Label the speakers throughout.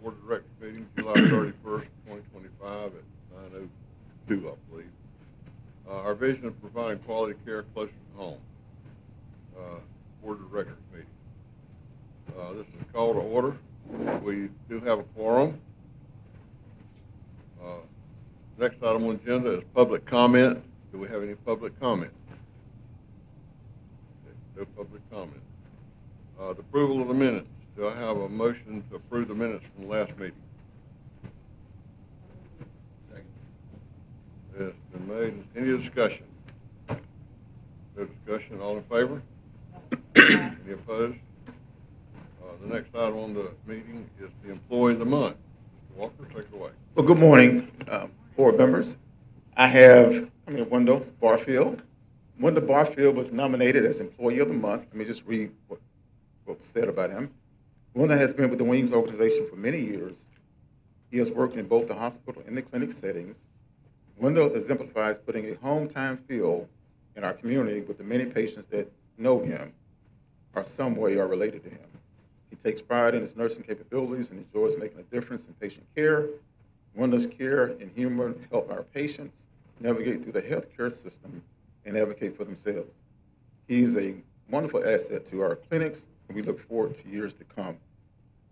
Speaker 1: Board of Directors meeting, July 31st, 2025 at 9:02, I believe. Our vision of providing quality care closer to home. Board of Directors meeting. This is a call to order. We do have a quorum. Next item on the agenda is public comment. Do we have any public comment? Okay, no public comment. The approval of the minutes. Do I have a motion to approve the minutes from the last meeting? Second. It's been made. Any discussion? No discussion. All in favor? Any opposed? The next item on the meeting is the Employee of the Month. Mr. Walker, take it away.
Speaker 2: Well, good morning, board members. I have Wendell Barfield. Wendell Barfield was nominated as Employee of the Month. Let me just read what was said about him. Wendell has been with the Weems organization for many years. He has worked in both the hospital and the clinic settings. Wendell exemplifies putting a home-time feel in our community with the many patients that know him or some way are related to him. He takes pride in his nursing capabilities and enjoys making a difference in patient care. Wendell's care and humor help our patients navigate through the healthcare system and advocate for themselves. He's a wonderful asset to our clinics, and we look forward to years to come.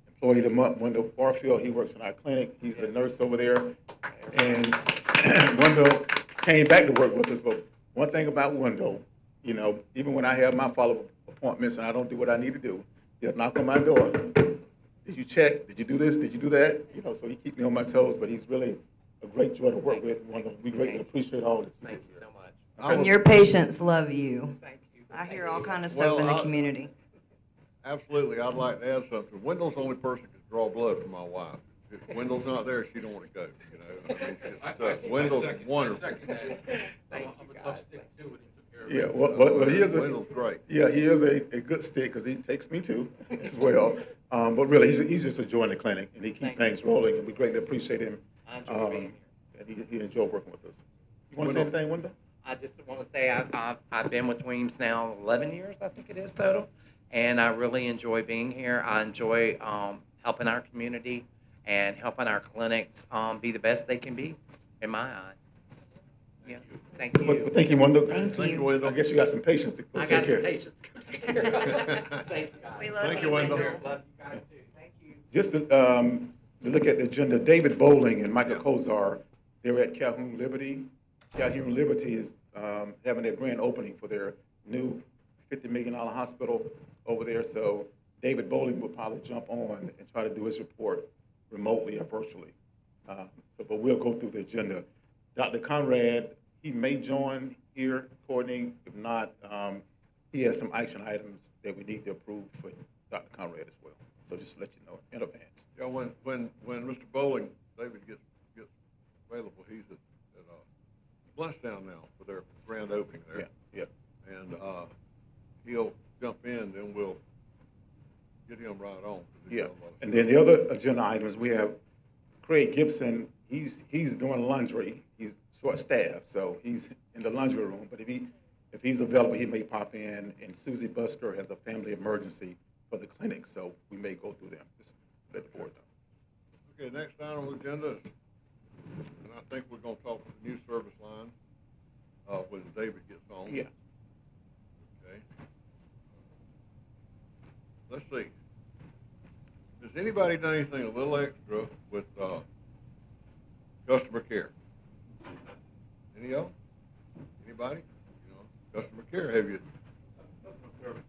Speaker 2: Employee of the Month, Wendell Barfield. He works in our clinic. He's a nurse over there. And Wendell came back to work with us, but one thing about Wendell, even when I have my follow-up appointments and I don't do what I need to do, he'll knock on my door. Did you check? Did you do this? Did you do that? So he keeps me on my toes, but he's really a great joy to work with. We greatly appreciate all that.
Speaker 3: Thank you so much.
Speaker 4: And your patients love you.
Speaker 3: Thank you.
Speaker 4: I hear all kind of stuff in the community.
Speaker 1: Absolutely. I'd like to add something. Wendell's the only person that can draw blood for my wife. If Wendell's not there, she don't want to go. Wendell's wonderful.
Speaker 3: Thank you, guys.
Speaker 2: Yeah, well, he is
Speaker 1: Wendell's great.
Speaker 2: Yeah, he is a good stick because he takes me too as well. But really, he's just enjoying the clinic and he keeps things rolling, and we greatly appreciate him.
Speaker 3: I enjoy being here.
Speaker 2: And he enjoyed working with us. You want to say anything, Wendell?
Speaker 3: I just want to say I've been with Weems now 11 years, I think it is total, and I really enjoy being here. I enjoy helping our community and helping our clinics be the best they can be, in my eyes. Yeah, thank you.
Speaker 2: But thank you, Wendell.
Speaker 4: Thank you.
Speaker 1: Wendell.
Speaker 2: I guess you got some patience to
Speaker 3: I
Speaker 2: take
Speaker 3: got
Speaker 2: care
Speaker 3: some
Speaker 2: of.
Speaker 3: patience to take care of. Thank you, guys.
Speaker 4: We love
Speaker 1: Thank you, Wendell.
Speaker 3: Love you guys too. Thank you.
Speaker 2: Just to look at the agenda, David Bowling and Michael Kozar, they're at Calhoun Liberty. Calhoun Liberty is having their grand opening for their new $50 million hospital over there. So David Bowling will probably jump on and try to do his report remotely or virtually. But we'll go through the agenda. Dr. Conrad, he may join here, Courtney. If not, he has some action items that we need to approve for Dr. Conrad as well. So just to let you know in advance.
Speaker 1: Yeah, when Mr. Bowling, David gets available, he's at Bluntstown now for their grand opening there.
Speaker 2: Yeah.
Speaker 1: And he'll jump in, then we'll get him right on.
Speaker 2: Yeah, and then the other agenda items, we have Craig Gibson. He's doing laundry. He's short-staffed, so he's in the laundry room. But if he's available, he may pop in. And Susie Busker has a family emergency for the clinic, so we may go through them. Just let the board know.
Speaker 1: Okay, next item on the agenda is, and I think we're going to talk with the new service line when David gets on.
Speaker 2: Yeah.
Speaker 1: Okay. Let's see. Has anybody done anything a little extra with customer care? Any of them? Anybody? Customer care, have you?
Speaker 2: Customer service.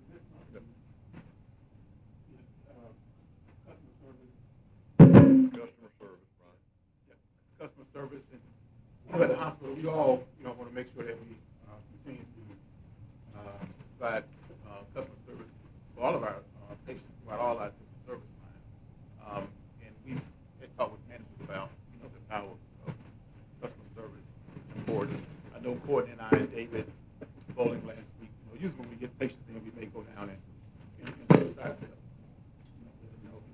Speaker 1: Customer service, right?
Speaker 2: Yeah. Customer service. And at the hospital, we all want to make sure that we continue to provide customer service for all of our patients, throughout all our different service lines. And we had talked with managers about the power of customer service. It's important. I know Courtney and I and David Bowling last week. Usually when we get patients in, we may go down and introduce ourselves.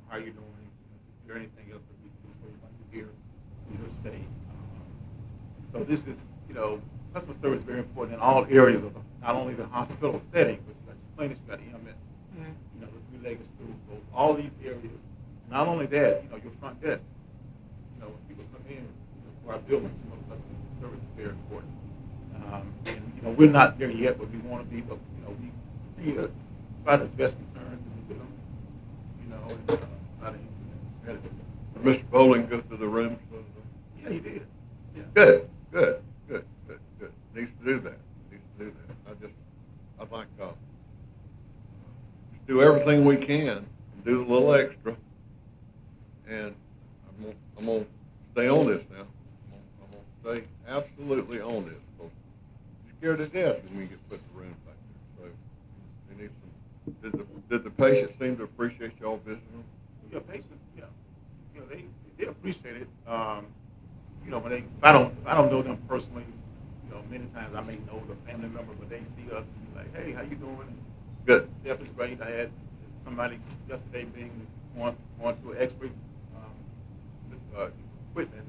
Speaker 2: How you doing? Is there anything else that we can do for you while you're here in your stay? So this is, customer service is very important in all areas of not only the hospital setting, but you got your clinics, you got EMS, the three-legged stool. So all these areas Not only that, your front desk. When people come in for our building, customer service is very important. And we're not there yet, but we want to be. But we continue to try to address concerns that we get them. And try to implement strategies.
Speaker 1: Did Mr. Bowling go through the rooms?
Speaker 2: Yeah, he did. Yeah.
Speaker 1: Good. Needs to do that. I'd like to do everything we can and do a little extra. And I'm gonna stay on this now. I'm gonna stay absolutely on this. Because I'm scared to death when we get put in the room back there. So we need some. Did the patients seem to appreciate y'all visiting them?
Speaker 2: Yeah, patients. Yeah, they appreciate it. When if I don't know them personally, many times I may know the family member, but they see us and be like, hey, how you doing?
Speaker 1: Good.
Speaker 2: Steph is great. I had somebody yesterday going to an X-ray equipment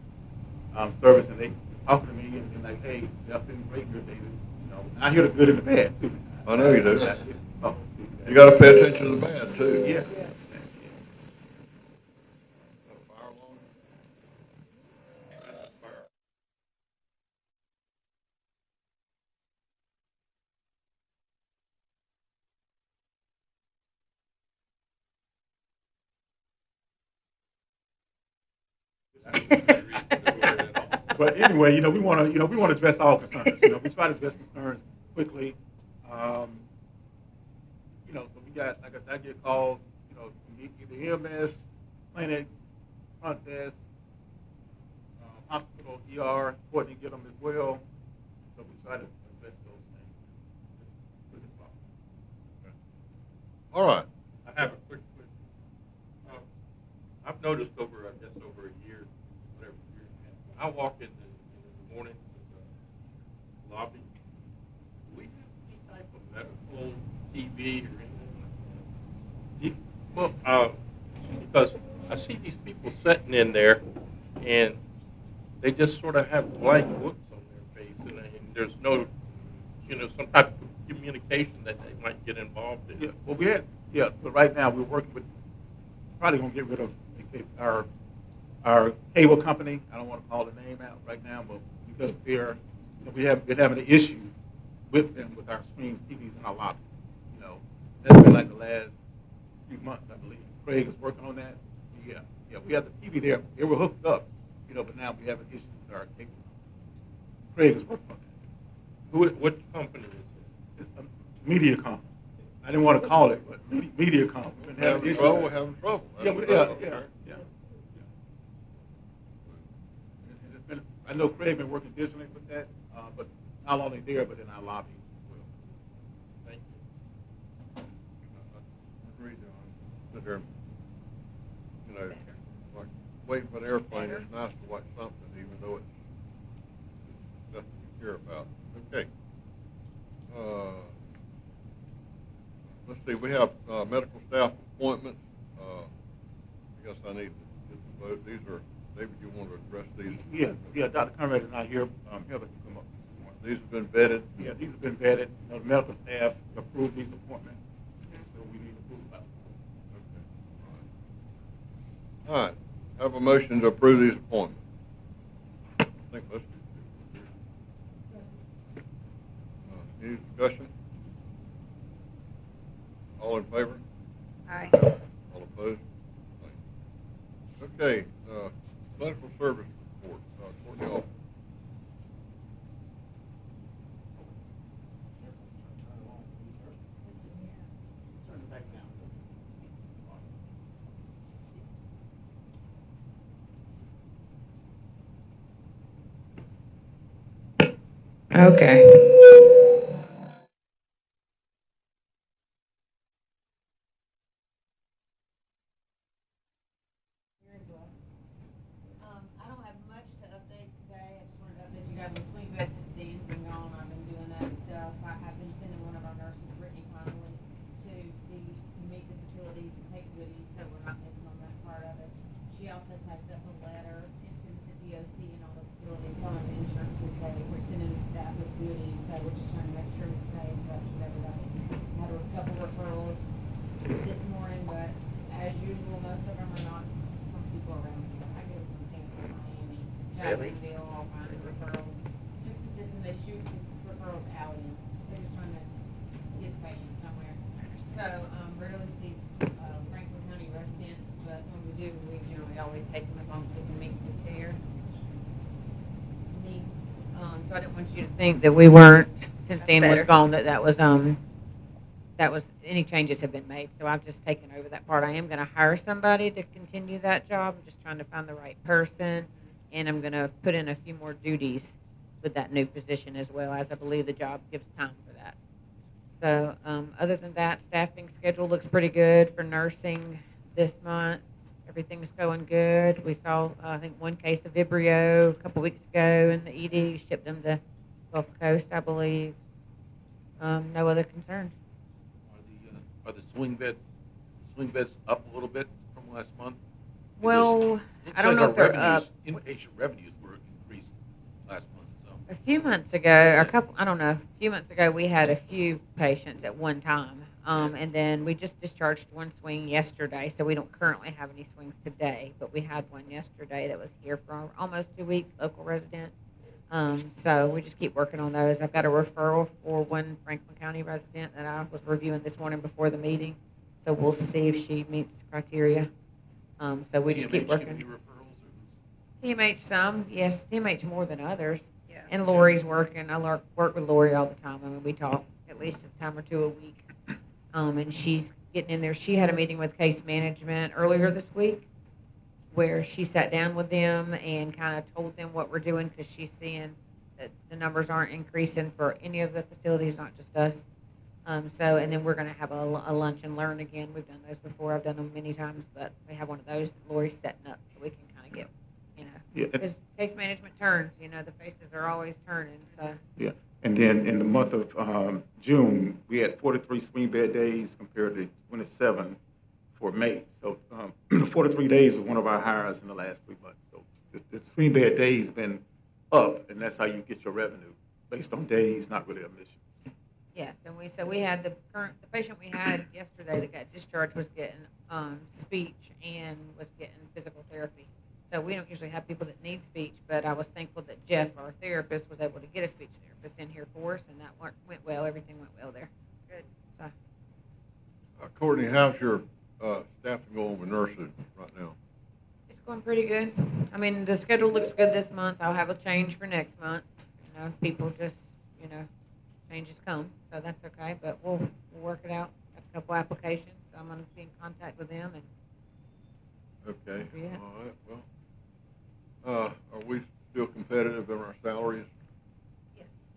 Speaker 2: service, and they was talking to me and like, hey, Steph been great here, David. And I hear the good and the bad too.
Speaker 1: I know you do.
Speaker 2: Oh,
Speaker 1: You got to pay attention to the bad too.
Speaker 2: Yeah. But anyway, we want to address all concerns. We try to address concerns quickly. So we got, like I said, I get calls, from either EMS, clinics, front desk, hospital, ER, important to get them as well. So we try to address those things as quick as possible.
Speaker 1: Okay. All right.
Speaker 5: I have a quick question. I've noticed over a year, whatever year and a half, when I walk in the morning to the lobby, do we have any type of medical TV or anything like that? Well, because I see these people sitting in there, and they just sort of have blank looks on their face, and there's no, some type of communication that they might get involved in.
Speaker 2: Yeah, well, but right now we're working with, probably going to get rid of our cable company. I don't want to call the name out right now, but because we have been having an issue with them, with our screens, TVs in our lobbies. That's been like the last few months, I believe. Craig is working on that. Yeah, we have the TV there. They were hooked up, but now we have an issue with our cable. Craig is working on that.
Speaker 5: What company is it?
Speaker 2: It's a MediaCom. I didn't want to call it, but MediaCom. We've been having issues.
Speaker 1: We're having trouble.
Speaker 2: Yeah. And it's been, I know Craig been working diligently with that, but not only there, but in our lobby as well.
Speaker 5: Thank you.
Speaker 1: I agree, John. Sit there, like waiting for an airplane. It's nice to watch something, even though it's nothing you care about. Okay. Let's see. We have medical staff appointments. I guess I need to get the vote. These are, David, you want to address these?
Speaker 2: Yeah. Dr. Conrad is not here. Heather can come up.
Speaker 1: These have been vetted.
Speaker 2: Yeah, these have been vetted. The medical staff approved these appointments, so we need approval by them.
Speaker 1: Okay. All right. Have a motion to approve these appointments. I think most people do. Any discussion? All in favor?
Speaker 4: Aye.
Speaker 1: All opposed? Okay, medical service report, Courtney Alton.
Speaker 6: Okay.
Speaker 7: I don't have much to update today. I just wanted to update you guys on Sweet Bed since Dean's been gone. I've been doing that stuff. I have been sending one of our nurses, Brittany Connolly, to meet the facilities and take goodies, so we're not missing on that part of it. She also typed up a letter and sent it to DOC and all the facilities telling the insurance we take. We're sending that with goodies, so we're just trying to make sure we stay in touch with everybody. Had a couple referrals this morning, but as usual, most of them are not Jacksonville, all kinds of referrals. Just the system, they shoot the referrals out in. They're just trying to get the patient somewhere. So, rarely see, Franklin County residents, but when we do, we generally always take them as long as we can meet the care needs. So I didn't want you to think that we weren't, since
Speaker 4: That's
Speaker 7: Dan was
Speaker 4: better.
Speaker 7: gone, that was, any changes have been made. So I've just taken over that part. I am gonna hire somebody to continue that job. I'm just trying to find the right person. And I'm gonna put in a few more duties with that new position as well, as I believe the job gives time for that. So, other than that, staffing schedule looks pretty good for nursing this month. Everything's going good. We saw, I think, one case of Vibrio a couple weeks ago in the ED, shipped them to Gulf Coast, I believe. No other concerns.
Speaker 5: Are the swing beds up a little bit from last month?
Speaker 7: Well, I don't know if they're up.
Speaker 5: Inpatient revenues were increased last month, so.
Speaker 7: A few months ago, I don't know, a few months ago, we had a few patients at one time. And then we just discharged one swing yesterday, so we don't currently have any swings today, but we had one yesterday that was here for almost 2 weeks, local resident. So we just keep working on those. I've got a referral for one Franklin County resident that I was reviewing this morning before the meeting. So we'll see if she meets criteria. So we just keep
Speaker 5: TMH,
Speaker 7: working.
Speaker 5: give you referrals or-
Speaker 7: TMH some, yes, TMH more than others.
Speaker 4: Yeah.
Speaker 7: And Lori's working. I work with Lori all the time. I mean, we talk at least a time or two a week. And she's getting in there. She had a meeting with case management earlier this week where she sat down with them and kind of told them what we're doing because she's seeing that the numbers aren't increasing for any of the facilities, not just us. And then we're going to have a lunch and learn again. We've done those before. I've done them many times, but we have one of those that Lori's setting up so we can kind of get,
Speaker 2: Yeah.
Speaker 7: because case management turns, the faces are always turning, so.
Speaker 2: Yeah, and then in the month of June, we had 43 swing bed days compared to 27 for May. So 43 days is one of our hires in the last 3 months. So the swing bed days been up, and that's how you get your revenue, based on days, not really admissions.
Speaker 7: Yes, and we had the patient we had yesterday that got discharged was getting speech and was getting physical therapy. So we don't usually have people that need speech, but I was thankful that Jeff, our therapist, was able to get a speech therapist in here for us, and that went well. Everything went well there.
Speaker 4: Good.
Speaker 7: So
Speaker 1: Courtney, how's your staffing going with nursing right now?
Speaker 7: it's going pretty good. I mean, the schedule looks good this month. I'll have a change for next month. People just, changes come, so that's okay. But we'll work it out. Got a couple applications. So I'm going to be in contact with them, and
Speaker 1: Okay,
Speaker 7: Yeah.
Speaker 1: all right, well, are we still competitive in our salaries?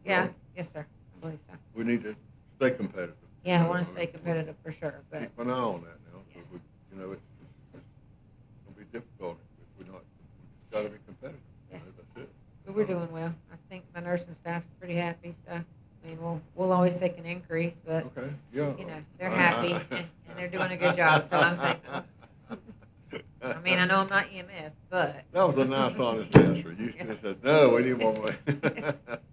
Speaker 7: yeah, yes, sir. I believe so.
Speaker 1: We need to stay competitive.
Speaker 7: Yeah, I want to stay competitive for sure, but
Speaker 1: Keep an eye on that now,
Speaker 7: Yes.
Speaker 1: because it's gonna be difficult if we're not, we've gotta be competitive.
Speaker 7: Yes.
Speaker 1: That's it.
Speaker 7: but we're doing well. I think my nursing staff's pretty happy, so, I mean, we'll always take an increase, but,
Speaker 1: Okay, yeah.
Speaker 7: they're happy, and they're doing a good job, so I'm thankful. I mean, I know I'm not EMS, but.
Speaker 1: That was a nice, honest answer. You should have said, no, we need more money.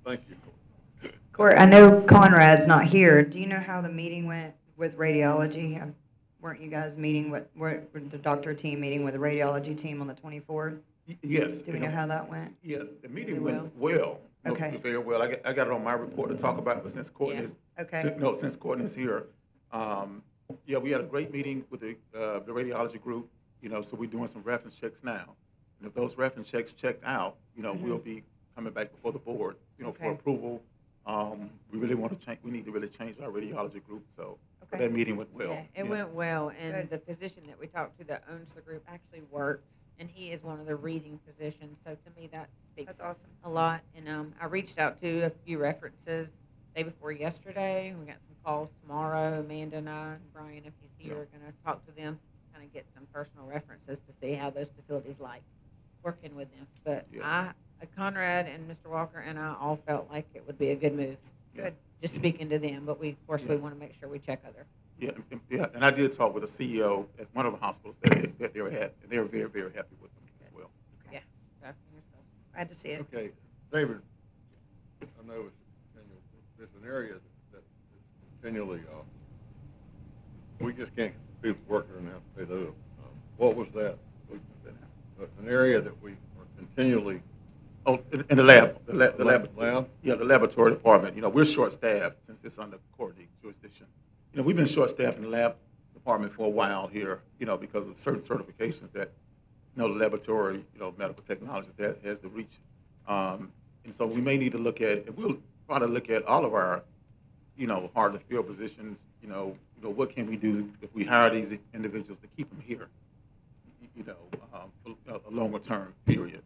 Speaker 1: Thank you.
Speaker 4: Court, I know Conrad's not here. Do you know how the meeting went with radiology? Weren't you guys meeting were the doctor team meeting with the radiology team on the 24th?
Speaker 2: Yes.
Speaker 4: Do we know how that went?
Speaker 2: Yeah, the meeting
Speaker 7: Really
Speaker 2: went well.
Speaker 4: Okay.
Speaker 2: Very well. I got it on my report to talk about, but since Courtney's,
Speaker 4: Okay.
Speaker 2: since Courtney's here, yeah, we had a great meeting with the radiology group, so we're doing some reference checks now. And if those reference checks checked out, we'll be coming back before the board, for
Speaker 4: Okay.
Speaker 2: approval. We really want to change, we need to really change our radiology group, so
Speaker 4: Okay.
Speaker 2: that meeting went well.
Speaker 7: Yeah, it went well, and
Speaker 4: Good.
Speaker 7: the physician that we talked to that owns the group actually works, and he is one of the reading physicians, so to me, that speaks
Speaker 4: That's awesome.
Speaker 7: a lot. And I reached out to a few references day before yesterday. We got some calls tomorrow. Amanda and I, and Brian, if he's here, are going to talk to them, kind of get some personal references to see how those facilities like working with them. But
Speaker 2: Yeah.
Speaker 7: Conrad and Mr. Walker and I all felt like it would be a good move.
Speaker 2: Good.
Speaker 7: Just speaking to them, but we want to make sure we check other.
Speaker 2: Yeah, and I did talk with the CEO at one of the hospitals that they were at, and they were very, very happy with them as well.
Speaker 7: Yeah. So,
Speaker 4: Glad to see it.
Speaker 1: Okay, David, I know it's an area that's continually, we just can't keep people working and have to pay those. What was that? An area that we are continually
Speaker 2: Oh, in the lab, the
Speaker 1: Lab?
Speaker 2: yeah, the laboratory department, we're short-staffed since it's under coordinating jurisdiction. We've been short-staffed in the lab department for a while here, because of certain certifications that, the laboratory, medical technologies has to reach. And so we may need to look at, and we'll probably look at all of our, hard to fill positions, what can we do if we hire these individuals to keep them here, for a longer term period.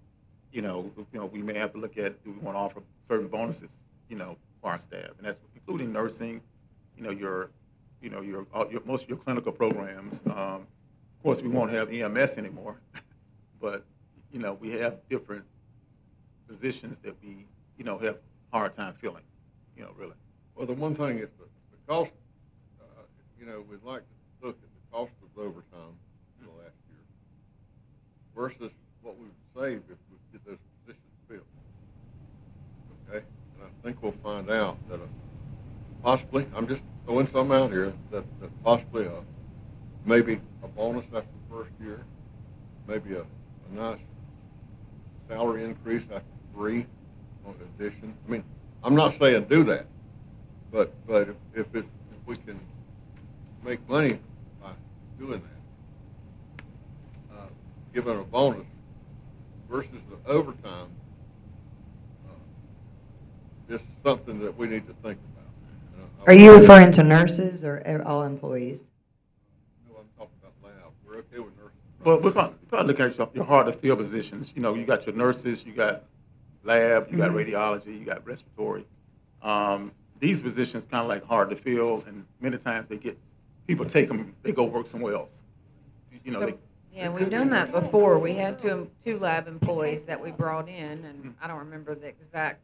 Speaker 2: We may have to look at, do we want to offer certain bonuses, for our staff, and that's including nursing, most of your clinical programs. Of course, we won't have EMS anymore, but, we have different positions that we, have a hard time filling, really.
Speaker 1: Well, the one thing is the cost, we'd like to look at the cost of overtime in the last year versus what we would save if we get those positions filled. Okay? And I think we'll find out that possibly, I'm just throwing some out here, that possibly maybe a bonus after the first year, maybe a nice salary increase after 3 on addition. I mean, I'm not saying do that, but if we can make money by doing that, giving a bonus versus the overtime, is something that we need to think about.
Speaker 4: Are you referring to nurses or all employees?
Speaker 1: No, I'm talking about lab. We're okay with nurses.
Speaker 2: Well, we're probably looking at your hard to fill positions. You got your nurses, you got lab, you got radiology, you got respiratory. These positions kind of like hard to fill, and many times people take them, they go work somewhere else.
Speaker 6: Yeah, we've done that before. We had two lab employees that we brought in, and I don't remember the exact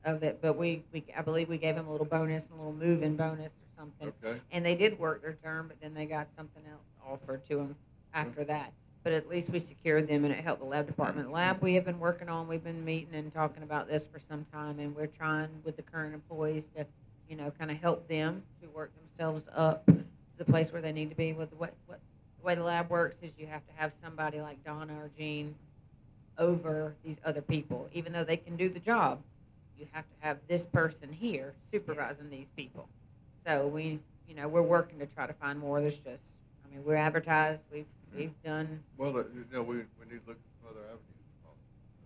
Speaker 6: of it, but I believe we gave them a little bonus, a little move-in bonus or something.
Speaker 1: Okay.
Speaker 6: And they did work their term, but then they got something else offered to them after that. But at least we secured them, and it helped the lab department. Lab, we have been working on, we've been meeting and talking about this for some time, and we're trying with the current employees to, kind of help them to work themselves up to the place where they need to be. With the way the lab works is you have to have somebody like Donna or Jean over these other people. Even though they can do the job, you have to have this person here supervising these people. So we're working to try to find more. There's just, we're advertised, we've done.
Speaker 1: Well, we need to look at some other avenues.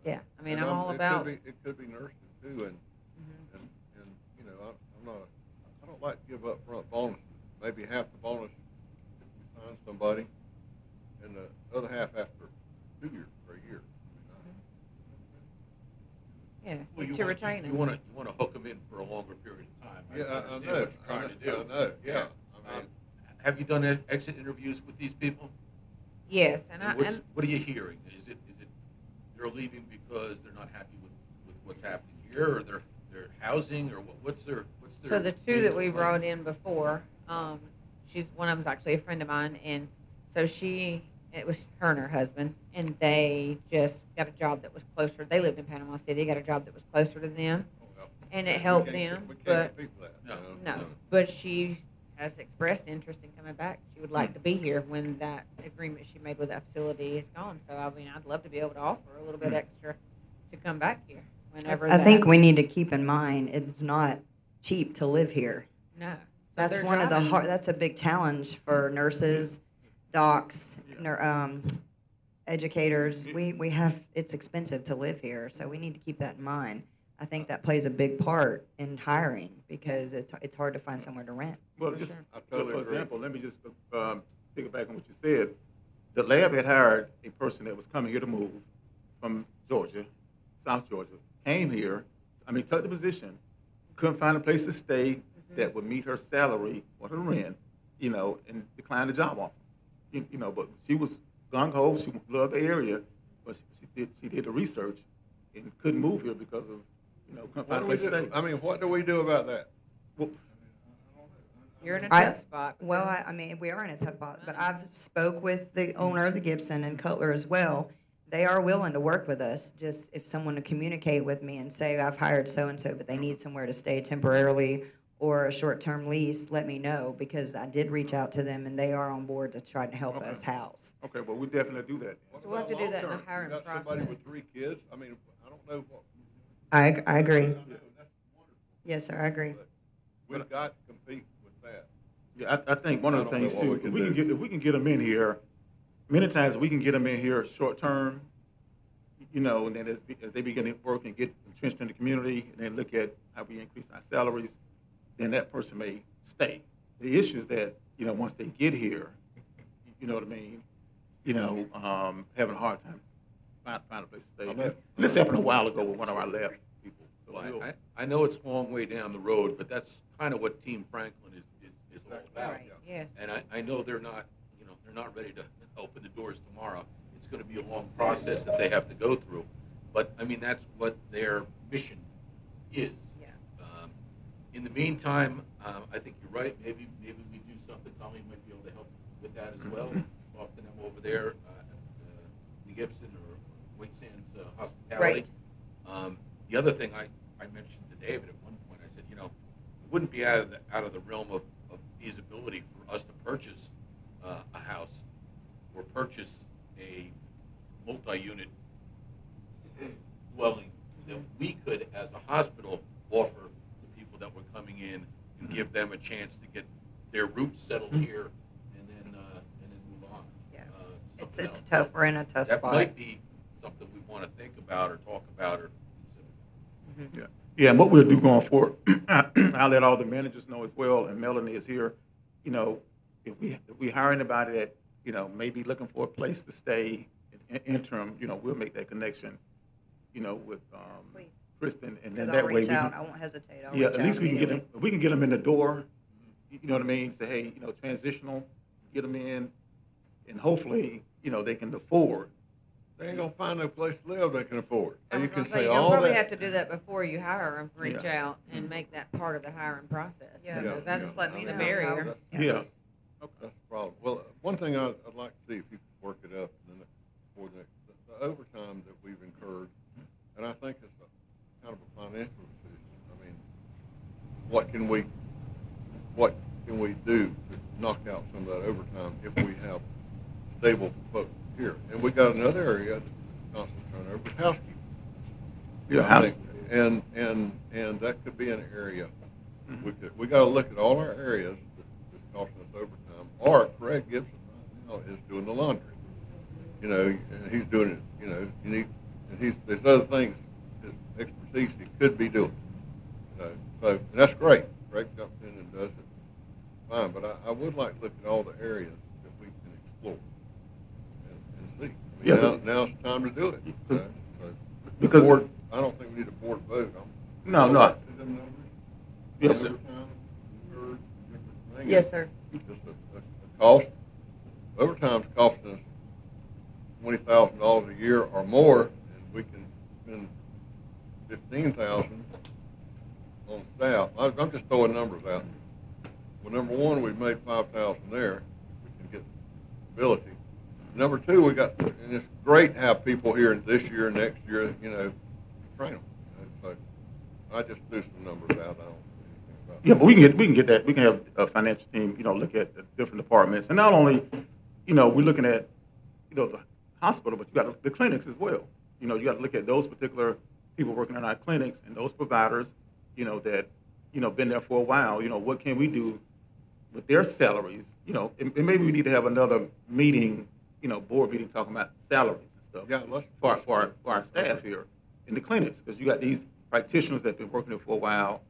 Speaker 6: Yeah, I'm all about.
Speaker 1: It could be nursing too, and I don't like to give up front bonuses. Maybe half the bonus if we find somebody, and the other half after 2 years or a year.
Speaker 6: Yeah,
Speaker 5: Well,
Speaker 6: to retain them.
Speaker 5: You want to hook them in for a longer period of time.
Speaker 1: Yeah, I
Speaker 5: understand
Speaker 1: know.
Speaker 5: what you're trying to do.
Speaker 1: I know. Yeah.
Speaker 5: Have you done exit interviews with these people?
Speaker 6: Yes,
Speaker 5: What are you hearing? Is it they're leaving because they're not happy with what's happening here, or their housing, or what's their
Speaker 6: so the two that we brought in before, one of them's actually a friend of mine, and so it was her and her husband, and they just got a job that was closer. They lived in Panama City, got a job that was closer to them, and it helped them. But no, but she has expressed interest in coming back. She would like to be here when that agreement she made with that facility is gone. So I'd love to be able to offer a little bit extra to come back here whenever.
Speaker 4: I think we need to keep in mind it's not cheap to live here.
Speaker 6: No,
Speaker 4: That's one of the that's a big challenge for nurses, docs, educators. We have, it's expensive to live here, so we need to keep that in mind. I think that plays a big part in hiring because it's hard to find somewhere to rent.
Speaker 2: Well,
Speaker 4: For
Speaker 2: just
Speaker 4: sure.
Speaker 2: for example, let me just piggyback on what you said. The lab had hired a person that was coming here to move from Georgia, South Georgia, came here, took the position, couldn't find a place to stay that would meet her salary or her rent, and declined the job offer. But she was gung-ho, she loved the area, but she did the research and couldn't move here because of, couldn't find a place to stay.
Speaker 1: What do we do about that?
Speaker 2: Well,
Speaker 6: You're in a tough spot.
Speaker 4: Well, we are in a tough spot, but I've spoke with the owner of the Gibson and Cutler as well. They are willing to work with us, just if someone to communicate with me and say, I've hired so-and-so, but they need somewhere to stay temporarily, or a short-term lease, let me know, because I did reach out to them and they are on board to try to help
Speaker 2: Okay.
Speaker 4: us house.
Speaker 2: Okay, well, we definitely do that.
Speaker 1: What
Speaker 6: So we'll have
Speaker 1: about
Speaker 6: to do that in the
Speaker 1: long-term?
Speaker 6: hiring
Speaker 1: You got somebody
Speaker 6: process.
Speaker 1: with 3 kids, I mean, I don't know what.
Speaker 4: I agree.
Speaker 1: I know, that's wonderful,
Speaker 4: Yes, sir, I agree.
Speaker 1: but we've got to compete with that.
Speaker 2: Yeah, I think one of the
Speaker 1: I don't know
Speaker 2: things
Speaker 1: what
Speaker 2: too,
Speaker 1: we can
Speaker 2: if we can get them in here, many times we can get them in here short term, you know, and then as they begin to work and get entrenched in the community, and then look at how we increase our salaries, then that person may stay. The issue is that, you know, once they get here, you know what I mean, you know, having a hard time find a place to stay.
Speaker 1: I know.
Speaker 2: And this happened a while ago with one of our lab people. So
Speaker 8: Well, I know it's a long way down the road, but that's kind of what Team Franklin is all about.
Speaker 6: Right, yes.
Speaker 8: And I know they're not, you know, they're not ready to open the doors tomorrow. It's going to be a long process that they have to go through. But, I mean, that's what their mission is.
Speaker 6: Yeah.
Speaker 8: In the meantime, I think you're right. Maybe we do something. Tommy might be able to help with that as well. Talk to them over there at the Gibson or White Sands Hospitality.
Speaker 4: Right.
Speaker 8: The other thing I mentioned to David at one point, I said, you know, it wouldn't be out of the realm of feasibility for us to purchase a house or purchase a multi-unit dwelling that we could, as a hospital, offer the people that were coming in and give them a chance to get their roots settled here and then move on.
Speaker 4: Yeah.
Speaker 8: to
Speaker 4: It's
Speaker 8: something else.
Speaker 4: tough, we're in a tough
Speaker 8: That
Speaker 4: spot.
Speaker 8: might be something we want to think about or talk about or consider.
Speaker 2: Yeah, yeah, and what we'll do going forward, I'll let all the managers know as well, and Melanie is here. You know, if we hire anybody that, you know, maybe looking for a place to stay in interim, you know, we'll make that connection, you know, with
Speaker 4: Please.
Speaker 2: Kristen, and
Speaker 4: Because
Speaker 2: then
Speaker 4: I'll
Speaker 2: that way
Speaker 4: reach
Speaker 2: we
Speaker 4: out,
Speaker 2: can,
Speaker 4: I won't hesitate, I'll
Speaker 2: yeah,
Speaker 4: reach
Speaker 2: at
Speaker 4: out
Speaker 2: least we can get them,
Speaker 4: immediately.
Speaker 2: we can get them in the door. You know what I mean? Say, hey, you know, transitional, get them in, and hopefully, you know, they can afford.
Speaker 1: They ain't gonna find no place to live they can afford.
Speaker 6: I
Speaker 1: And
Speaker 6: was
Speaker 1: you can
Speaker 6: gonna say,
Speaker 1: say
Speaker 6: you'll
Speaker 1: all
Speaker 6: probably
Speaker 1: that.
Speaker 6: have to do that before you hire them, reach
Speaker 2: Yeah.
Speaker 6: out and make that part of the hiring process.
Speaker 4: Yeah,
Speaker 6: because
Speaker 1: Yeah,
Speaker 6: that's
Speaker 4: just let me
Speaker 1: I
Speaker 6: the
Speaker 4: know.
Speaker 1: mean,
Speaker 6: barrier.
Speaker 1: that's-
Speaker 2: Yeah.
Speaker 1: That's the problem. Well, one thing I'd like to see if you could work it up for the overtime that we've incurred, and I think it's kind of a financial decision. I mean, what can we do to knock out some of that overtime if we have stable folks here? And we got another area that's constant turnover with housekeeping.
Speaker 2: Yeah,
Speaker 1: I think, and that could be an area. We got to look at all our areas that's costing us overtime. Or Fred Gibson right now is doing the laundry. You know, and he's doing it. You know, there's other things, his expertise he could be doing. You know, so and that's great. Fred jumps in and does it. Fine, but I would like to look at all the areas that we can explore and see. I mean,
Speaker 2: Yeah,
Speaker 1: now's the time to do it. So
Speaker 2: because-
Speaker 1: the board, I don't think we need a board vote.
Speaker 2: No.
Speaker 1: See them numbers?
Speaker 2: Yes, sir.
Speaker 1: Overtime, incurred, different things.
Speaker 4: Yes, sir.
Speaker 1: Just a cost. Overtime's costing us $20,000 a year or more, and we can spend $15,000 on staff. I'm just throwing numbers out. Well, number one, we've made $5,000 there. We can get stability. Number two, we got, and it's great to have people here this year, next year, you know, train them. You know, so I just threw some numbers out. I don't know anything about
Speaker 2: Yeah, but we can get that. We can have a financial team, you know, look at the different departments, and not only, you know, we're looking at, you know, the hospital, but you got the clinics as well. You know, you got to look at those particular people working in our clinics and those providers, you know, that, you know, been there for a while. You know, what can we do with their salaries? You know, and maybe we need to have another meeting, you know, board meeting talking about salaries and stuff.
Speaker 1: Yeah, let's-
Speaker 2: for our staff here in the clinics, because you got these practitioners that have been working there for a while.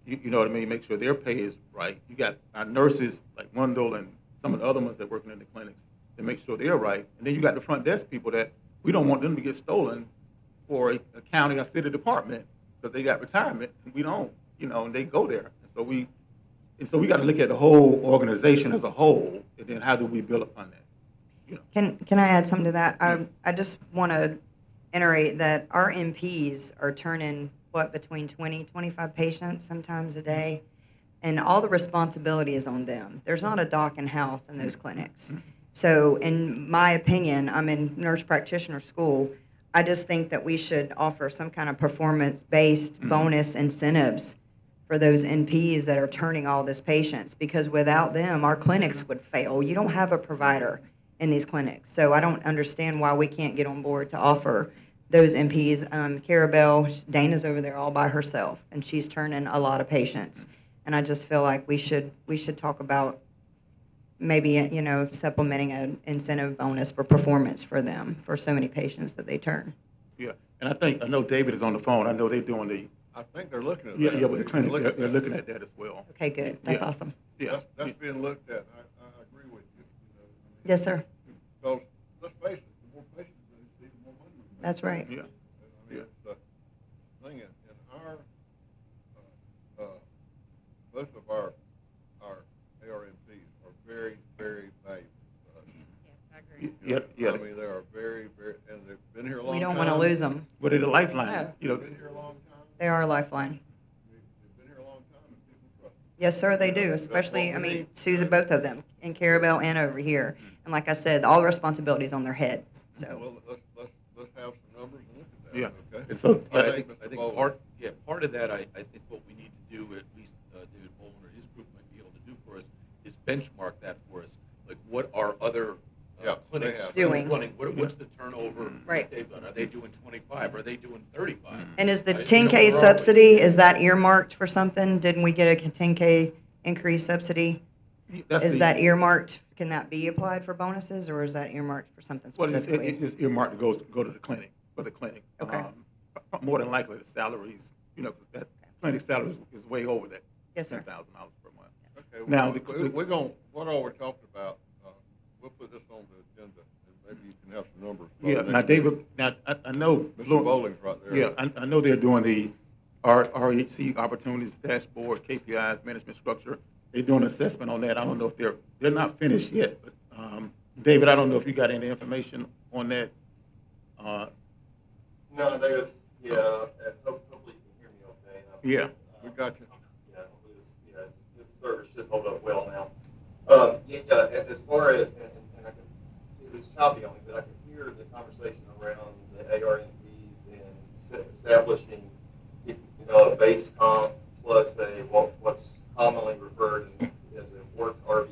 Speaker 2: You know what I mean? Make sure their pay is right. You got our nurses like Wendell and some of the other ones that working in the clinics to make sure they're right. And then you got the front desk people that we don't want them to get stolen for a county or city department because they got retirement and we don't, you know, and they go there. And so we got to look at the whole organization as a whole, and then how do we build upon that? You know.
Speaker 4: Can I add something to that? I just want to iterate that our MPs are turning, what, between 20, 25 patients sometimes a day, and all the responsibility is on them. There's not a doc in house in those clinics. So in my opinion, I'm in nurse practitioner school, I just think that we should offer some kind of performance-based bonus incentives for those NPs that are turning all this patients, because without them, our clinics would fail. You don't have a provider in these clinics. So I don't understand why we can't get on board to offer those NPs. Carabelle, Dana's over there all by herself, and she's turning a lot of patients. And I just feel like we should talk about maybe, you know, supplementing an incentive bonus for performance for them, for so many patients that they turn.
Speaker 2: Yeah, and I know David is on the phone. I know they're doing the,
Speaker 1: I think they're looking at
Speaker 2: yeah,
Speaker 1: that.
Speaker 2: yeah, with the clinic,
Speaker 1: They're
Speaker 2: they're looking at that as well.
Speaker 4: Okay, good. That's
Speaker 2: Yeah.
Speaker 4: awesome.
Speaker 2: Yeah.
Speaker 1: That's being looked at. I agree with you. You know, I mean,
Speaker 4: Yes, sir.
Speaker 1: So, let's face it, the more patients that we see, the more money we make.
Speaker 4: That's right.
Speaker 2: Yeah.
Speaker 1: I mean, it's the thing, in our, both of our ARMPs are very, very valuable to us.
Speaker 6: Yes, I agree.
Speaker 2: Yeah, yeah.
Speaker 1: I mean, they are very, very, and they've been here a long time.
Speaker 4: We don't want to lose them.
Speaker 2: But it's a lifeline,
Speaker 6: No.
Speaker 2: you know.
Speaker 1: They've been here a long time.
Speaker 4: They are a lifeline.
Speaker 1: They've been here a long time, and people trust them.
Speaker 4: Yes, sir, they do,
Speaker 1: That's
Speaker 4: especially,
Speaker 1: what
Speaker 4: I
Speaker 1: we
Speaker 4: mean,
Speaker 1: need.
Speaker 4: Susan, both of them, and Carabelle and over here. And like I said, all the responsibilities on their head, so.
Speaker 1: Well, let's have some numbers and look at that,
Speaker 2: Yeah.
Speaker 1: okay?
Speaker 2: And so,
Speaker 8: I
Speaker 1: think
Speaker 8: think,
Speaker 1: Mr.
Speaker 8: I think
Speaker 1: Bowler-
Speaker 8: part of that, I think what we need to do, at least David Bowler and his group might be able to do for us, is benchmark that for us. Like, what are other
Speaker 1: Yeah,
Speaker 8: clinics
Speaker 1: they have.
Speaker 4: Doing.
Speaker 8: running? What's the turnover
Speaker 4: Right.
Speaker 8: that they've done? Are they doing 25? Are they doing 35?
Speaker 4: And is the
Speaker 8: You know,
Speaker 4: 10K
Speaker 8: where are we?
Speaker 4: subsidy, is that earmarked for something? Didn't we get a 10K increase subsidy?
Speaker 2: that's
Speaker 4: Is
Speaker 2: the-
Speaker 4: that earmarked, can that be applied for bonuses, or is that earmarked for something
Speaker 2: Well,
Speaker 4: specifically?
Speaker 2: it's earmarked to go to the clinic, for the clinic.
Speaker 4: Okay.
Speaker 2: More than likely, the salaries, you know, that clinic salary is way over that.
Speaker 4: Yes, sir.
Speaker 2: $10,000 per month.
Speaker 1: Okay,
Speaker 2: Now,
Speaker 1: we're going, what all we're talking about, we'll put this on the agenda, and maybe you can have some numbers. for
Speaker 2: Yeah,
Speaker 1: next
Speaker 2: now
Speaker 1: week.
Speaker 2: David, now, I know.
Speaker 1: Mr. Bowling's right there.
Speaker 2: Yeah, I know they're doing the RHC opportunities dashboard, KPIs, management structure. They're doing an assessment on that. I don't know if they're not finished yet, but, David, I don't know if you got any information on that.
Speaker 9: No, David, yeah, and hopefully you can hear me okay.
Speaker 2: Yeah.
Speaker 1: We got you.
Speaker 9: Yeah, hopefully this service should hold up well now. Yeah, as far as, and I can, it was choppy on me, but I could hear the conversation around the ARNPs and establishing, you know, a base comp plus what's commonly referred to as a work RVU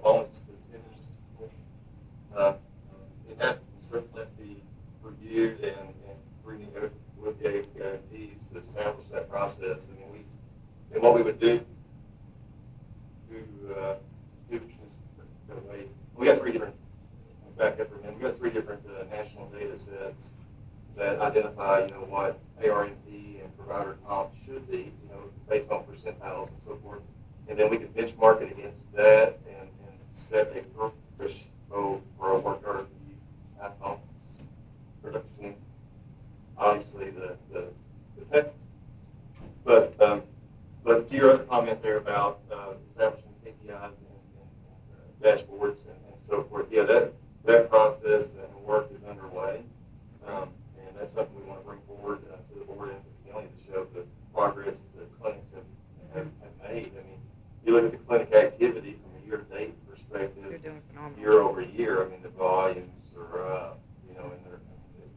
Speaker 9: bonus contingent. And that certainly be reviewed and renewed with the ARNPs to establish that process. I mean, and what we would do the way we got three different. Back up for a minute. We got three different national data sets that identify, you know, what ARNP and provider comp should be, you know, based on percentiles and so forth. And then we can benchmark it against that and set a threshold for a work RVU outcomes production. Obviously, the tech. But to your other comment there about establishing KPIs and dashboards and so forth, yeah, that process and work is underway, and that's something we want to bring forward to the board and to the county to show the progress that the clinics have made. I mean, you look at the clinic activity from a year-to-date perspective,
Speaker 4: They're doing phenomenal.
Speaker 9: year over year. I mean, the volumes are up, you know, and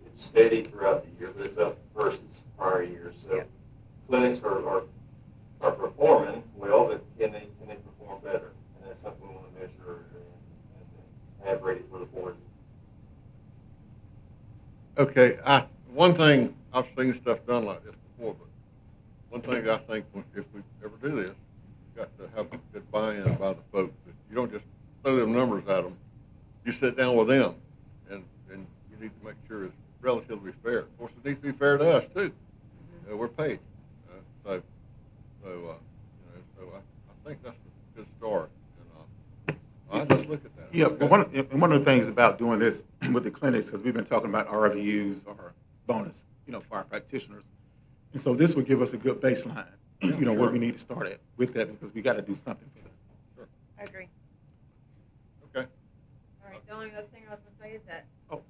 Speaker 9: it's steady throughout the year, but it's up versus prior years. So
Speaker 4: Yeah.
Speaker 9: clinics are performing well, but can they perform better? And that's something we want to measure and have ready for the boards.
Speaker 1: Okay, one thing, I've seen stuff done like this before, but one thing I think, if we ever do this, you've got to have good buy-in by the folks. You don't just throw them numbers at them. You sit down with them, and you need to make sure it's relatively fair. Of course, it needs to be fair to us, too. We're paid. So I think that's a good start. And I'll just look at that.
Speaker 2: Yeah,
Speaker 1: Okay?
Speaker 2: but one of the things about doing this with the clinics, because we've been talking about RVUs or bonus, you know, for our practitioners. And so this would give us a good baseline, you know, where
Speaker 1: sure.
Speaker 2: we need to start at with that, because we got to do something for them.
Speaker 4: I agree.
Speaker 1: Okay.
Speaker 6: All right, the only other thing I was gonna say is that,
Speaker 2: Oh.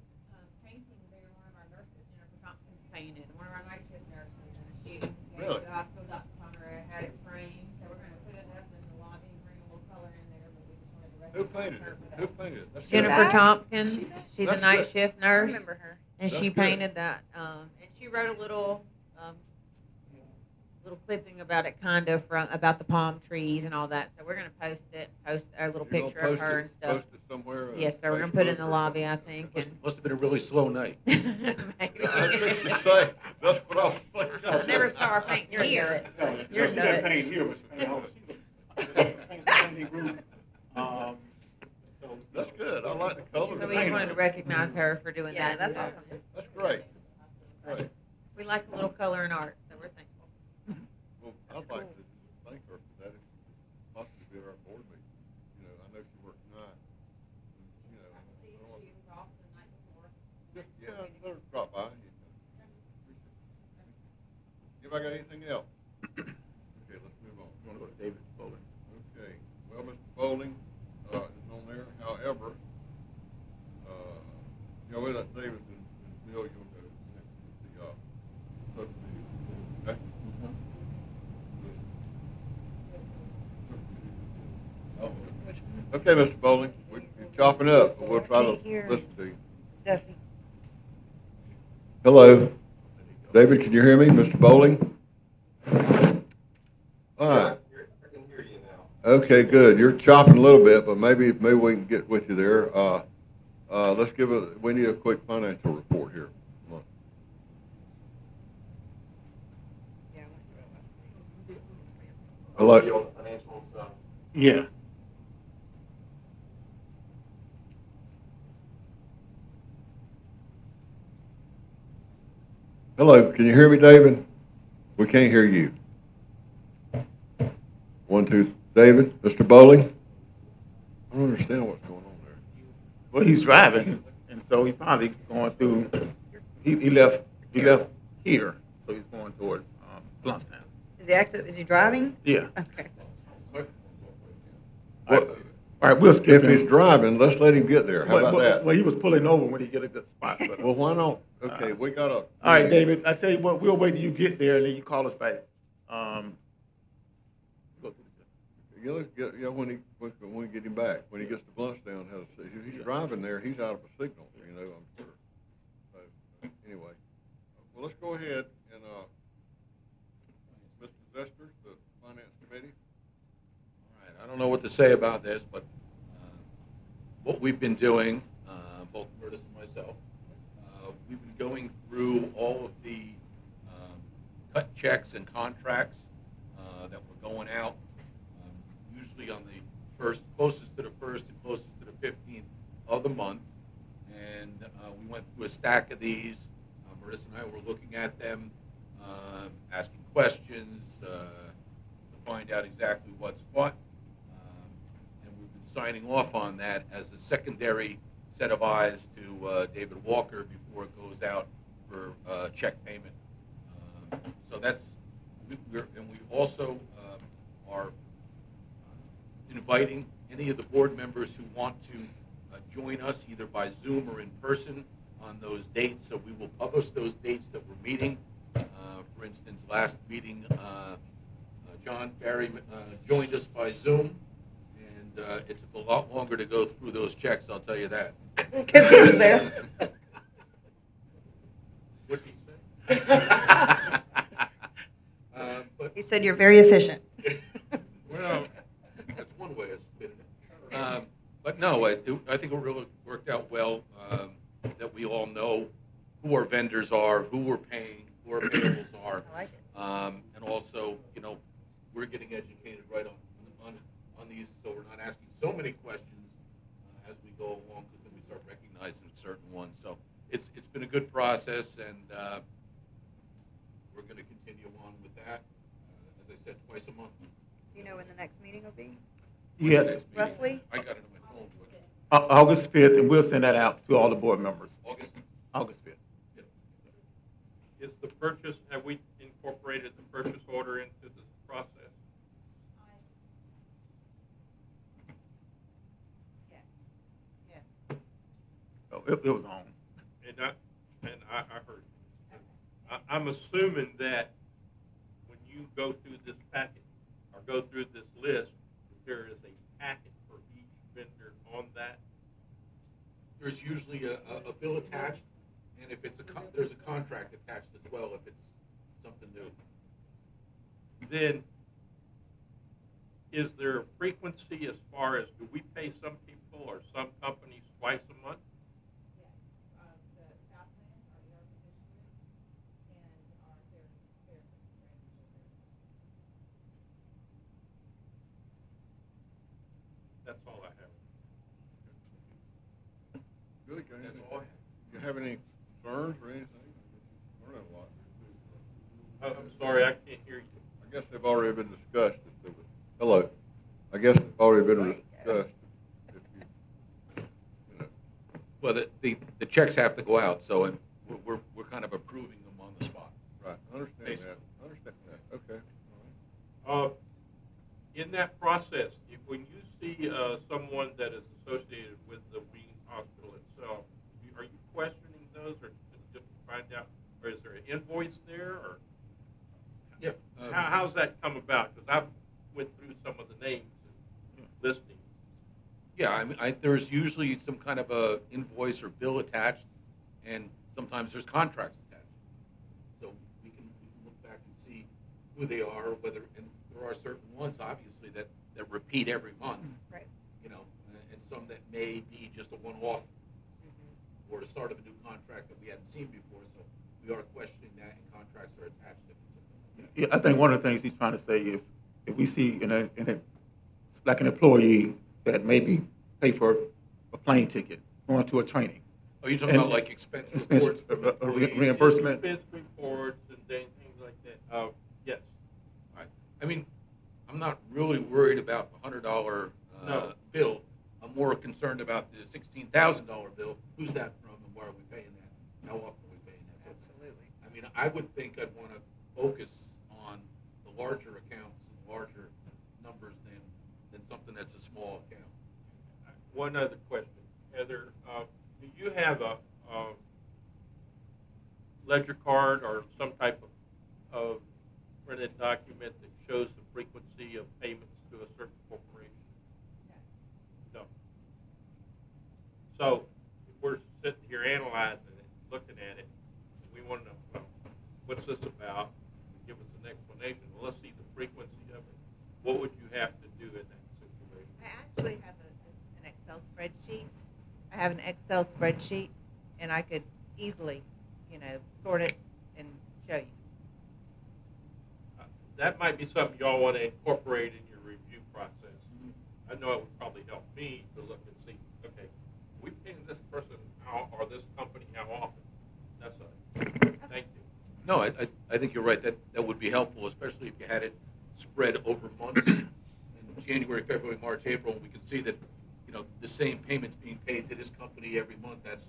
Speaker 6: painting there, one of our nurses, Jennifer Tompkins, painted, one of our night shift nurses, and she gave
Speaker 1: Really?
Speaker 6: the hospital, Dr. Conrad, had it framed, so we're gonna put it up in the lobby, bring a little color in there, but we just wanted to
Speaker 1: Who
Speaker 6: recognize
Speaker 1: painted
Speaker 6: her
Speaker 1: it?
Speaker 6: for
Speaker 1: Who
Speaker 6: that.
Speaker 1: painted it? That's good.
Speaker 6: Jennifer
Speaker 4: Back?
Speaker 6: Tompkins, she's a
Speaker 1: That's
Speaker 6: night
Speaker 1: good.
Speaker 6: shift
Speaker 4: I
Speaker 6: nurse,
Speaker 4: remember her.
Speaker 6: and
Speaker 1: That's
Speaker 6: she
Speaker 1: good.
Speaker 6: painted that, and she wrote a little, little clipping about it, kind of from about the palm trees and all that. So we're gonna post it, post our little
Speaker 1: You're gonna
Speaker 6: picture of
Speaker 1: post
Speaker 6: her
Speaker 1: it-
Speaker 6: and stuff.
Speaker 1: Post it somewhere?
Speaker 6: Yes, sir. We're gonna put it in the
Speaker 1: Facebook or
Speaker 6: lobby, I
Speaker 1: something?
Speaker 6: think.
Speaker 8: Must have been a really slow night.
Speaker 6: Maybe.
Speaker 1: I was just to say, that's what I was thinking.
Speaker 6: I never saw her painting here.
Speaker 4: You're
Speaker 2: she
Speaker 4: nuts.
Speaker 2: doesn't paint here, but she paint all she's a painting group. So
Speaker 1: That's good, I like the colors.
Speaker 6: So we just wanted to recognize her for doing
Speaker 4: Yeah,
Speaker 6: that.
Speaker 4: that's awesome.
Speaker 1: That's great, great.
Speaker 6: We like a little color in art, so we're thankful.
Speaker 1: Well, I'd like to thank her for that, if possibly be at our board meeting. You know, I know she works night, you know.
Speaker 7: See,
Speaker 1: I don't want-
Speaker 7: she was off the night before.
Speaker 1: Just, yeah, let her drop by. If I got anything else? Okay, let's move on.
Speaker 2: you want to go to David Bowling?
Speaker 1: Okay, well, Mr. Bowling, is on there, however, you know, with that David and Bill, you'll go next to the, subcommittee, okay? Okay, Mr. Bowling, you're chopping up, but we'll try to
Speaker 4: Can't hear.
Speaker 1: listen to you.
Speaker 4: Duffy.
Speaker 1: Hello, David, can you hear me, Mr. Bowling? All right.
Speaker 9: I can hear you now.
Speaker 1: Okay, good. You're chopping a little bit, but maybe we can get with you there. Let's we need a quick financial report here. Come on. Hello.
Speaker 9: Are you on the financials,
Speaker 2: Yeah.
Speaker 1: Hello, can you hear me, David? We can't hear you. 1, 2, David, Mr. Bowling? I don't understand what's going on there.
Speaker 2: Well, he's driving, and so he's probably going through. He left here, so he's going towards Bluntstown.
Speaker 4: Is he driving?
Speaker 2: Yeah.
Speaker 4: Okay.
Speaker 1: Well,
Speaker 2: All right, we'll skip
Speaker 1: if he's
Speaker 2: him.
Speaker 1: driving, let's let him get there. How about that?
Speaker 2: Well, he was pulling over when he get a good spot. But,
Speaker 1: Well, why not? Okay, we got a.
Speaker 2: all right, David. I tell you what, we'll wait till you get there, and then you call us back. Go through the-
Speaker 1: Yeah, let's get, yeah, when we get him back, when he gets to Bluntstown, if he's driving there, he's out of a signal, you know, I'm sure. So, anyway, well, let's go ahead and, Mr. Zester, the Finance Committee.
Speaker 8: All right, I don't know what to say about this, but what we've been doing, both Curtis and myself, we've been going through all of the cut checks and contracts that were going out, usually on the closest to the 1st and closest to the 15th of the month. And we went through a stack of these. Marissa and I were looking at them, asking questions to find out exactly what's what. And we've been signing off on that as a secondary set of eyes to David Walker before it goes out for check payment. So that's, we also are inviting any of the board members who want to join us either by Zoom or in person on those dates. So we will publish those dates that we're meeting. For instance, last meeting, John Barry joined us by Zoom, and it took a lot longer to go through those checks, I'll tell you that.
Speaker 4: Because he was there.
Speaker 8: What did he say? But
Speaker 4: He said you're very efficient.
Speaker 8: well, that's one way of spinning it. But no, I think it really worked out well, that we all know who our vendors are, who we're paying, who our payables are.
Speaker 4: I like it.
Speaker 8: And also, you know, we're getting educated right on these, so we're not asking so many questions as we go along, because then we start recognizing certain ones. So it's been a good process, and we're going to continue on with that. As I said, twice a month.
Speaker 4: Do you know when the next meeting will be?
Speaker 2: Yes,
Speaker 8: Next meeting.
Speaker 4: Roughly?
Speaker 8: I got it on my phone. But
Speaker 2: August 5th, and we'll send that out to all the board members.
Speaker 8: August.
Speaker 2: August 5th.
Speaker 5: Is the purchase, have we incorporated the purchase order into this process?
Speaker 2: Oh, it was on.
Speaker 5: And I heard. I'm assuming that when you go through this packet, or go through this list, there is a packet for each vendor on that.
Speaker 8: There's usually a bill attached, and if it's there's a contract attached as well if it's something new.
Speaker 5: then, is there a frequency as far as, do we pay some people or some companies twice a month? That's all I have.
Speaker 1: Billy, can
Speaker 8: That's
Speaker 1: you,
Speaker 8: all I have.
Speaker 1: you have any concerns or anything? Learn a lot.
Speaker 5: I'm sorry, I can't hear you.
Speaker 1: I guess they've already been discussed. If there was, hello. I guess they've already been discussed. If you know.
Speaker 8: Well, the checks have to go out, so we're kind of approving them on the spot.
Speaker 1: Right, I understand
Speaker 8: Basically.
Speaker 1: that. I understand that. Okay. All right.
Speaker 5: In that process, when you see someone that is associated with the Weems Hospital itself, are you questioning those, or just to find out, or is there an invoice there, or
Speaker 8: Yeah.
Speaker 5: how's that come about? Because I've went through some of the names and listings.
Speaker 8: Yeah, I mean, there's usually some kind of a invoice or bill attached, and sometimes there's contracts attached. So we can look back and see who they are, whether, and there are certain ones, obviously, that repeat every month.
Speaker 6: Right.
Speaker 8: You know, and some that may be just a one-off or the start of a new contract that we hadn't seen before. So we are questioning that, and contracts are attached to it.
Speaker 2: Yeah, I think one of the things he's trying to say, if we see like an employee that maybe pay for a plane ticket, going to a training,
Speaker 8: Oh, you're talking
Speaker 2: And-
Speaker 8: about like expense
Speaker 2: expense,
Speaker 8: reports from employees?
Speaker 2: reimbursement.
Speaker 5: Expense reports and things like that. Yes.
Speaker 8: Right. I mean, I'm not really worried about the $100
Speaker 5: No.
Speaker 8: bill. I'm more concerned about the $16,000 bill. Who's that from, and why are we paying that? How often are we paying that?
Speaker 3: Absolutely.
Speaker 8: I mean, I would think I'd want to focus on the larger accounts and larger numbers than something that's a small account.
Speaker 5: One other question, Heather. Do you have a ledger card or some type of printed document that shows the frequency of payments to a certain corporation? No. So if we're sitting here analyzing it, looking at it, and we want to know, well, what's this about? Give us an explanation. Well, let's see the frequency of it. What would you have to do in that situation?
Speaker 10: I actually have an Excel spreadsheet. I have an Excel spreadsheet, and I could easily, sort it and show you.
Speaker 5: That might be something y'all want to incorporate in your review process. I know it would probably help me to look and see, okay, we paying this person how, or this company how often? That's a, thank you.
Speaker 8: No, I think you're right. That would be helpful, especially if you had it spread over months. In January, February, March, April, we can see that, the same payments being paid to this company every month. That's, it's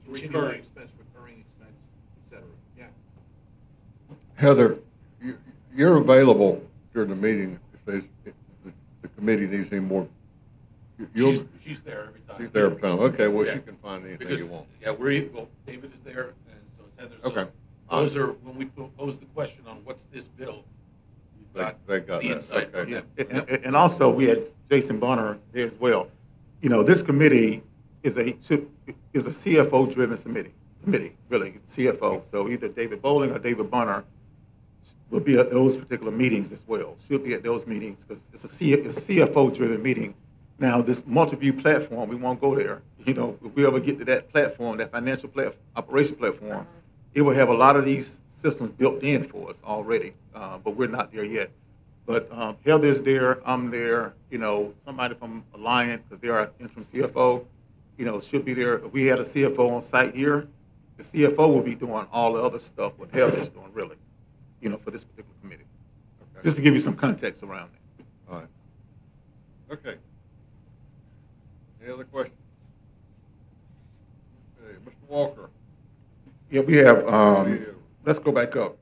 Speaker 5: Recurring.
Speaker 8: recurring expense, et cetera. Yeah.
Speaker 1: Heather, you're available during the meeting if the committee needs any more.
Speaker 8: She's there every time.
Speaker 1: She's there every time. Okay, well,
Speaker 8: Yeah.
Speaker 1: she can find anything
Speaker 8: Because,
Speaker 1: you want.
Speaker 8: yeah, David is there, and so is Heather. So
Speaker 1: Okay.
Speaker 8: those are, when we pose the question on what's this bill, we've got
Speaker 1: They got
Speaker 8: the
Speaker 1: that.
Speaker 8: insight from
Speaker 1: Okay.
Speaker 8: them.
Speaker 2: And also, we had Jason Bonner there as well. This committee is a CFO-driven committee, really, CFO. So either David Bowling or David Bonner will be at those particular meetings as well. She'll be at those meetings because it's a CFO-driven meeting. Now, this multi-view platform, we won't go there. If we ever get to that platform, that financial operation platform, it will have a lot of these systems built in for us already, but we're not there yet. But Heather's there, I'm there, somebody from Alliant, because they're our interim CFO, should be there. If we had a CFO on site here, the CFO will be doing all the other stuff what Heather's doing, really, for this particular committee.
Speaker 1: Okay.
Speaker 2: Just to give you some context around it.
Speaker 1: All right. Okay. Any other questions? Okay, Mr. Walker.
Speaker 2: Yeah, we have,
Speaker 1: Yeah.
Speaker 2: let's go back up.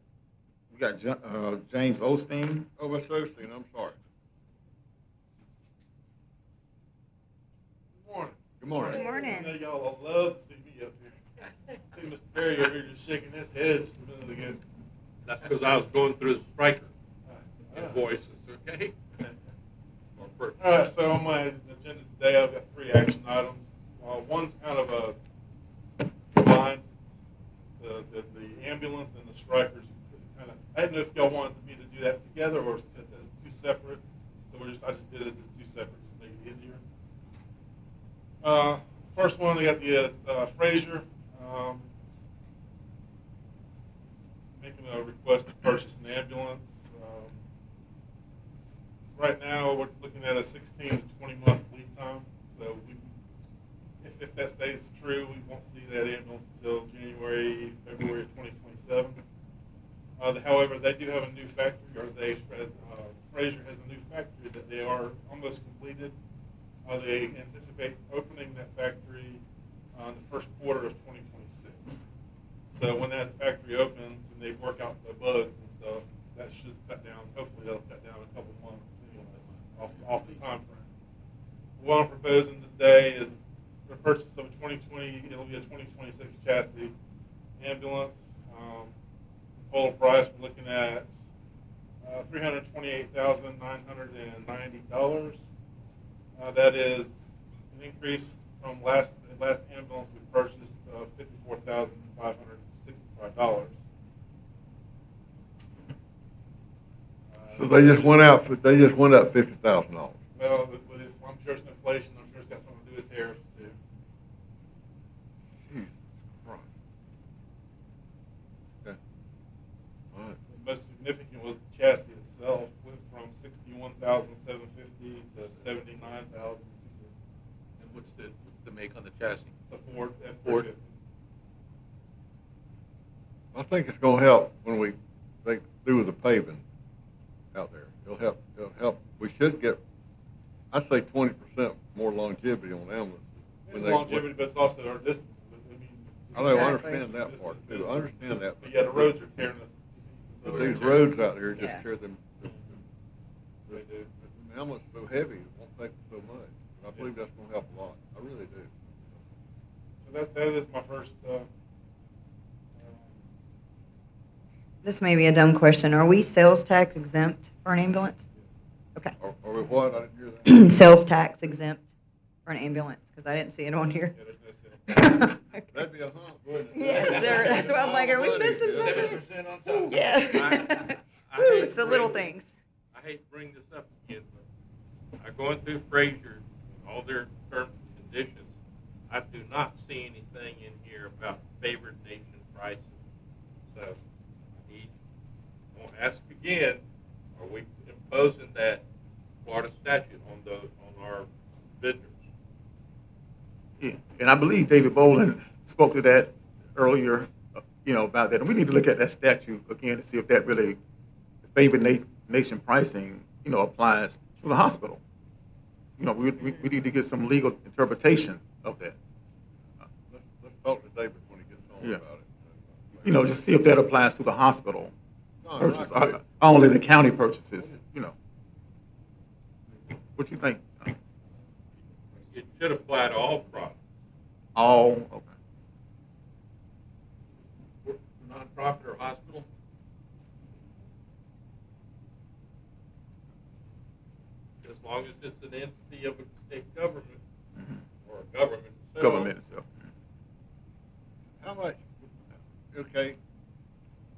Speaker 2: We got James Osteen.
Speaker 1: Oh, Mr. Osteen, I'm sorry.
Speaker 11: Good morning.
Speaker 1: Good morning.
Speaker 4: Good morning.
Speaker 11: I know y'all will love to see me up here. See Mr. Perry up here just shaking his head just a minute ago.
Speaker 5: That's because I was going through the striker invoices, okay?
Speaker 11: All right, so on my agenda today, I've got 3 action items. One's kind of a combined, the ambulance and the strikers. I didn't know if y'all wanted me to do that together or as two separate. So I just did it as two separate just to make it easier. First one, we got the Frazier. Making a request to purchase an ambulance. Right now, we're looking at a 16 to 20 month lead time. So if that stays true, we won't see that ambulance until January, February of 2027. However, they do have a new factory, or Frazier has a new factory that they are almost completed. They anticipate opening that factory in the first quarter of 2026. So when that factory opens and they work out the bugs and stuff, that should cut down. Hopefully, that'll cut down a couple months off the time frame. What I'm proposing today is the purchase of a 2020. It'll be a 2026 chassis ambulance. Total price we're looking at $328,990. That is an increase from the last ambulance we purchased of $54,565.
Speaker 1: So they just went up $50,000.
Speaker 11: Well, I'm sure it's inflation. I'm sure it's got something to do with tariffs too.
Speaker 1: Jesus Christ. Okay. All right.
Speaker 11: The most significant was the chassis itself. Went from $61,750 to $79,000.
Speaker 8: And what's the make on the chassis?
Speaker 11: It's a Ford
Speaker 8: Ford.
Speaker 11: F-350.
Speaker 1: I think it's gonna help when they do the paving out there. It'll help. We should get, I'd say 20% more longevity on ambulances.
Speaker 11: It's longevity, but it's also our distance.
Speaker 1: I know, I
Speaker 4: Exactly.
Speaker 1: understand that part too. I understand that.
Speaker 11: But yeah, the roads are tearing us.
Speaker 1: But these roads out here just
Speaker 4: Yeah.
Speaker 1: tear them.
Speaker 11: They do.
Speaker 1: The ambulance is so heavy, it won't take so much. I believe that's gonna help a lot. I really do.
Speaker 11: So that is my first.
Speaker 4: This may be a dumb question. Are we sales tax exempt for an ambulance? Okay.
Speaker 1: Are we what? I didn't hear that.
Speaker 4: Sales tax exempt for an ambulance, because I didn't see it on here.
Speaker 11: Yeah, there's no sense.
Speaker 1: That'd be a hump, wouldn't it?
Speaker 4: Yes, sir. That's why I'm like, are we missing something?
Speaker 8: 7% on top.
Speaker 4: Yeah.
Speaker 5: I
Speaker 4: Woo,
Speaker 5: hate
Speaker 4: it's the little
Speaker 5: bringing-
Speaker 4: things.
Speaker 5: I hate to bring this up again, but going through Frazier, all their terms and conditions, I do not see anything in here about favored nation prices. So I want to ask again, are we imposing that Florida statute on our vendors?
Speaker 2: Yeah, and I believe David Boland spoke to that earlier, about that. And we need to look at that statute again to see if that really favored nation pricing, applies to the hospital. We need to get some legal interpretation of that.
Speaker 1: Let's talk to David when he gets home
Speaker 2: Yeah.
Speaker 1: about it.
Speaker 2: Just see if that applies to the hospital
Speaker 1: No,
Speaker 2: purchase,
Speaker 1: not good.
Speaker 2: only the county purchases, What you think?
Speaker 5: It should apply to all products.
Speaker 2: All, okay.
Speaker 8: For nonprofit or hospital?
Speaker 5: As long as it's an entity of a state government
Speaker 2: Mhm.
Speaker 5: or a government itself.
Speaker 2: Government itself.
Speaker 1: How much, okay,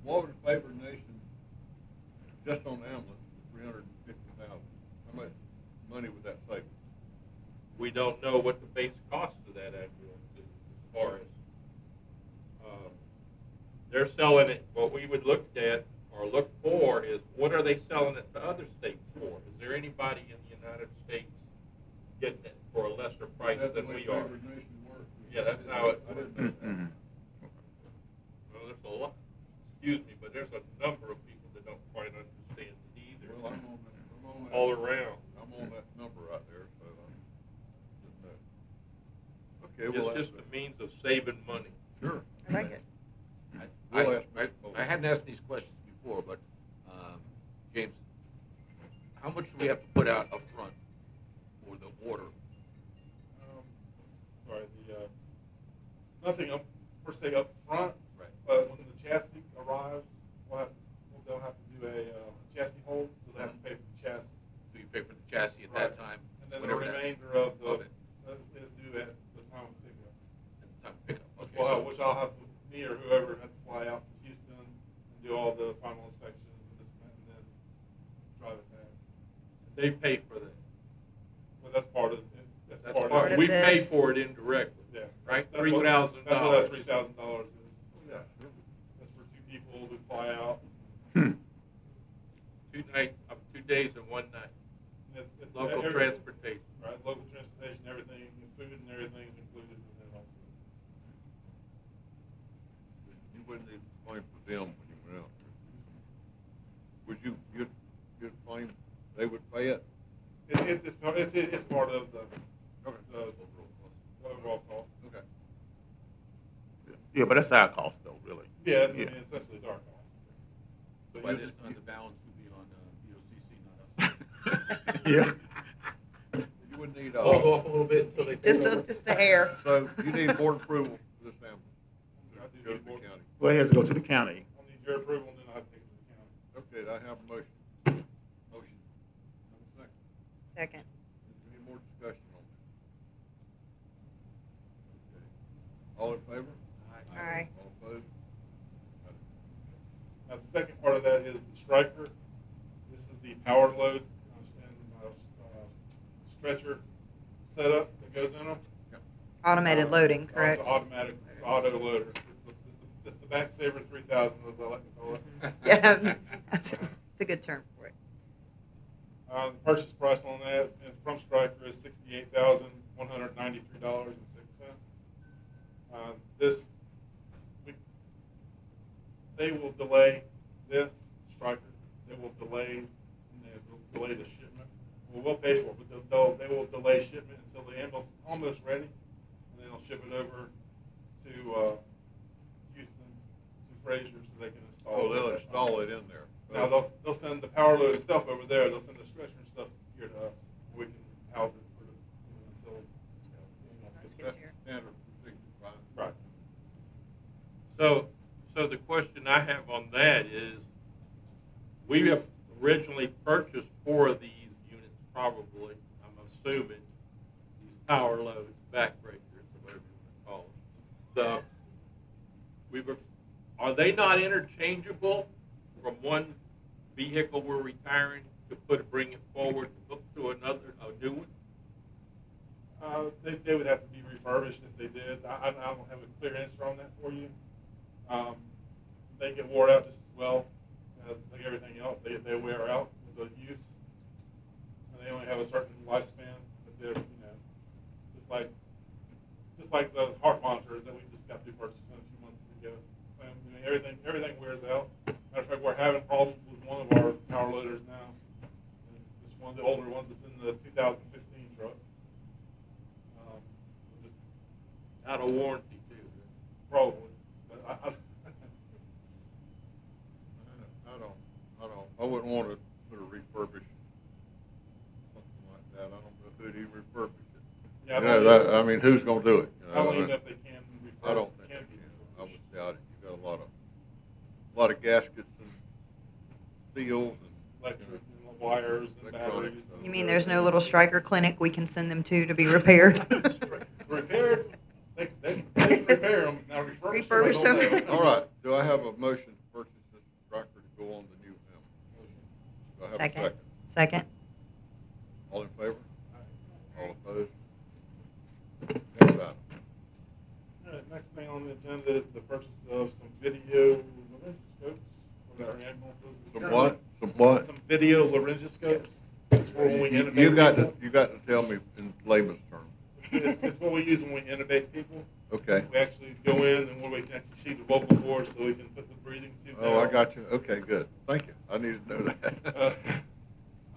Speaker 1: what would a favored nation, just on ambulance, $350,000, how much money would that save?
Speaker 5: We don't know what the base cost of that ambulance is as far as, they're selling it, what we would look at or look for is what are they selling it to other states for? Is there anybody in the United States getting it for a lesser price
Speaker 1: Is that the
Speaker 5: than
Speaker 1: way
Speaker 5: we are?
Speaker 1: favored nation works?
Speaker 5: Yeah, that's how it
Speaker 1: I didn't
Speaker 5: works.
Speaker 1: know that.
Speaker 2: Mhm.
Speaker 5: Well, there's a lot, excuse me, but there's a number of people that don't quite understand it either,
Speaker 1: Well, I'm on that.
Speaker 5: all around.
Speaker 1: I'm on that number right there, so, didn't know. Okay, well,
Speaker 5: It's just a means of saving money.
Speaker 1: Sure.
Speaker 4: I like it.
Speaker 1: We'll ask Mr.
Speaker 8: I
Speaker 1: Foley.
Speaker 8: hadn't asked these questions before, but, James, how much do we have to put out up front for the order?
Speaker 11: Nothing per se up front,
Speaker 8: Right.
Speaker 11: but when the chassis arrives, they'll have to do a chassis hold, so they have to pay for the chassis.
Speaker 8: So you pay for the chassis at
Speaker 11: Right.
Speaker 8: that time?
Speaker 11: And then the
Speaker 8: whenever that-
Speaker 11: remainder of
Speaker 8: of it.
Speaker 11: is due at the time of pickup.
Speaker 8: At the time of pickup, okay.
Speaker 11: Which I'll have to, me or whoever, have to fly out to Houston and do all the final inspections and this and that, and then
Speaker 5: They pay for that.
Speaker 11: Well, that's part of,
Speaker 5: That's
Speaker 4: part
Speaker 5: part,
Speaker 4: of
Speaker 5: we pay
Speaker 4: this.
Speaker 5: for it indirectly.
Speaker 11: yeah.
Speaker 5: Right,
Speaker 11: That's what-
Speaker 5: $3,000.
Speaker 11: That's what that $3,000 is.
Speaker 1: Yeah, sure.
Speaker 11: That's for two people who fly out.
Speaker 2: Hmm.
Speaker 5: 2 nights, 2 days and 1 night.
Speaker 11: And it's
Speaker 5: Local
Speaker 11: every-
Speaker 5: transportation.
Speaker 11: Right, local transportation, everything, and food and everything is included in that also.
Speaker 1: You wouldn't need to claim for them when you went out there. Would you'd claim they would pay it?
Speaker 11: It's part of the
Speaker 1: Okay.
Speaker 11: the overall cost.
Speaker 1: Okay.
Speaker 2: Yeah, but that's our cost though, really.
Speaker 11: Yeah, I
Speaker 2: Yeah.
Speaker 11: mean, essentially it's our cost.
Speaker 8: So by this time, the balance would be on BOCC, not us.
Speaker 2: Yeah.
Speaker 1: You wouldn't need,
Speaker 8: Hold off a little bit until they.
Speaker 4: Just
Speaker 8: take
Speaker 4: a,
Speaker 8: over.
Speaker 4: just a hair.
Speaker 1: so you need board approval for this ambulance.
Speaker 11: I do
Speaker 1: Go to
Speaker 11: need
Speaker 1: the
Speaker 11: board-
Speaker 1: county.
Speaker 2: Well, it has to go to the county.
Speaker 11: I'll need your approval, and then I'll take it to the county.
Speaker 1: Okay, I have a motion. Motion. Have a second.
Speaker 4: Second.
Speaker 1: Any more discussion on this? Okay. All in favor?
Speaker 4: Aye.
Speaker 1: All opposed?
Speaker 11: Now, the second part of that is the striker. This is the power load and stretcher setup that goes in them.
Speaker 4: Automated loading, correct?
Speaker 11: It's automatic, it's auto loader. It's the Backsaver 3000, as I like to call it.
Speaker 4: Yeah, that's a good term for it.
Speaker 11: The purchase price on that and from Stryker is $68,193.06. This, they will delay this Stryker. They will delay the shipment. Well, we'll pay for it, but they will delay shipment until the ambulance is almost ready, and then they'll ship it over to Houston, to Frazier, so they can install it.
Speaker 1: Oh, they'll install it in there.
Speaker 11: Now, they'll send the power load and stuff over there, they'll send the stretcher and stuff here to us, we can house it for the, until,
Speaker 1: That's standard procedure, right?
Speaker 11: Right.
Speaker 5: So the question I have on that is, we have originally purchased 4 of these units, probably, I'm assuming, these power loads, backbreakers, or whatever you want to call them. Are they not interchangeable from one vehicle we're retiring to bring it forward, hook to another, a new one?
Speaker 11: They would have to be refurbished if they did. I don't have a clear answer on that for you. They get wore out just as well as like everything else. They wear out with the use, and they only have a certain lifespan. But they're, just like the heart monitors that we just got through purchasing a few months ago. So everything wears out. Matter of fact, we're having problems with one of our power loaders now. And it's one of the older ones that's in the 2015 truck. Just
Speaker 5: Out of warranty, too.
Speaker 11: probably. But
Speaker 1: I wouldn't want to put a refurbish, something like that. I don't know who'd even refurbish it.
Speaker 11: Yeah,
Speaker 1: You know, I mean, who's gonna do it? You
Speaker 11: I
Speaker 1: know,
Speaker 11: don't even know if they can refurbish.
Speaker 1: I don't think
Speaker 11: can
Speaker 1: they
Speaker 11: be
Speaker 1: can. I
Speaker 11: refurbished.
Speaker 1: would doubt it. You got a lot of gaskets and seals and.
Speaker 11: Electric and wires and
Speaker 1: Electronics,
Speaker 11: batteries.
Speaker 4: You mean there's no little striker clinic we can send them to be repaired?
Speaker 11: Repaired, they can repair them, now refurbish them. I
Speaker 4: Refurbish
Speaker 11: don't
Speaker 4: them.
Speaker 11: know.
Speaker 1: All right, do I have a motion to purchase this tractor to go on the new ambulance? Do I have a
Speaker 4: Second.
Speaker 1: second?
Speaker 4: Second.
Speaker 1: All in favor? All opposed? Next item.
Speaker 11: All right, next thing on the agenda is the purchase of some video laryngoscopes for our ambulances.
Speaker 1: Some what? Some what?
Speaker 11: Some video laryngoscopes. It's for when we
Speaker 1: You
Speaker 11: intubate
Speaker 1: got to,
Speaker 11: people.
Speaker 1: you got to tell me in layman's terms.
Speaker 11: It's what we use when we intubate people.
Speaker 1: Okay.
Speaker 11: We actually go in and we can actually see the vocal cords so we can put the breathing tube down.
Speaker 1: Oh, I got you. Okay, good. Thank you. I needed to know that.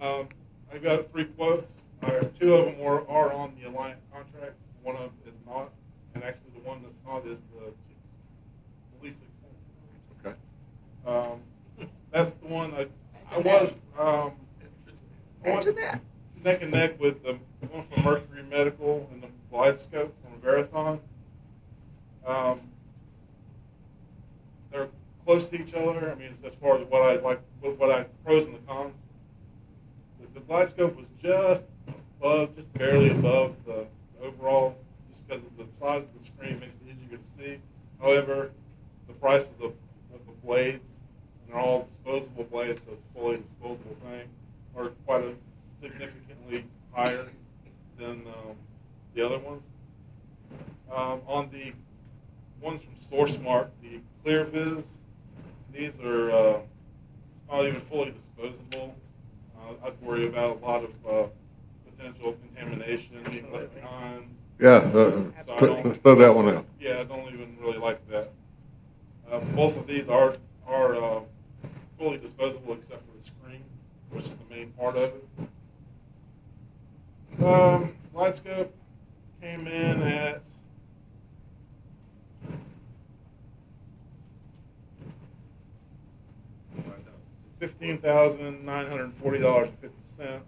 Speaker 11: I got 3 quotes. 2 of them are on the Alliant contract. One of them is not, and actually the one that's not is the least expensive.
Speaker 1: Okay.
Speaker 11: That's the one I was
Speaker 4: Imagine that.
Speaker 11: neck and neck with the one from Mercury Medical and the Glide Scope from Verathon. They're close to each other. I mean, as far as what I like, pros and the cons. The Glide Scope was just barely above the overall, just because of the size of the screen makes it easier to see. However, the price of the blades, and they're all disposable blades, so it's a fully disposable thing, are quite a significantly higher than the other ones. On the ones from SourceMart, the ClearViz, these are not even fully disposable. I'd worry about a lot of potential contamination, being left behind.
Speaker 1: Yeah,
Speaker 11: So I don't-
Speaker 1: throw that one out.
Speaker 11: Yeah, I don't even really like that. Both of these are fully disposable except for the screen, which is the main part of it. Lightscope came in at $15,940.50,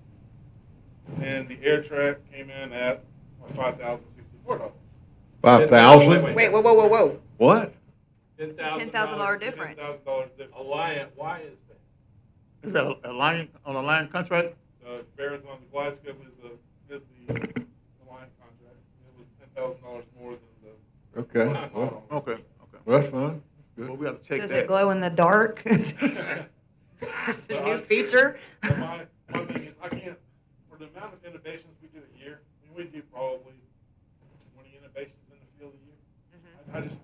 Speaker 11: and the air track came in at $5,064.
Speaker 1: 5,000?
Speaker 4: Wait, whoa.
Speaker 1: What?
Speaker 4: $10,000 difference.
Speaker 11: $10,000 difference.
Speaker 5: Alliant, why is that?
Speaker 2: Is that a line, on a line contract?
Speaker 11: Marathon, the Gladstone is the Alliant contract. It was $10,000 more than the.
Speaker 1: Okay,
Speaker 11: Alliant
Speaker 1: well,
Speaker 11: model.
Speaker 2: Okay.
Speaker 1: well, that's fine.
Speaker 2: Well,
Speaker 1: Good.
Speaker 2: we gotta check that.
Speaker 4: Does it glow in the dark? It's a new feature.
Speaker 11: But my thing is, I can't, for the amount of innovations we do a year, I mean, we do probably 20 innovations in the field a year.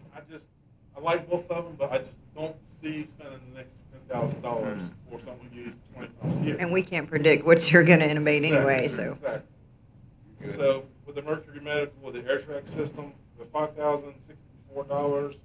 Speaker 11: I like both of them, but I just don't see spending the next $10,000 for something we use 20 times a year.
Speaker 4: And we can't predict what you're gonna innovate anyway, so.
Speaker 11: Exactly. So with the Mercury Medical, with the air track system, the $5,064,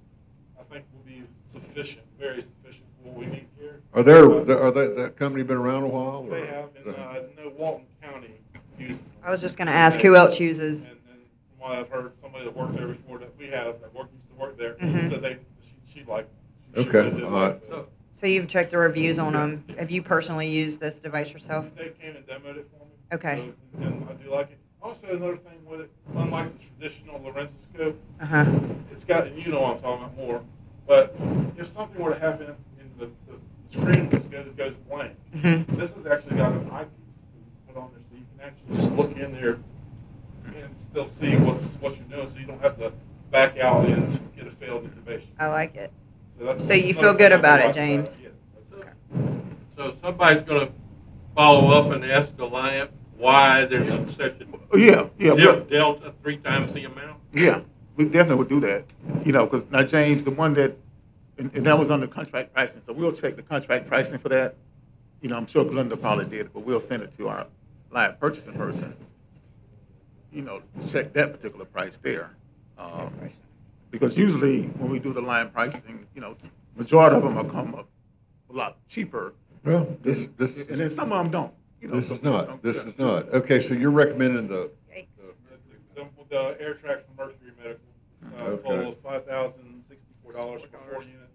Speaker 11: I think will be sufficient, very sufficient for what we need here.
Speaker 1: Are that company been around a while? or-
Speaker 11: They have, and I know Walton County uses them.
Speaker 4: I was just gonna ask who else uses.
Speaker 11: And from what I've heard, somebody that worked there before that we have, that used to work there,
Speaker 4: Mhm.
Speaker 11: said she liked it. She
Speaker 1: Okay,
Speaker 11: really did
Speaker 1: all
Speaker 11: like
Speaker 1: right.
Speaker 11: it.
Speaker 4: So you've checked the reviews on them. Have you personally used this device yourself?
Speaker 11: They came and demoed it for me.
Speaker 4: Okay.
Speaker 11: So, and I do like it. Also, another thing with it, unlike the traditional laryngoscope,
Speaker 4: Uh-huh.
Speaker 11: it's got, and you know what I'm talking about more, but if something were to happen and the screen goes blank,
Speaker 4: Mm-hmm.
Speaker 11: this has actually got an eyepiece put on there, so you can actually just look in there and still see what you're doing, so you don't have to back out and get a failed intubation.
Speaker 4: I like it.
Speaker 11: that's
Speaker 4: So you
Speaker 11: another
Speaker 4: feel
Speaker 11: thing
Speaker 4: good
Speaker 11: I do
Speaker 4: about it,
Speaker 11: like
Speaker 4: James?
Speaker 11: Yes.
Speaker 5: So somebody's gonna follow up and ask Alliant why there's such
Speaker 2: Yeah,
Speaker 5: a delta 3 times the amount?
Speaker 2: yeah, we definitely would do that. You know, because now James, the one that, and that was under contract pricing, so we'll check the contract pricing for that. You know, I'm sure Glenda probably did it, but we'll send it to our live purchasing person, you know, to check that particular price there. Because usually when we do the line pricing, you know, majority of them will come up a lot cheaper,
Speaker 1: Well, this,
Speaker 2: and then some of them don't. You know,
Speaker 1: this
Speaker 2: some
Speaker 1: is
Speaker 2: of them
Speaker 1: not,
Speaker 2: don't.
Speaker 1: this
Speaker 2: Yeah.
Speaker 1: is not. Okay, so you're recommending the,
Speaker 11: The air track from Mercury Medical,
Speaker 1: Okay.
Speaker 11: total of $5,064 for 4 units.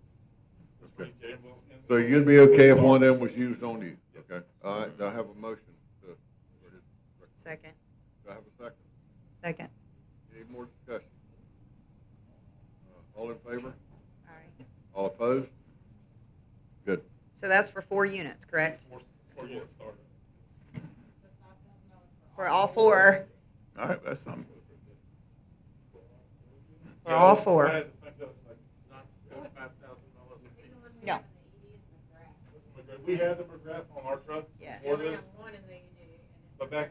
Speaker 11: That's pretty terrible.
Speaker 1: so you'd be okay if one of them was used on you? Okay, all right, do I have a motion?
Speaker 4: Second.
Speaker 1: Do I have a second?
Speaker 4: Second.
Speaker 1: Any more discussion? All in favor?
Speaker 4: All right.
Speaker 1: All opposed? Good.
Speaker 4: So that's for 4 units, correct?
Speaker 11: 4 units started.
Speaker 4: For all 4.
Speaker 2: All right, that's something.
Speaker 4: For all
Speaker 11: I
Speaker 4: 4.
Speaker 11: had to think that was like,
Speaker 5: Not $5,000 a piece.
Speaker 4: No.
Speaker 11: we had the McGrath on our trucks
Speaker 4: Yeah.
Speaker 11: before this. But back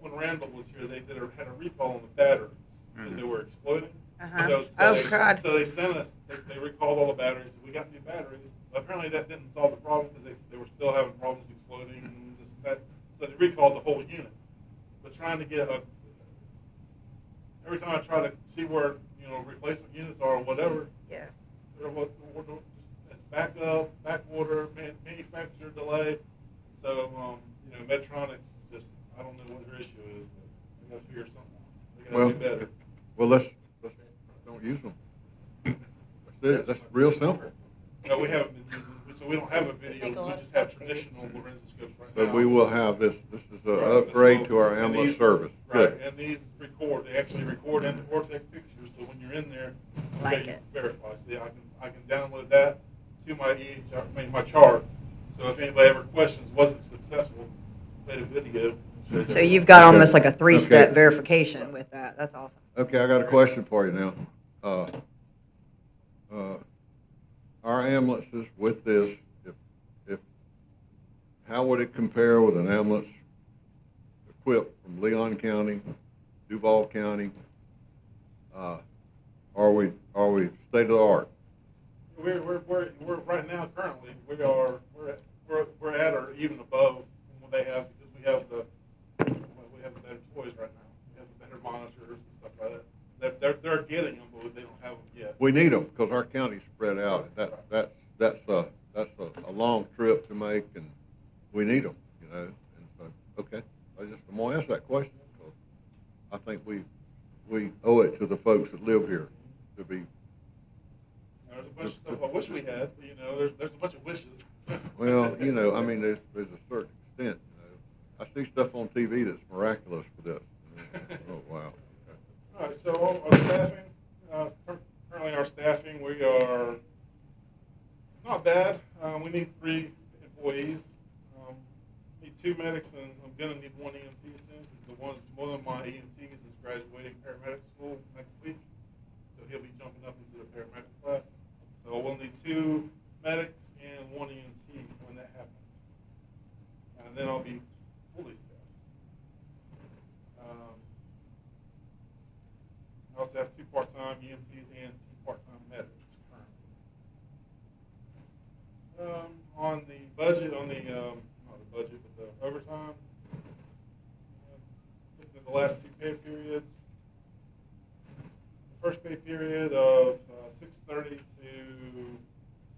Speaker 11: when Randall was here, they had a recall on the batteries because they were exploding.
Speaker 4: Uh-huh.
Speaker 11: So
Speaker 4: Oh,
Speaker 11: they,
Speaker 4: God.
Speaker 11: So they sent us. They recalled all the batteries. We got new batteries. Apparently that didn't solve the problem because they were still having problems exploding and this and that. So they recalled the whole unit. But trying to get every time I try to see where replacement units are or whatever,
Speaker 4: Yeah.
Speaker 11: it's backup, back order, manufacturer delay. So Medtronic's just, I don't know what their issue is, but they gotta figure something out. They gotta do better.
Speaker 1: Well, let's don't use them. That's it, that's real simple.
Speaker 11: No, we haven't been using, so we don't have a video, we just have traditional laryngoscopes right now.
Speaker 1: So we will have this is an
Speaker 11: Right,
Speaker 1: upgrade
Speaker 11: this
Speaker 1: to our
Speaker 11: will- and
Speaker 1: ambulance
Speaker 11: these-
Speaker 1: service.
Speaker 11: Right,
Speaker 1: Good.
Speaker 11: and these they actually record and or take pictures, so when you're in there,
Speaker 4: Like
Speaker 11: you
Speaker 4: it.
Speaker 11: verify. See, I can download that to my my chart, so if anybody ever questions, was it successful, play the video.
Speaker 4: So you've got
Speaker 1: Okay.
Speaker 4: almost like a 3-step
Speaker 1: Okay.
Speaker 4: verification with that. That's awesome.
Speaker 1: Okay, I got a question for you now. Our ambulances with this, if how would it compare with an ambulance equipped from Leon County, Duval County? Are we state of the art?
Speaker 11: We're right now, currently, we're at or even above what they have, because we have the better toys right now. We have the better monitors and stuff like that. They're getting them, but they don't have them yet.
Speaker 1: We need them, because our county's spread out. That's a long trip to make, and we need them, you know. And so, okay, I'm gonna ask that question, because I think we owe it to the folks that live here to be.
Speaker 11: There's a bunch of stuff I wish we had, but, you know, there's a bunch of wishes.
Speaker 1: Well, you know, I mean, there's a certain extent, you know. I see stuff on TV that's miraculous for this. Oh, wow.
Speaker 11: All right, so our staffing, currently our staffing, we are not bad. We need 3 employees. Need 2 medics, and I'm gonna need 1 EMT soon, because one of my EMTs is graduating paramedic school next week, so he'll be jumping up into the paramedic class. So we'll need 2 medics and 1 EMT when that happens, and then I'll be fully staffed. I also have 2 part-time EMTs and 2 part-time medics currently. On the budget, not the budget, but the overtime, looking at the last 2 pay periods. The first pay period of 6:30 to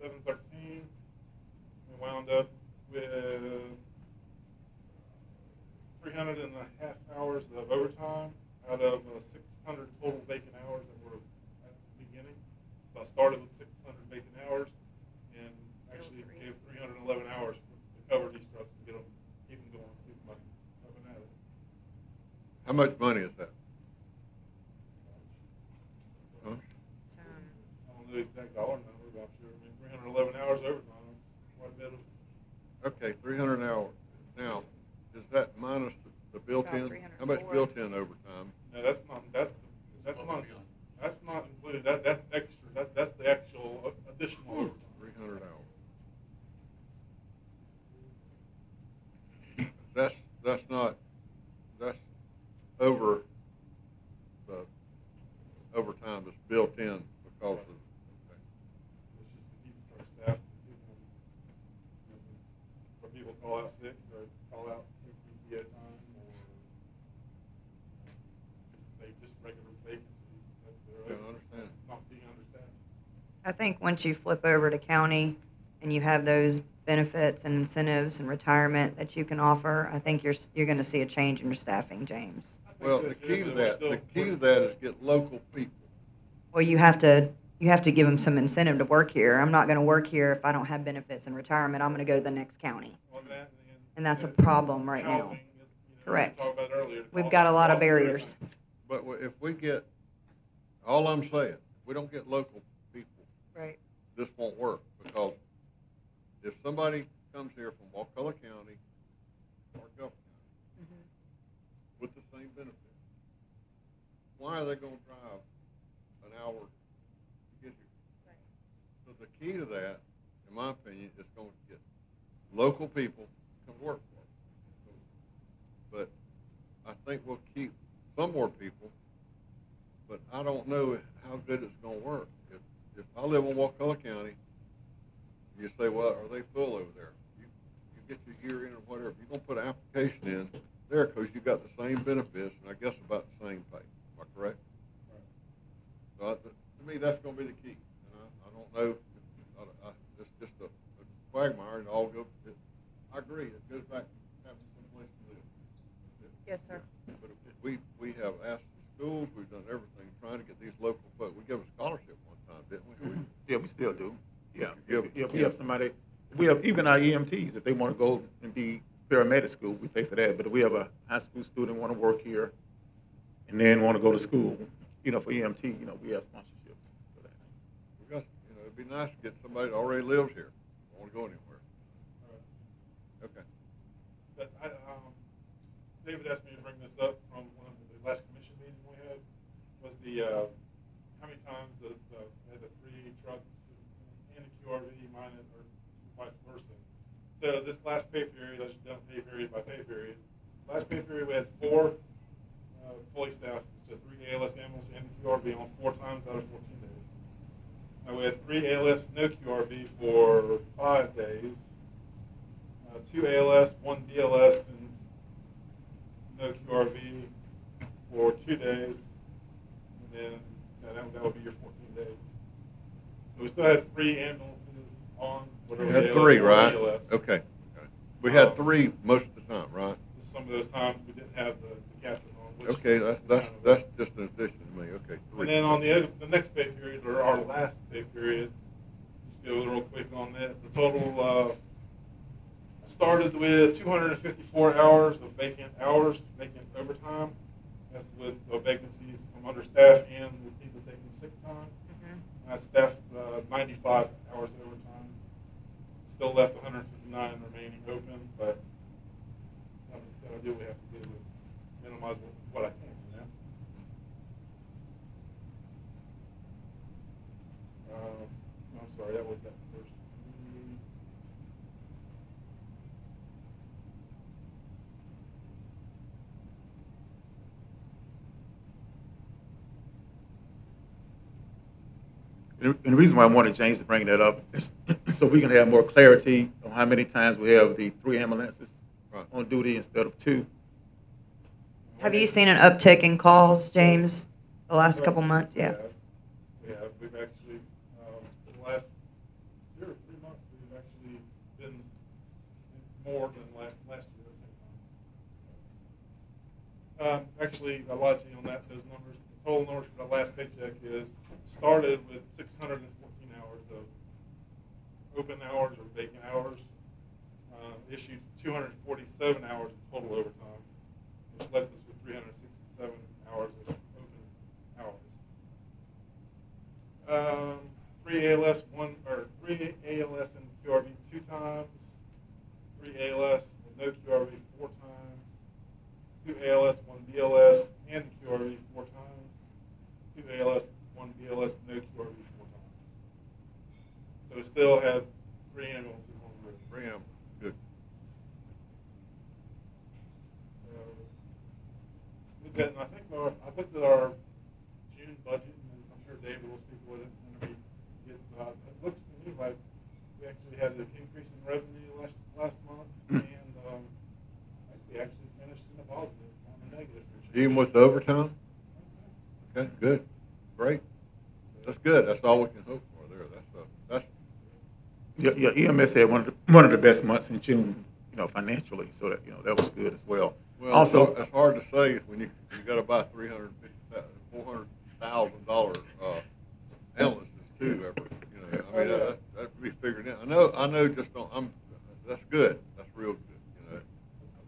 Speaker 11: 7:13, we wound up with 300.5 hours of overtime out of 600 total vacant hours that were at the beginning. So I started with 600 vacant hours, and actually gave 311 hours to cover these trucks to get them, keep them going, keep them up and at it.
Speaker 1: How much money is that? Huh?
Speaker 11: I don't know the exact dollar number, but I'm sure, I mean, 311 hours overtime, that's quite a bit of.
Speaker 1: Okay, 300 hours. Now, is that minus the built-in? How much built-in overtime?
Speaker 11: No, that's not included, that's extra, that's the actual additional overtime.
Speaker 1: 300 hours. That's over the overtime that's built in because of, okay.
Speaker 11: It's just to keep the truck staffed, when people call out sick, or call out take PTO time, or just regular vacancies that
Speaker 1: Yeah, I understand.
Speaker 11: not being understaffed.
Speaker 4: I think once you flip over to county and you have those benefits and incentives and retirement that you can offer, I think you're going to see a change in your staffing, James.
Speaker 1: Well, the key to that is get local people.
Speaker 4: Well, you have to give them some incentive to work here. I'm not going to work here if I don't have benefits and retirement. I'm going to go to the next county.
Speaker 11: On that,
Speaker 4: And that's a problem right now.
Speaker 11: housing is,
Speaker 4: Correct.
Speaker 11: we talked about earlier,
Speaker 4: We've got a lot of
Speaker 11: cost
Speaker 4: barriers.
Speaker 11: everything.
Speaker 1: But if we get, all I'm saying, if we don't get local people,
Speaker 4: Right.
Speaker 1: this won't work, because if somebody comes here from Wakulla County or Gulf County with the same benefits, why are they going to drive an hour to get here?
Speaker 4: Right.
Speaker 1: So the key to that, in my opinion, is going to get local people to come work for us. But I think we'll keep some more people, but I don't know how good it's going to work. If I live in Wakulla County, you say, well, are they full over there? You get your year in or whatever. You're going to put an application in there because you got the same benefits and I guess about the same pay. Am I correct? Right. So to me, that's going to be the key. And I don't know. It's just a quagmire, and all go. I agree. It goes back to having some place to live.
Speaker 4: Yes, sir.
Speaker 1: But we have asked the schools. We've done everything trying to get these local folks. We gave a scholarship one time, didn't we?
Speaker 2: Yeah, we still do. Yeah,
Speaker 1: Yeah.
Speaker 2: we have somebody, we have even our EMTs, if they want to go and be paramedic school, we pay for that. But if we have a high school student want to work here and then want to go to school, for EMT, we have sponsorships for that.
Speaker 1: We got, it'd be nice to get somebody that already lives here. Don't want to go anywhere. Okay.
Speaker 11: But David asked me to bring this up from one of the last commission meetings we had, was how many times we had the 3 trucks and the QRV minus, or vice versa. So this last pay period, I should done pay period by pay period. last pay period, we had 4 fully staffed, so 3 ALS ambulance and QRV on 4 times out of 14 days. Now we had 3 ALS, no QRV for 5 days, 2 ALS, 1 BLS, and no QRV for 2 days, and then that would be your 14 days. So we still had 3 ambulances on.
Speaker 1: We had 3, right? Okay. We had 3 most of the time, right?
Speaker 11: Some of those times we didn't have the captain on. Which
Speaker 1: Okay, that's just an addition to me. Okay, 3.
Speaker 11: And then on the next pay period, or our last pay period, just go real quick on that. The total started with 254 hours of vacant overtime. That's with vacancies from understaffed and with people taking sick time. I staffed 95 hours of overtime. Still left 159 remaining open, but gotta do what we have to do to minimize what I can, you know. I'm sorry, that was that first.
Speaker 2: And the reason why I wanted James to bring that up is so we can have more clarity on how many times we have the 3 ambulances on duty instead of 2.
Speaker 4: Have you seen an uptick in calls, James, the last couple months? Yeah.
Speaker 11: Yeah, we've actually, for the last 2 or 3 months, we've actually been more than last year at the same time. Actually, I lied to you on those numbers. The total numbers for the last paycheck started with 614 hours of open hours or vacant hours, issued 247 hours of total overtime, which left us with 367 hours of open hours. 3 ALS, 3 ALS and QRV 2 times, 3 ALS and no QRV 4 times, 2 ALS, 1 BLS and QRV 4 times, 2 ALS, 1 BLS, no QRV 4 times. So we still have 3 ambulances on the road.
Speaker 1: 3 ambulances, good.
Speaker 11: So with that, and I think I looked at our June budget, and I'm sure David will speak with it when we get. It looks to me like we actually had an increase in revenue last month, and I think we actually finished in the positive, on the negative.
Speaker 1: Even with the overtime? Okay, good, great. That's good. That's all we can hope for there. That's.
Speaker 2: Yeah, EMS had one of the best months in June, financially. So that that was good as well.
Speaker 1: Well,
Speaker 2: Also,
Speaker 1: it's hard to say when you got to buy $400,000 ambulances too. I mean that to be figured in. I know. That's good. That's real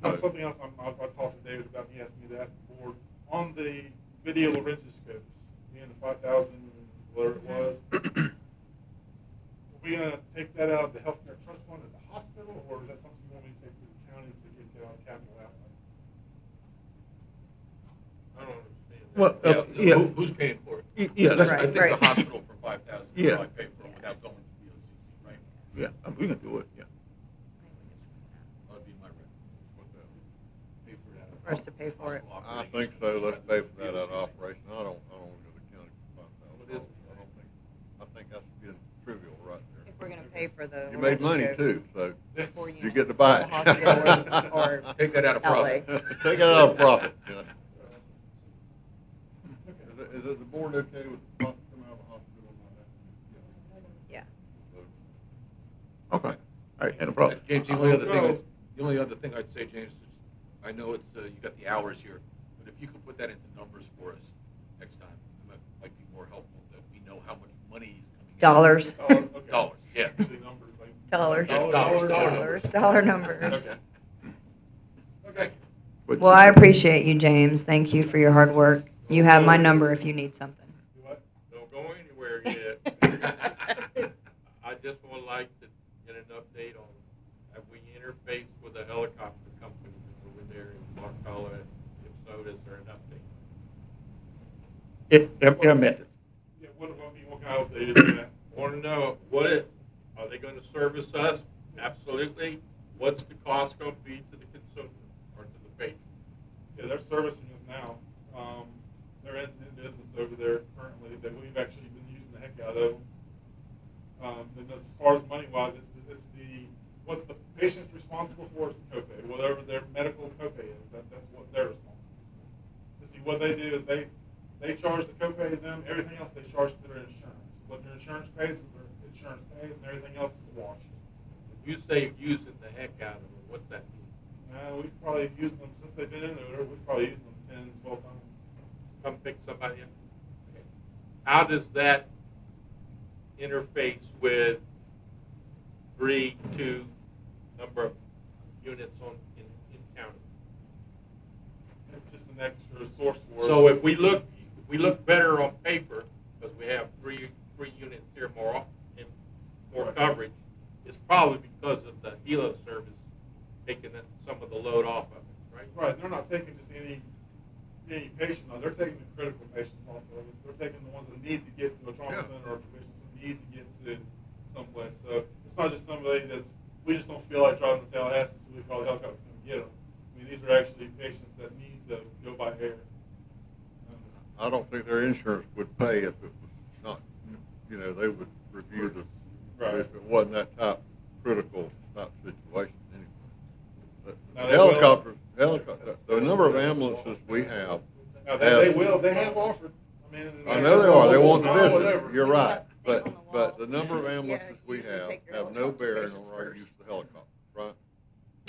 Speaker 1: good.
Speaker 11: Something else I talked to David about. He asked me to ask the board on the video laryngoscopes, the 5,000, whatever it was. Are we going to take that out of the healthcare trust fund at the hospital, or is that something you want me to take to the county to get capital outlay? I don't understand.
Speaker 2: Well,
Speaker 8: Who's paying for it?
Speaker 2: Yeah,
Speaker 8: I think the hospital for 5,000
Speaker 2: Yeah.
Speaker 8: probably pay for it without going to BOCC, right?
Speaker 2: Yeah, we can do it. Yeah.
Speaker 8: That would be my recommendation. Pay for that.
Speaker 4: For us to pay for it.
Speaker 1: I think so. Let's pay for that out of operation. I don't want to go to the county for $5,000. I think that's being trivial right there.
Speaker 4: If we're going to pay for the.
Speaker 1: You made money
Speaker 4: laryngoscope
Speaker 1: too, so
Speaker 4: before
Speaker 1: you get to buy it.
Speaker 4: the hospital or
Speaker 8: Take that out of profit.
Speaker 4: outlay.
Speaker 1: Take it out of profit. Yeah. Is it the board okay with the profit coming out of the hospital?
Speaker 4: Yeah.
Speaker 2: Okay. All right, no problem.
Speaker 8: James, the only other thing I'd say, James, is I know it's you got the hours here, but if you could put that into numbers for us next time, that might be more helpful, that we know how much money is coming in.
Speaker 4: Dollars.
Speaker 8: Dollars, yeah.
Speaker 4: Dollars.
Speaker 8: Dollars.
Speaker 4: Dollar numbers.
Speaker 11: Okay.
Speaker 4: Well, I appreciate you, James. Thank you for your hard work. You have my number if you need something.
Speaker 5: Don't go anywhere yet. I just would like to get an update on, have we interfaced with the helicopter company over there in Marcella? If so, is there an update?
Speaker 2: Air methods.
Speaker 11: Yeah, what kind of update is that?
Speaker 5: Want to know, are they going to service us? Absolutely. What's the cost going to be to the consumer or to the patient?
Speaker 11: Yeah, they're servicing us now. They're in business over there currently that we've actually been using the heck out of. And as far as money wise, it's the what the patient's responsible for is the copay, whatever their medical copay is. That's what they're responsible for. To see what they do is they charge the copay to them. Everything else they charge to their insurance. What their insurance pays is their insurance pays, and everything else is washed.
Speaker 5: You say using the heck out of it, what's that mean?
Speaker 11: We've probably used them since they've been in there. We've probably used them 10, 12 times.
Speaker 5: Come pick somebody up? Okay. How does that interface with 2 number of units in county?
Speaker 11: It's just an extra source for us.
Speaker 5: So if we look better on paper, because we have three units here more and more
Speaker 11: Right.
Speaker 5: coverage, it's probably because of the helo service taking some of the load off of it, right?
Speaker 11: Right, they're not taking just any patient, though. They're taking the critical patients off of us. They're taking the ones that need to get to a trauma center or patients that need to get to someplace. So it's not just somebody we just don't feel like driving to Tallahassee, so we call the helicopter to come get them. I mean, these are actually patients that need to go by air.
Speaker 1: I don't think their insurance would pay if it was not, they would review
Speaker 11: Right.
Speaker 1: if it wasn't that critical type situation anyway.
Speaker 11: Now,
Speaker 1: The number of ambulances we have.
Speaker 11: Now, they have offered. I mean,
Speaker 1: I know they are, they want the business,
Speaker 11: whatever.
Speaker 1: you're right,
Speaker 4: That's on the
Speaker 1: but
Speaker 4: wall.
Speaker 1: the number of
Speaker 4: Yeah,
Speaker 1: ambulances we
Speaker 4: usually
Speaker 1: have
Speaker 4: take your
Speaker 1: have no
Speaker 4: helicopter
Speaker 1: bearing
Speaker 4: patients
Speaker 1: on our
Speaker 4: first.
Speaker 1: use of the helicopter, right?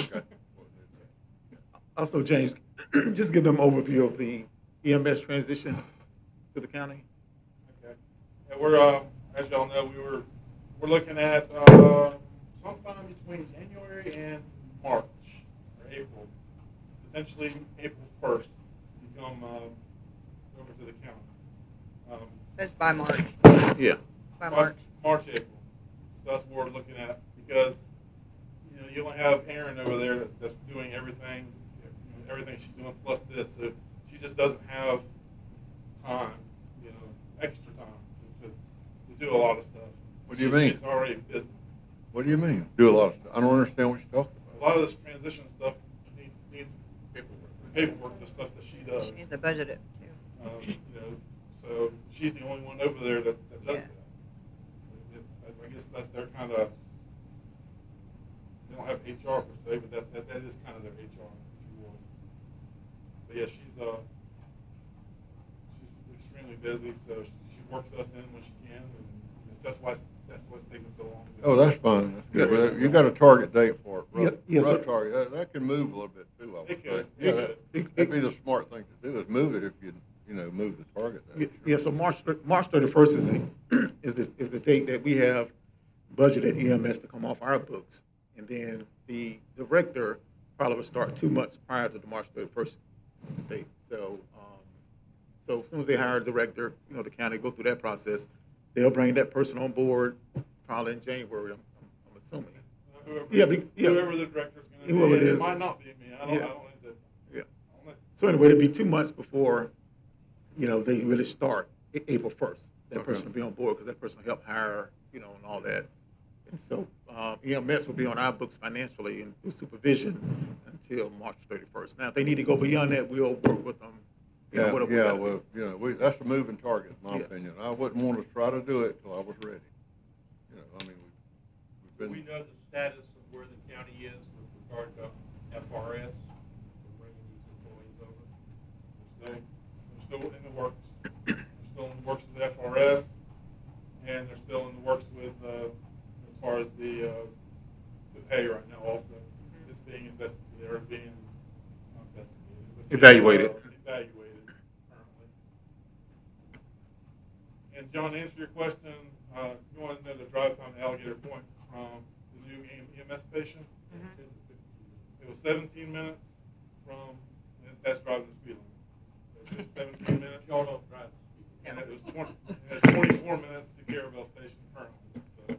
Speaker 1: Okay.
Speaker 2: Also, James, just give them an overview of the EMS transition to the county.
Speaker 11: Okay. Yeah, we're as y'all know, we're looking at sometime between January and March or April, potentially April 1st, to come over to the county.
Speaker 4: Says by March,
Speaker 2: Yeah.
Speaker 4: by March.
Speaker 11: March, April. So that's what we're looking at because you only have Erin over there that's doing everything, everything she's doing plus this. So she just doesn't have time, extra time to do a lot of stuff.
Speaker 1: What do you mean?
Speaker 11: She's already busy.
Speaker 1: What do you mean? Do a lot of stuff? I don't understand what you're talking
Speaker 11: A
Speaker 1: about.
Speaker 11: lot of this transition stuff needs paperwork, the stuff that she does.
Speaker 4: She needs to budget it too.
Speaker 11: So she's the only one over there that does
Speaker 4: Yeah.
Speaker 11: that. I guess that's their kind of. They don't have HR per se, but that is kind of their HR, if you will. But yeah, she's extremely busy, so she works us in when she can, and that's what's taking so long.
Speaker 1: Oh, that's fine. That's good.
Speaker 2: Yeah.
Speaker 1: Well, you got a target date for it, rough,
Speaker 2: Yeah, yes,
Speaker 1: rough
Speaker 2: sir.
Speaker 1: target. That can move a little bit too, I would
Speaker 11: It
Speaker 1: say.
Speaker 11: could.
Speaker 1: Yeah,
Speaker 11: It could.
Speaker 1: that'd be the smart thing to do is move it if you move the target date.
Speaker 2: Yeah, so March 31st is the date that we have budgeted EMS to come off our books. And then the director probably will start 2 months prior to the March 31st date. So, so as soon as they hire a director, the county go through that process, they'll bring that person on board probably in January, I'm assuming.
Speaker 11: Whoever the director's going to be.
Speaker 2: Whoever it is.
Speaker 11: It might not be me. I don't need to.
Speaker 2: Yeah.
Speaker 11: I don't
Speaker 2: So anyway, it'll be 2 months before, they really start April 1st. That
Speaker 1: Okay.
Speaker 2: person will be on board because that person will help hire, and all that. And so EMS will be on our books financially and through supervision until March 31st. Now, if they need to go beyond that, we'll work with them. Whatever we gotta do.
Speaker 1: That's a moving target, in my
Speaker 2: Yeah.
Speaker 1: opinion. I wouldn't want to try to do it till I was ready. We've
Speaker 5: Do
Speaker 1: been.
Speaker 5: we know the status of where the county is with regard to FRS, for bringing these employees over?
Speaker 11: They're still in the works. They're still in the works with FRS, and they're still in the works with, as far as the pay right now also. It's being investigated, or being, not investigated, but being,
Speaker 2: Evaluated.
Speaker 11: Evaluated currently. And John, to answer your question, you want to know the drive time to Alligator Point from the new EMS station? It was 17 minutes from, and that's driving the speed limit. So it's 17 minutes.
Speaker 5: Y'all don't drive the speed.
Speaker 11: And it was 24 minutes to Caravel Station currently. So.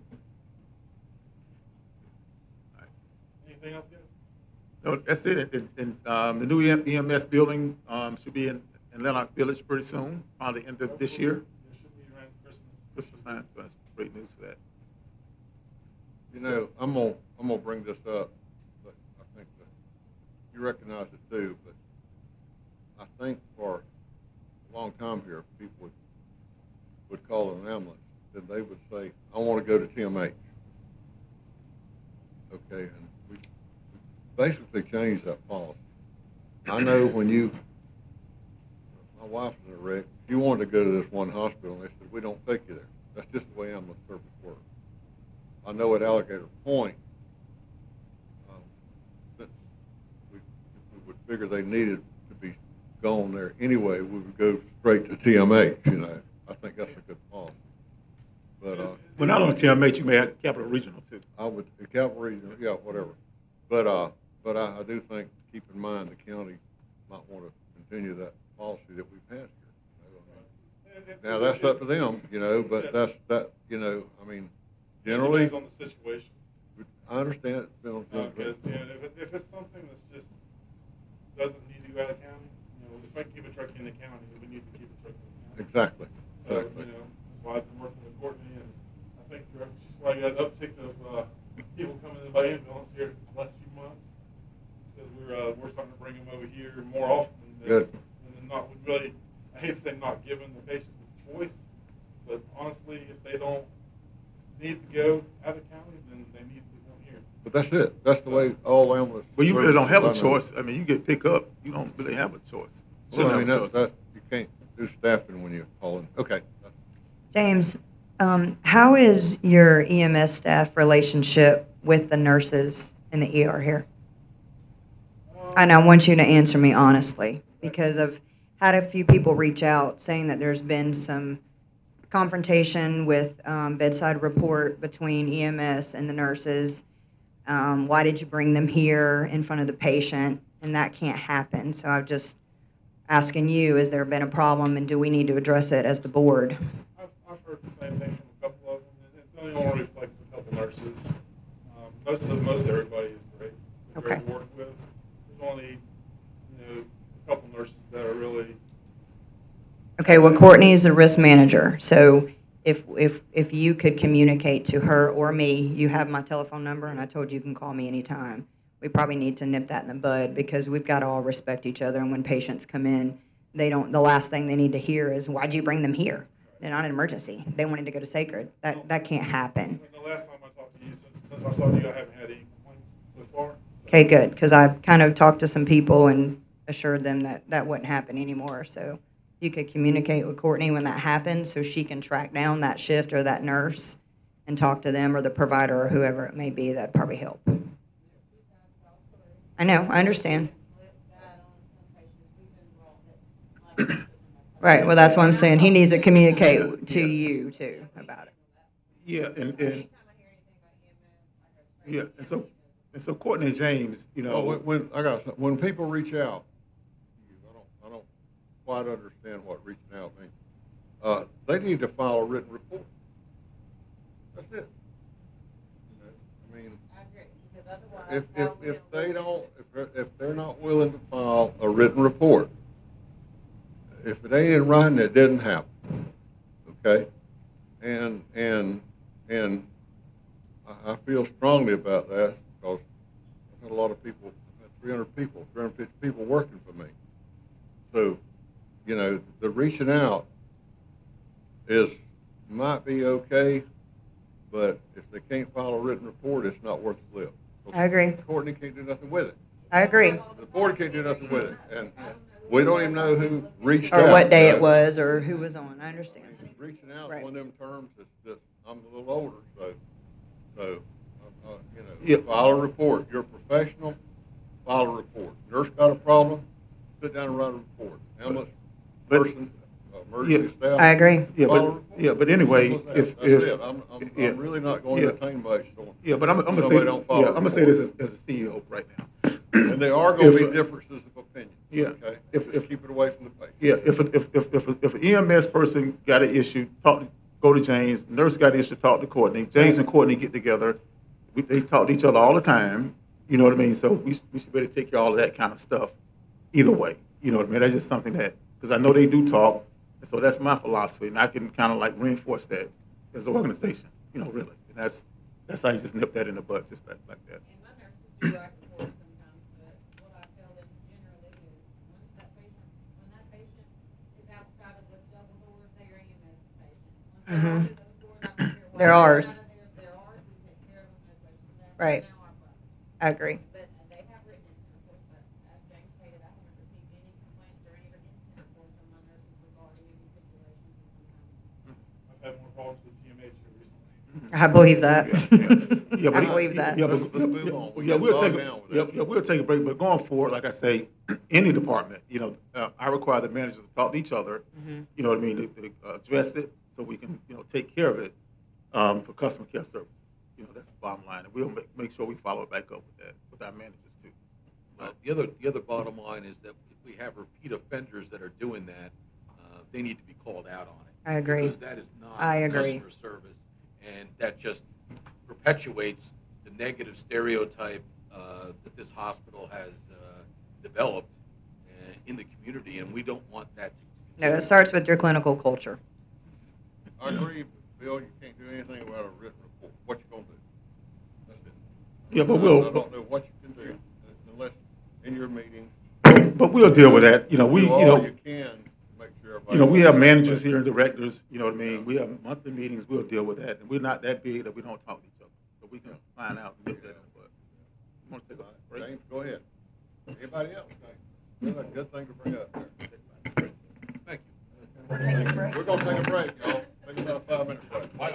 Speaker 11: Anything else, guys?
Speaker 2: No, that's it. And the new EMS building should be in Lennox Village pretty soon, probably end of this year,
Speaker 11: It should be around Christmas.
Speaker 2: Christmas time. So that's great news for that.
Speaker 1: I'm gonna bring this up, but I think that you recognize it too, but I think for a long time here, people would call an ambulance, then they would say, I want to go to TMH. Okay, and we basically changed that policy. I know when my wife was in a wreck, she wanted to go to this one hospital, and they said, we don't take you there. That's just the way ambulance service works. I know at Alligator Point, that we would figure they needed to be gone there anyway, we would go straight to TMH, you know. I think that's a good policy. But,
Speaker 2: Well, not only TMH, you may have Capital Regional too.
Speaker 1: I would, the cavalry, yeah, whatever. But I do think, keep in mind, the county might want to continue that policy that we've had here. Now, that's up to them, you know, but you know, I mean, generally.
Speaker 11: It depends on the situation.
Speaker 1: I understand it.
Speaker 11: Because, if it's something that's just, doesn't need to go out of county, you know, if I keep a truck in the county, we need to keep a truck in the county.
Speaker 1: Exactly.
Speaker 11: So, you know, that's why I've been working with Courtney, and I think she's probably got an uptick of, people coming in by ambulance here the last few months. Because we're starting to bring them over here more often.
Speaker 1: Good.
Speaker 11: And not, we really, I hate to say not giving the patient the choice, but honestly, if they don't need to go out of county, then they need to come here.
Speaker 1: But that's it. That's the way all ambulance.
Speaker 2: Well, you really don't have a
Speaker 1: services I know.
Speaker 2: choice. I mean, you get picked up, you don't really have a choice.
Speaker 1: Well, I mean,
Speaker 2: Shouldn't have a choice.
Speaker 1: you can't do staffing when you're calling. Okay.
Speaker 4: James, how is your EMS staff relationship with the nurses in the ER here? And I want you to answer me honestly, because I've had a few people reach out saying that there's been some confrontation with bedside report between EMS and the nurses. Why did you bring them here in front of the patient? And that can't happen. So I'm just asking you, has there been a problem, and do we need to address it as the board?
Speaker 11: I've heard the same thing from a couple of them, and it only reflects a couple nurses. Most everybody is great. They're
Speaker 4: Okay.
Speaker 11: great to work with. There's only, a couple nurses that are really.
Speaker 4: Okay, well, Courtney is the risk manager, so if you could communicate to her or me, you have my telephone number, and I told you can call me anytime. We probably need to nip that in the bud, because we've got to all respect each other, and when patients come in, the last thing they need to hear is, why'd you bring them here? They're not an emergency. They wanted to go to Sacred. That can't happen.
Speaker 11: The last time I talked to you, since I saw you, I haven't had any complaints so far.
Speaker 4: Okay, good, because I've kind of talked to some people and assured them that that wouldn't happen anymore. So you could communicate with Courtney when that happens, so she can track down that shift or that nurse and talk to them, or the provider, or whoever it may be. That'd probably help. I know, I understand. Right, well, that's what I'm saying. He needs to communicate to you too about it.
Speaker 2: Yeah, and yeah, and so Courtney and James,
Speaker 1: When people reach out, I don't quite understand what reaching out means. They need to file a written report. That's it. I mean,
Speaker 7: I agree, because otherwise,
Speaker 1: if they're not willing to file a written report, if it ain't in writing, it didn't happen. Okay, and I feel strongly about that, because I've had a lot of people, I've had 350 people working for me. So, the reaching out might be okay, but if they can't file a written report, it's not worth the lift.
Speaker 4: I agree.
Speaker 1: Courtney can't do nothing with it.
Speaker 4: I agree.
Speaker 1: The board can't do nothing with it, and we don't even know who reached out.
Speaker 4: Or what day it was, or who was on. I understand.
Speaker 1: Reaching out
Speaker 4: Right.
Speaker 1: is one of them terms that I'm a little older, so
Speaker 2: Yeah.
Speaker 1: file a report. You're a professional, file a report. Nurse got a problem, sit down and write a report. Ambulance
Speaker 2: but-
Speaker 1: person, emergency staff.
Speaker 4: I agree.
Speaker 2: Yeah,
Speaker 1: file a
Speaker 2: but
Speaker 1: report.
Speaker 2: but anyway,
Speaker 1: Simple as that.
Speaker 2: if
Speaker 1: That's it. I'm really not going to entertain much.
Speaker 2: yeah, but I'm gonna
Speaker 1: Somebody
Speaker 2: say
Speaker 1: don't follow
Speaker 2: I'm
Speaker 1: the
Speaker 2: gonna say this
Speaker 1: report.
Speaker 2: as a CEO right now.
Speaker 1: And there are going to
Speaker 2: If,
Speaker 1: be differences of opinion.
Speaker 2: yeah,
Speaker 1: Okay?
Speaker 2: if-
Speaker 1: Just keep it away from the patient.
Speaker 2: Yeah, if an EMS person got an issue, go to James. Nurse got an issue, talk to Courtney. James and Courtney get together. They talk to each other all the time. You know what I mean? So we should be able to take care of all of that kind of stuff. Either way, you know what I mean? That's just something because I know they do talk, and so that's my philosophy, and I can kind of like reinforce that as an organization. Really, and that's how you just nip that in the bud, just like that.
Speaker 7: And my nurses do write reports sometimes, but what I tell them generally is, once that patient
Speaker 4: Mhm. They're ours.
Speaker 7: They're ours, we take care of them, no questions asked.
Speaker 4: Right.
Speaker 7: They're now our property.
Speaker 4: I agree.
Speaker 7: But they have written incident reports, but as James stated, I haven't received any complaints or any incident reports from my nurses regarding any situations in some time.
Speaker 11: I've had more problems with TMH here recently.
Speaker 4: I believe that.
Speaker 2: Yeah,
Speaker 4: I
Speaker 2: but-
Speaker 4: believe that.
Speaker 2: Yeah, but,
Speaker 1: Let's move on. We
Speaker 2: yeah,
Speaker 1: can
Speaker 2: we'll
Speaker 1: bog
Speaker 2: take,
Speaker 1: down with
Speaker 2: yeah,
Speaker 1: that.
Speaker 2: yeah, we'll take a break, but going forward, like I say, any department, I require the managers to talk to each other,
Speaker 4: Mhm.
Speaker 2: you know what I mean, to address it, so we can, take care of it, for customer care services. That's the bottom line, and we'll make sure we follow back up with that, with our managers too.
Speaker 8: Well, the other bottom line is that if we have repeat offenders that are doing that, they need to be called out on it.
Speaker 4: I agree.
Speaker 8: Because that is not
Speaker 4: I agree.
Speaker 8: customer service, and that just perpetuates the negative stereotype that this hospital has developed in the community, and we don't want that to
Speaker 4: No,
Speaker 8: continue.
Speaker 4: it starts with your clinical culture.
Speaker 1: I agree, Bill, you can't do anything without a written report. What you gonna do? That's it.
Speaker 2: Yeah, but
Speaker 1: I don't know what you can do unless in your meeting.
Speaker 2: But we'll deal with that,
Speaker 1: Do all you can to make sure everybody.
Speaker 2: we have managers here and directors, you know what I mean, we have monthly meetings, we'll deal with that, and we're not that big that we don't talk to each other, so we can find out and get that, but. You wanna take a break?
Speaker 1: James, go ahead. Anybody else? Good thing to bring up there.
Speaker 8: Thank you.
Speaker 1: We're gonna take a break, y'all. Take about a 5-minute break.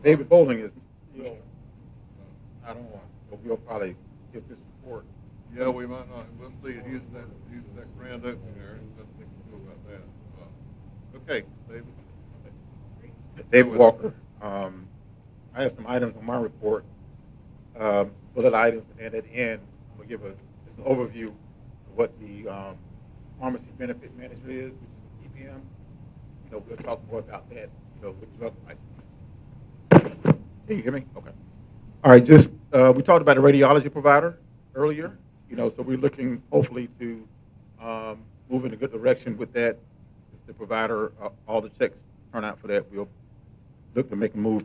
Speaker 2: David Bowling is still not on, so we'll probably give this report.
Speaker 1: Yeah, we might not, we'll see, use that grand opening there, and nothing to do about that. Okay, David.
Speaker 2: David Walker. I have some items on my report, bullet items, and at the end, I'm gonna give just an overview of what the pharmacy benefit manager is, which is the PPM. We'll talk more about that, with drug prices. Can you hear me? Okay. All right, just, we talked about a radiology provider earlier, so we're looking hopefully to move in a good direction with that. If the provider, all the checks turn out for that, we'll look to make a move,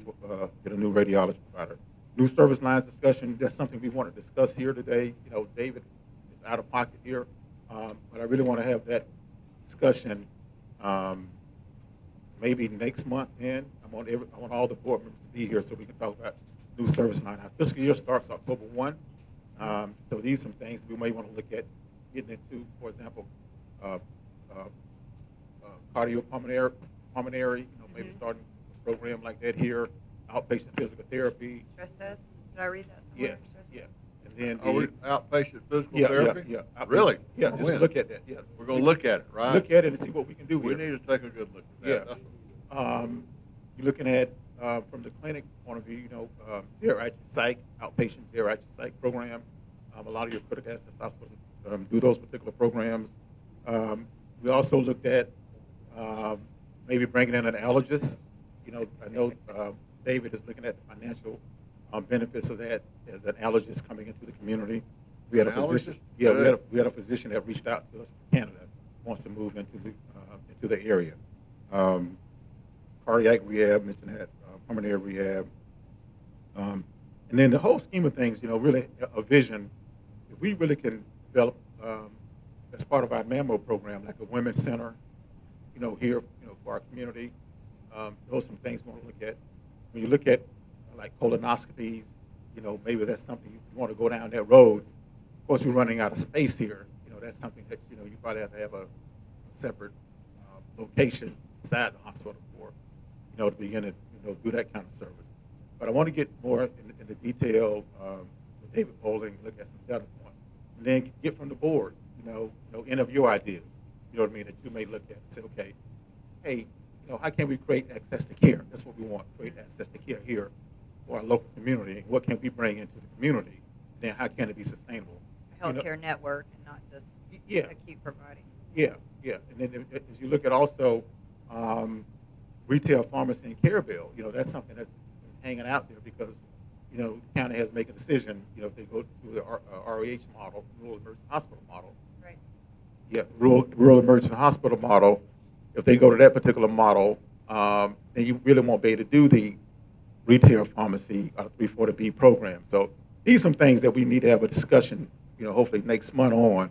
Speaker 2: get a new radiology provider. New service lines discussion, that's something we want to discuss here today. David is out of pocket here, but I really want to have that discussion maybe next month, and I want all the board members to be here so we can talk about new service line. Our fiscal year starts October 1, so these are some things we may want to look at getting into, for example, cardiopulmonary, maybe starting a program like that here, outpatient physical therapy.
Speaker 4: Stress test, did I read that
Speaker 2: Yeah,
Speaker 4: somewhere? Stress
Speaker 2: yeah.
Speaker 4: test?
Speaker 2: And then
Speaker 1: Are we outpatient physical
Speaker 2: yeah,
Speaker 1: therapy?
Speaker 2: Yeah, yeah.
Speaker 1: Really?
Speaker 2: Yeah, just
Speaker 1: When?
Speaker 2: look at that, yeah.
Speaker 1: We're gonna look at it, right?
Speaker 2: Look at it and see what we can do
Speaker 1: We
Speaker 2: here.
Speaker 1: need to take a good look at that.
Speaker 2: Yeah.
Speaker 1: That's
Speaker 2: You're looking at, from the clinic point of view, geriatric psych, outpatient geriatric psych program. A lot of your critical access hospitals do those particular programs. We also looked at maybe bringing in an allergist. I know David is looking at the financial benefits of that as an allergist coming into the community. We had a physician.
Speaker 1: Allergist?
Speaker 2: Yeah,
Speaker 1: Good.
Speaker 2: we had a physician that reached out to us from Canada, wants to move into the area. Cardiac rehab, mentioned that, pulmonary rehab. And then the whole scheme of things, really a vision. If we really can develop, as part of our MAMO program, like a women's center, here, for our community, those are some things we want to look at. When you look at like colonoscopies, maybe that's something you want to go down that road. Of course, we're running out of space here. That's something that, you probably have to have a separate location inside the hospital for, to begin to, do that kind of service. But I want to get more in the detail with David Bowling, look at some data points, and then get from the board, interview your ideas, that you may look at and say, okay, hey, how can we create access to care? That's what we want, create access to care here for our local community. What can we bring into the community? Then how can it be sustainable?
Speaker 4: Healthcare network and not just
Speaker 2: Yeah.
Speaker 4: acute providing.
Speaker 2: Yeah, yeah. And then as you look at also retail pharmacy and care bill, that's something that's hanging out there because, the county has to make a decision, if they go to the REH model, rural emergency hospital model.
Speaker 4: Right.
Speaker 2: Yeah, rural emergency hospital model. If they go to that particular model, then you really won't be able to do the retail pharmacy 340B program. So these are some things that we need to have a discussion, hopefully next month on.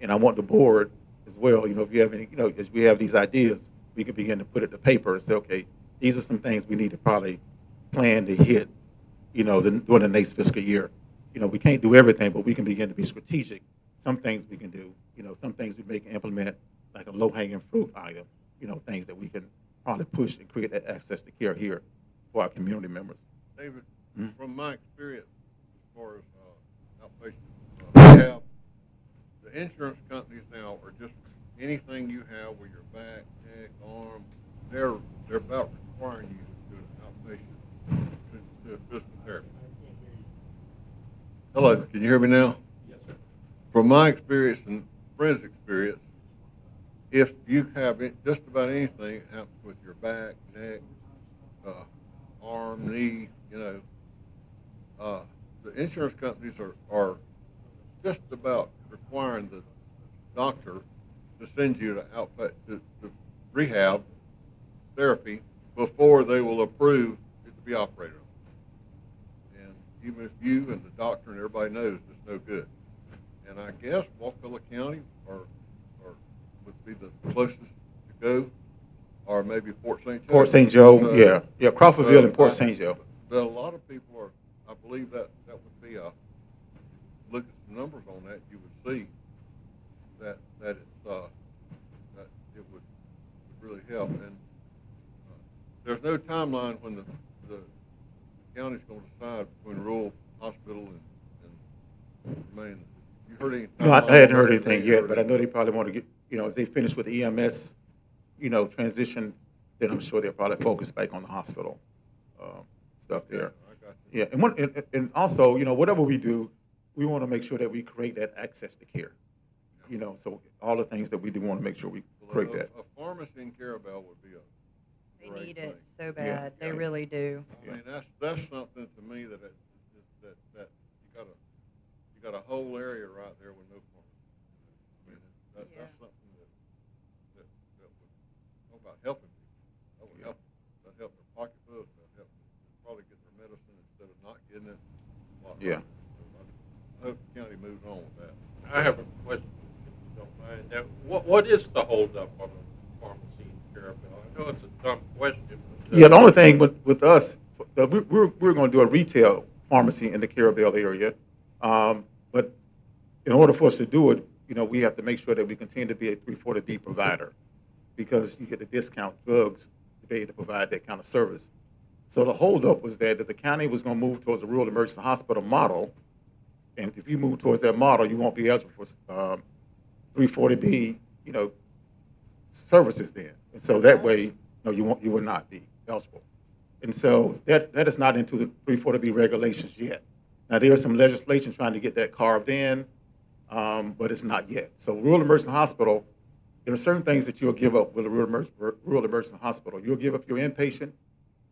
Speaker 2: And I want the board as well, if you have any, as we have these ideas, we can begin to put it to paper and say, okay, these are some things we need to probably plan to hit, during the next fiscal year. We can't do everything, but we can begin to be strategic. Some things we can do, some things we can implement, like a low-hanging fruit item, things that we can probably push and create that access to care here for our community members.
Speaker 1: David,
Speaker 2: Hmm?
Speaker 1: from my experience, as far as outpatient rehab, the insurance companies now are just anything you have with your back, neck, arm, they're about requiring you to do an outpatient to physical therapy. Hello, can you hear me now?
Speaker 5: Yes, sir.
Speaker 1: From my experience and friends' experience, if you have just about anything happens with your back, neck, arm, knee, the insurance companies are just about requiring the doctor to send you to rehab therapy before they will approve it to be operated on. And even if you and the doctor and everybody knows it's no good. And I guess Waukegan County would be the closest to go, or maybe Port St. Joe.
Speaker 2: Port St. Joe,
Speaker 1: So-
Speaker 2: yeah, Crawfordville and Port St. Joe.
Speaker 1: But a lot of people I believe that would be look at the numbers on that, you would see that it's that it would really help. And there's no timeline when the county's gonna decide between rural hospital and, I mean, you heard any?
Speaker 2: No, I
Speaker 1: timeline
Speaker 2: hadn't
Speaker 1: on
Speaker 2: heard
Speaker 1: that?
Speaker 2: anything
Speaker 1: Ain't
Speaker 2: yet,
Speaker 1: heard
Speaker 2: but I know they
Speaker 1: anything.
Speaker 2: probably want to get, as they finish with the EMS, transition, then I'm sure they'll probably focus back on the hospital, stuff
Speaker 1: Okay,
Speaker 2: there.
Speaker 1: I got you.
Speaker 2: Yeah, and also, whatever we do, we want to make sure that we create that access to care. So all the things that we do want to make sure we
Speaker 1: Well,
Speaker 2: create that.
Speaker 1: a pharmacy in Carabel would be a
Speaker 4: They
Speaker 1: great
Speaker 4: need it
Speaker 1: thing.
Speaker 4: so bad. They
Speaker 2: yeah.
Speaker 4: really do.
Speaker 1: I mean, that's something to me that you got a whole area right there with no pharmacy. I mean,
Speaker 4: Yeah.
Speaker 1: that's something that would, talk about helping people. That would help them. That'd help their pocketbook. That'd help them probably get their medicine instead of not getting it. A lot
Speaker 2: Yeah.
Speaker 1: earlier. So I hope the county moves on with that.
Speaker 5: I have a question, if you don't mind. Now, what is the holdup on the pharmacy in Carabel? I know it's a dumb question, but.
Speaker 2: Yeah, the only thing with us, we're going to do a retail pharmacy in the Carabel area. But in order for us to do it, we have to make sure that we continue to be a 340B provider because you get the discount drugs to be able to provide that kind of service. So the holdup was that the county was going to move towards a rural emergency hospital model. And if you move towards that model, you won't be eligible for 340B, services then. And so that way, no, you will not be eligible. And so that is not into the 340B regulations yet. Now there is some legislation trying to get that carved in, but it's not yet. So rural emergency hospital, there are certain things that you'll give up with a rural emergency hospital. You'll give up your inpatient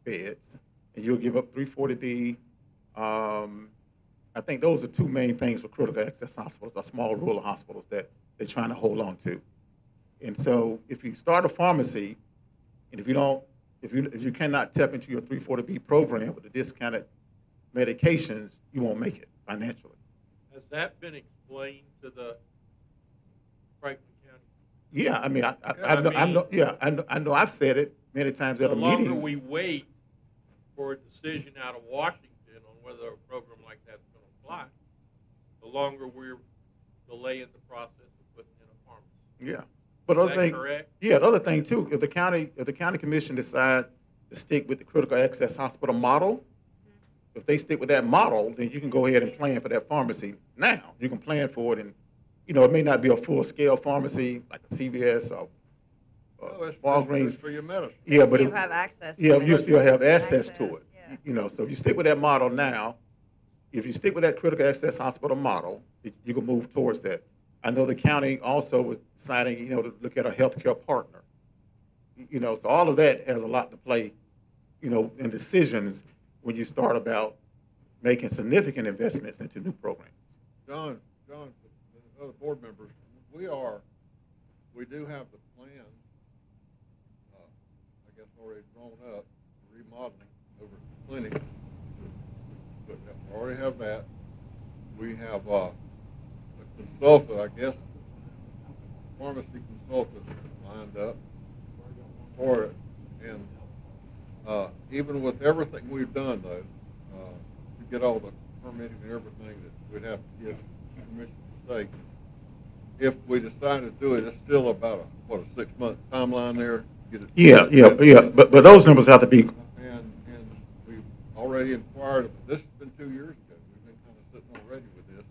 Speaker 2: beds, and you'll give up 340B. I think those are two main things for critical access hospitals, are small rural hospitals that they're trying to hold on to. And so if you start a pharmacy, and if you cannot tap into your 340B program with the discounted medications, you won't make it financially.
Speaker 5: Has that been explained to the Franklin County?
Speaker 2: Yeah, I mean, I know I've said it many times at
Speaker 5: The
Speaker 2: a meeting.
Speaker 5: longer we wait for a decision out of Washington on whether a program like that's going to apply, the longer we're delaying the process of putting in a pharmacy.
Speaker 2: Yeah, but
Speaker 5: Is
Speaker 2: other
Speaker 5: that
Speaker 2: thing,
Speaker 5: correct?
Speaker 2: yeah, the other thing too, if the county commission decide to stick with the critical access hospital model, if they stick with that model, then you can go ahead and plan for that pharmacy now. You can plan for it, and it may not be a full scale pharmacy like a CVS or
Speaker 1: No, it's
Speaker 2: Walgreens.
Speaker 1: for your medicine.
Speaker 2: Yeah, but
Speaker 4: You have access to
Speaker 2: yeah,
Speaker 4: it.
Speaker 2: you still have access to it.
Speaker 4: Yeah.
Speaker 2: So if you stick with that model now, if you stick with that critical access hospital model, you can move towards that. I know the county also was deciding, to look at a healthcare partner. So all of that has a lot to play, in decisions when you start about making significant investments into new programs.
Speaker 1: John, and other board members, we do have the plan, I guess already drawn up, remodeling over at the clinic. But we already have that. We have a consultant, I guess, pharmacy consultant lined up for it. And even with everything we've done, though, to get all the permitting and everything that we'd have to give permission to say, if we decide to do it, it's still about a 6-month timeline there. Get it.
Speaker 2: Yeah. But those numbers have to be.
Speaker 1: And we've already inquired. This has been 2 years ago. We've been kind of sitting already with this,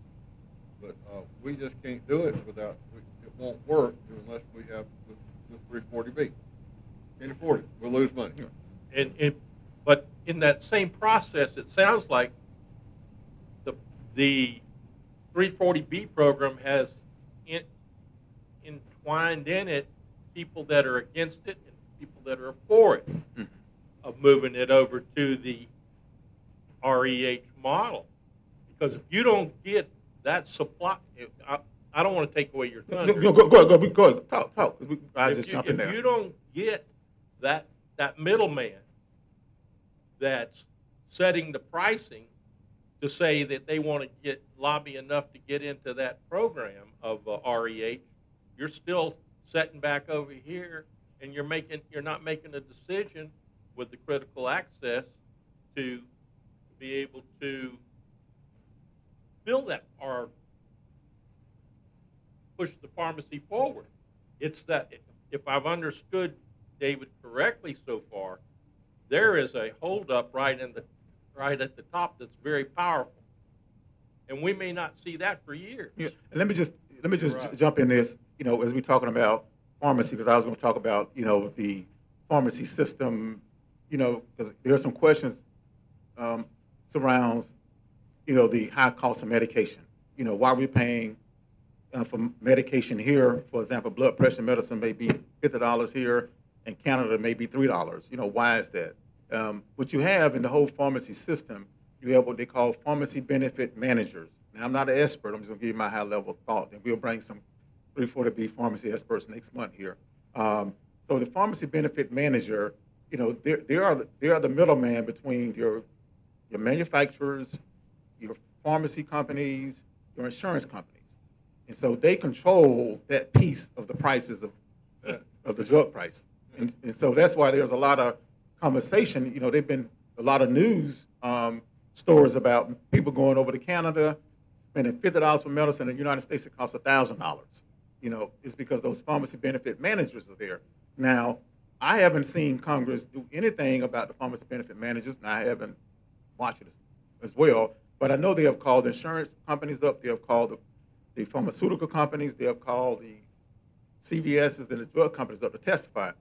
Speaker 1: but we just can't do it without. It won't work unless we have with 340B. Can't afford it. We'll lose money.
Speaker 5: But in that same process, it sounds like the 340B program has entwined in it people that are against it and people that are for it, of moving it over to the REH model. Because if you don't get that supply, I don't want to take away your thunder.
Speaker 2: Go ahead. Talk. I just jump in there.
Speaker 5: If you don't get that middleman that's setting the pricing to say that they want to lobby enough to get into that program of REH, you're still sitting back over here, and you're not making a decision with the critical access to be able to build that or push the pharmacy forward. It's that, if I've understood David correctly so far, there is a holdup right in right at the top that's very powerful. And we may not see that for years.
Speaker 2: Yeah, and let me just
Speaker 1: Right.
Speaker 2: jump in this, as we're talking about pharmacy, because I was going to talk about, the pharmacy system, because there are some questions surrounds, the high cost of medication. Why we're paying for medication here, for example, blood pressure medicine may be $50 here, and Canada may be $3. Why is that? What you have in the whole pharmacy system, you have what they call pharmacy benefit managers. Now, I'm not an expert. I'm just going to give you my high level thought, and we'll bring some 340B pharmacy experts next month here. So the pharmacy benefit manager, they are the middleman between your manufacturers, your pharmacy companies, your insurance companies. And so they control that piece of the prices of the drug price. And so that's why there's a lot of conversation. There've been a lot of news stories about people going over to Canada, spending $50 for medicine. In the United States, it costs $1,000. It's because those pharmacy benefit managers are there. Now, I haven't seen Congress do anything about the pharmacy benefit managers, and I haven't watched it as well. But I know they have called insurance companies up. They have called the pharmaceutical companies. They have called the CVSs and the drug companies up to testify.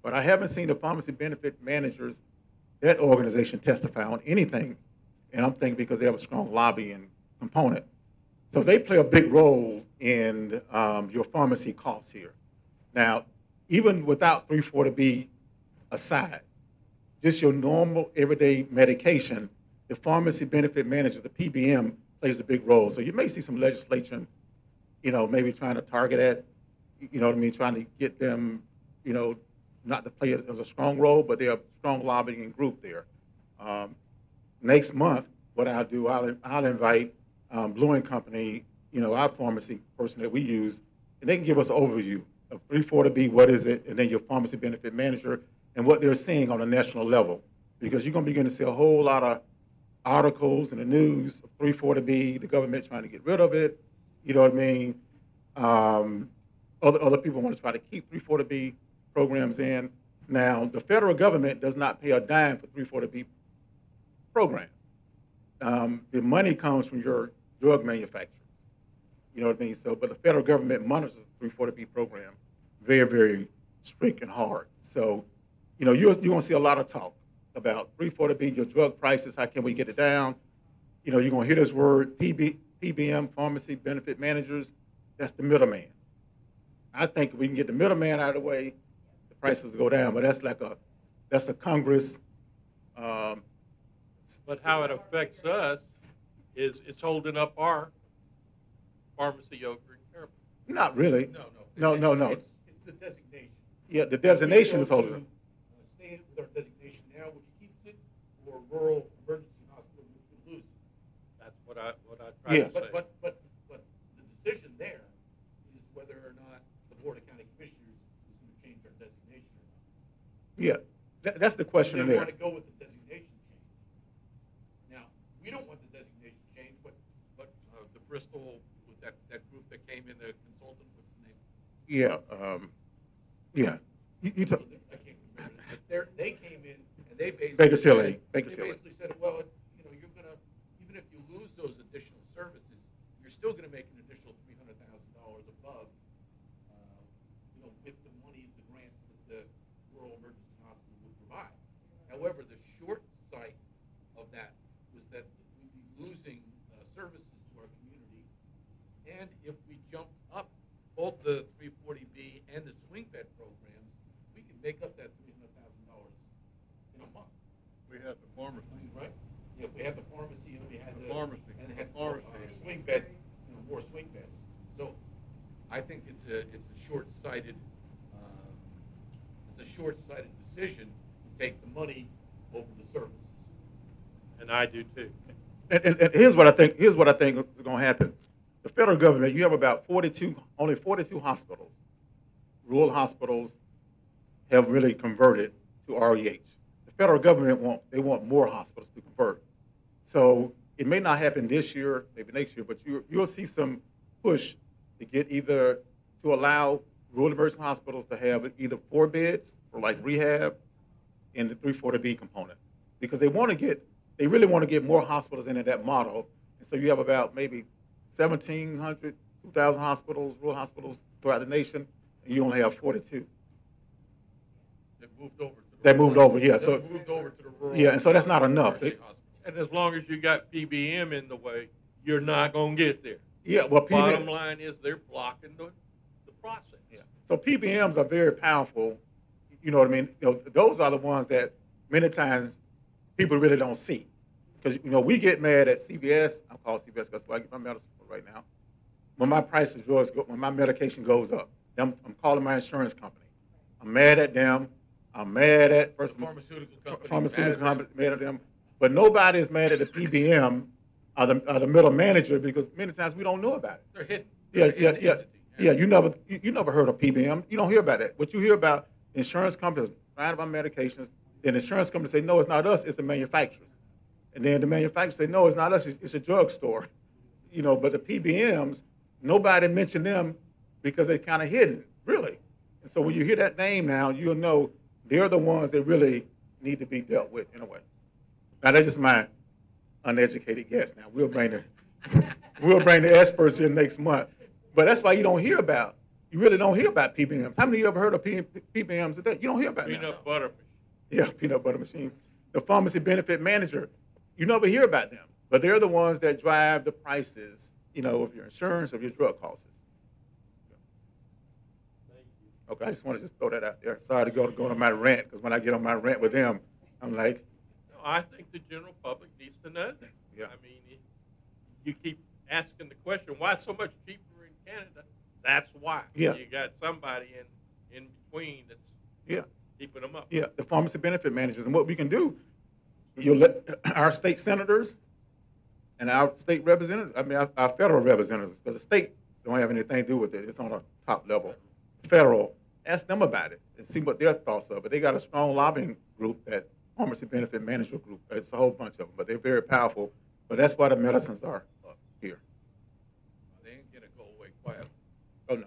Speaker 2: But I haven't seen the pharmacy benefit managers, that organization, testify on anything. And I'm thinking because they have a strong lobbying component. So they play a big role in your pharmacy costs here. Now, even without 340B aside, just your normal everyday medication, the pharmacy benefit managers, the PBM, plays a big role. So you may see some legislation, maybe trying to target that, trying to get them, not to play as a strong role, but they're a strong lobbying group there. Next month, what I'll do, I'll invite Blue and Company, our pharmacy person that we use, and they can give us an overview of 340B, what is it, and then your pharmacy benefit manager, and what they're seeing on a national level. Because you're going to begin to see a whole lot of articles in the news of 340B, the government trying to get rid of it, you know what I mean? Other people want to try to keep 340B programs in. Now, the federal government does not pay a dime for 340B program. The money comes from your drug manufacturers. You know what I mean? So, but the federal government monitors the 340B program very, very strict and hard. So, you're going to see a lot of talk about 340B, your drug prices, how can we get it down? You're going to hear this word, PBM, pharmacy benefit managers. That's the middleman. I think if we can get the middleman out of the way, the prices go down. But that's a Congress.
Speaker 5: But how it affects us is it's holding up our pharmacy over in Carroll.
Speaker 2: Not really.
Speaker 8: No.
Speaker 2: No.
Speaker 8: It's the designation.
Speaker 2: Yeah, the designation is
Speaker 8: We
Speaker 2: holding
Speaker 8: go
Speaker 2: up.
Speaker 8: to, stay with our designation now, which keeps it, or rural emergency hospital, which would lose it.
Speaker 5: That's what I try
Speaker 2: Yeah.
Speaker 5: to say.
Speaker 8: But the decision there is whether or not the Board of County Commissioners is going to change our designation or not.
Speaker 2: Yeah, that's the question in
Speaker 8: They
Speaker 2: there.
Speaker 8: want to go with the designation change. Now, we don't want the designation change, but the Bristol, with that group that came in, the consultant, what's the name?
Speaker 2: Yeah, yeah. You talk,
Speaker 8: I can't remember. But they came in and they basically
Speaker 2: Baker Tilly.
Speaker 8: They basically said, well, you're going to, even if you lose those additional services, you're still going to make an additional $300,000 above, with the monies, the grants that the rural emergency hospital would provide. However, the short sight of that was that we'd be losing services to our community, and if we jump up both the 340B and the swing bed programs, we can make up that $300,000 in a month.
Speaker 1: We had the pharmacy.
Speaker 8: Right? Yeah, we had the pharmacy and we had
Speaker 1: The pharmacy.
Speaker 8: and had
Speaker 1: Pharmacy.
Speaker 8: swing bed, more swing beds. So I think it's a short-sighted decision to take the money over the services.
Speaker 5: And I do too.
Speaker 2: and here's what I think is going to happen. The federal government, you have about only 42 hospitals, rural hospitals, have really converted to REH. The federal government want more hospitals to convert. So it may not happen this year, maybe next year, but you'll see some push to get to allow rural emergency hospitals to have either 4 beds for like rehab and the 340B component, because they want to they really want to get more hospitals into that model. And so you have about maybe 1,700, 2,000 hospitals, rural hospitals throughout the nation, and you only have 42.
Speaker 8: They moved over to the.
Speaker 2: They moved over, yeah,
Speaker 8: They
Speaker 2: so-
Speaker 8: moved over to the rural.
Speaker 2: Yeah, and so that's not enough.
Speaker 8: emergency hospital.
Speaker 5: And as long as you got PBM in the way, you're not gonna get there.
Speaker 2: Yeah, well,
Speaker 5: Bottom line is they're blocking the process.
Speaker 2: Yeah. So PBMs are very powerful. You know what I mean? You know, those are the ones that many times people really don't see. Because, you know, we get mad at CVS. I'm called CVS because I get my medicine right now. When my price of drugs go, when my medication goes up, I'm calling my insurance company. I'm mad at them. I'm mad at
Speaker 8: The pharmaceutical company.
Speaker 2: pharmaceutical companies, mad at them. But nobody is mad at the PBM or the middle manager because many times we don't know about it.
Speaker 8: They're hidden.
Speaker 2: Yeah,
Speaker 8: They're a hidden entity.
Speaker 2: yeah. You never heard of PBM. You don't hear about that. What you hear about insurance companies buying about medications, then insurance companies say, no, it's not us, it's the manufacturers. And then the manufacturers say, no, it's not us, it's a drugstore. You know, but the PBMs, nobody mentioned them because they're kind of hidden, really. And so when you hear that name now, you'll know they're the ones that really need to be dealt with in a way. Now that's just my uneducated guess. Now we'll bring the experts here next month. But that's why you don't hear about. You really don't hear about PBMs. How many of you ever heard of PBMs today? You don't hear about them.
Speaker 5: Peanut butter.
Speaker 2: Yeah, peanut butter machine. The pharmacy benefit manager. You never hear about them, but they're the ones that drive the prices. You know, of your insurance, of your drug costs. Okay, I just want to just throw that out there. Sorry to go on my rant because when I get on my rant with them, I'm like,
Speaker 5: No, I think the general public needs to know that.
Speaker 2: Yeah.
Speaker 5: I mean, you keep asking the question, why so much cheaper in Canada? That's why.
Speaker 2: Yeah.
Speaker 5: You got somebody in between that's
Speaker 2: yeah.
Speaker 5: keeping them up.
Speaker 2: Yeah, the pharmacy benefit managers. And what we can do, you'll let our state senators and our state representatives, I mean, our federal representatives, because the state don't have anything to do with it. It's on a top level. Federal, ask them about it and see what their thoughts are. But they got a strong lobbying group, that pharmacy benefit management group. It's a whole bunch of them, but they're very powerful. But that's why the medicines are here.
Speaker 8: They ain't gonna go away quietly.
Speaker 2: Oh, no.